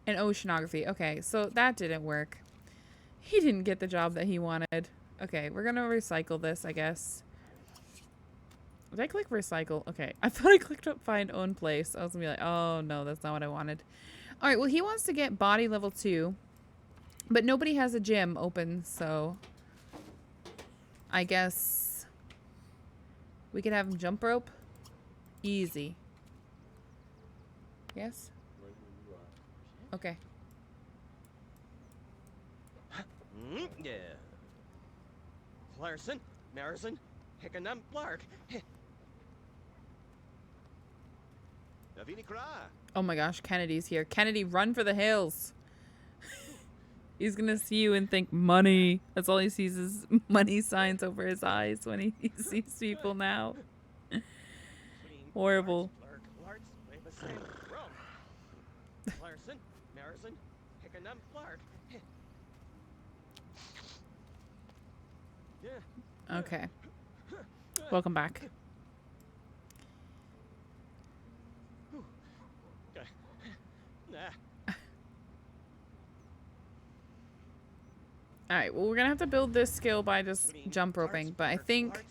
and oceanography. Okay, so that didn't work. He didn't get the job that he wanted. Okay, we're gonna recycle this, I guess. Did I click recycle? Okay, I thought I clicked up find own place. I was gonna be like, oh no, that's not what I wanted. All right, well, he wants to get body level 2, but nobody has a gym open, so I guess we could have him jump rope. Easy. Yes? Okay. Yeah. Larson, Marison, Hickenham, Clark. Davini Kra. Oh my gosh, Kennedy's here. Kennedy, run for the hills. He's gonna see you and think money. That's all he sees is money signs over his eyes when he sees people now. Horrible. Larson, Marison, Hickenham, Clark. Okay. Welcome back. All right, well, we're gonna have to build this skill by just jump roping, but I think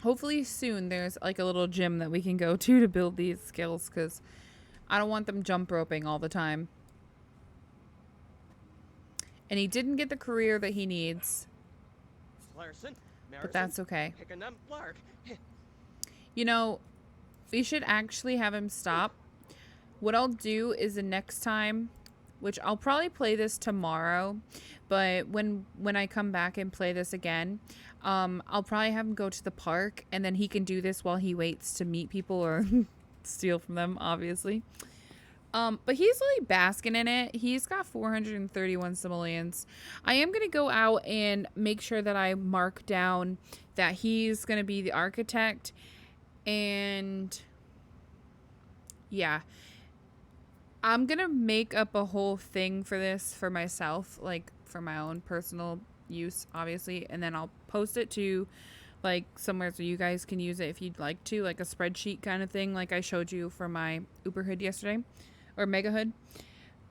hopefully soon there's like a little gym that we can go to build these skills, because I don't want them jump roping all the time. And he didn't get the career that he needs, Larson, but that's okay. Hickenham, Clark. You know, we should actually have him stop. What I'll do is the next time, which I'll probably play this tomorrow, but when I come back and play this again, I'll probably have him go to the park, and then he can do this while he waits to meet people or steal from them, obviously. But he's really basking in it. He's got 431 simoleons. I am going to go out and make sure that I mark down that he's going to be the architect. And yeah, I'm going to make up a whole thing for this for myself, like for my own personal use, obviously. And then I'll post it to like somewhere so you guys can use it if you'd like to, like a spreadsheet kind of thing, like I showed you for my Uber hood yesterday. Or Mega Hood.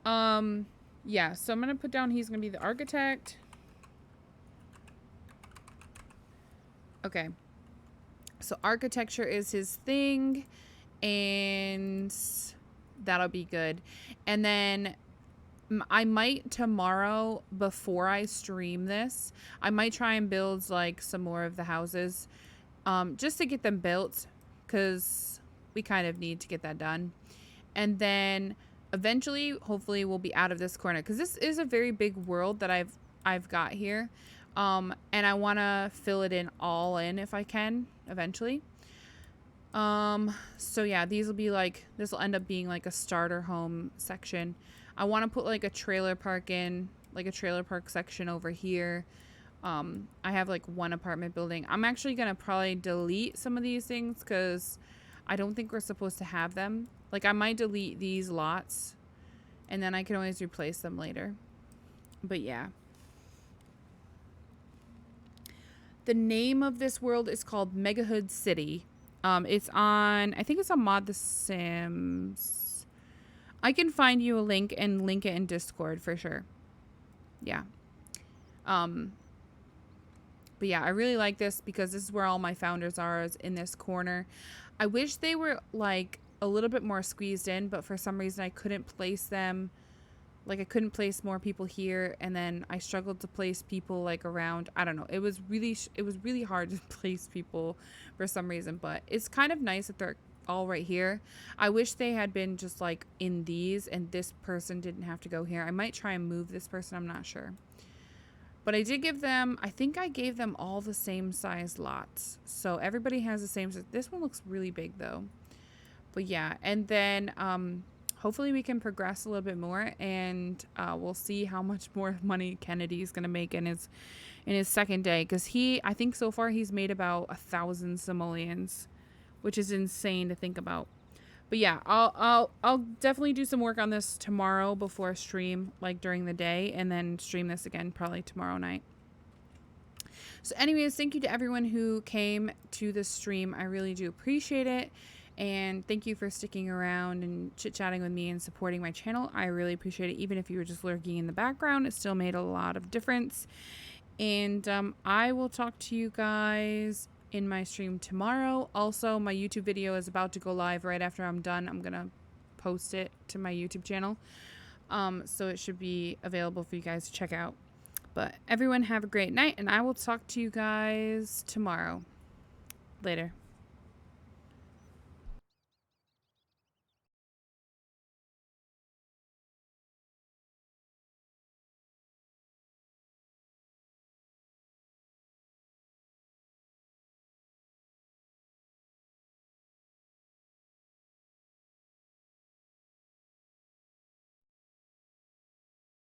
Yeah, so I'm going to put down he's going to be the architect. Okay. So architecture is his thing. And that'll be good. And then I might tomorrow, before I stream this, I might try and build like some more of the houses. Just to get them built. Because we kind of need to get that done. And then eventually, hopefully, we'll be out of this corner. Because this is a very big world that I've got here. And I want to fill it in all in if I can, eventually. So yeah, these will be like, this will end up being like a starter home section. I want to put like a trailer park in, like a trailer park section over here. I have like one apartment building. I'm actually going to probably delete some of these things because I don't think we're supposed to have them. Like, I might delete these lots, and then I can always replace them later. But, yeah. The name of this world is called Mega Hood City. It's on, I think it's on Mod The Sims. I can find you a link and link it in Discord for sure. Yeah. But, yeah, I really like this because this is where all my founders are, is in this corner. I wish they were, like, a little bit more squeezed in, but for some reason I couldn't place them. Like, I couldn't place more people here, and then I struggled to place people, like, around. I don't know. It was really hard to place people for some reason, but it's kind of nice that they're all right here. I wish they had been just, like, in these, and this person didn't have to go here. I might try and move this person. I'm not sure. But I did give them, I think I gave them all the same size lots. So everybody has the same size. This one looks really big, though. But yeah, and then hopefully we can progress a little bit more, and we'll see how much more money Kennedy's gonna make in his second day, because I think so far he's made about 1,000 simoleons, which is insane to think about. But yeah, I'll definitely do some work on this tomorrow before stream, like during the day, and then stream this again probably tomorrow night. So anyways, thank you to everyone who came to the stream. I really do appreciate it. And thank you for sticking around and chit-chatting with me and supporting my channel. I really appreciate it. Even if you were just lurking in the background, it still made a lot of difference. And I will talk to you guys in my stream tomorrow. Also, my YouTube video is about to go live right after I'm done. I'm going to post it to my YouTube channel. So it should be available for you guys to check out. But everyone have a great night, and I will talk to you guys tomorrow. Later.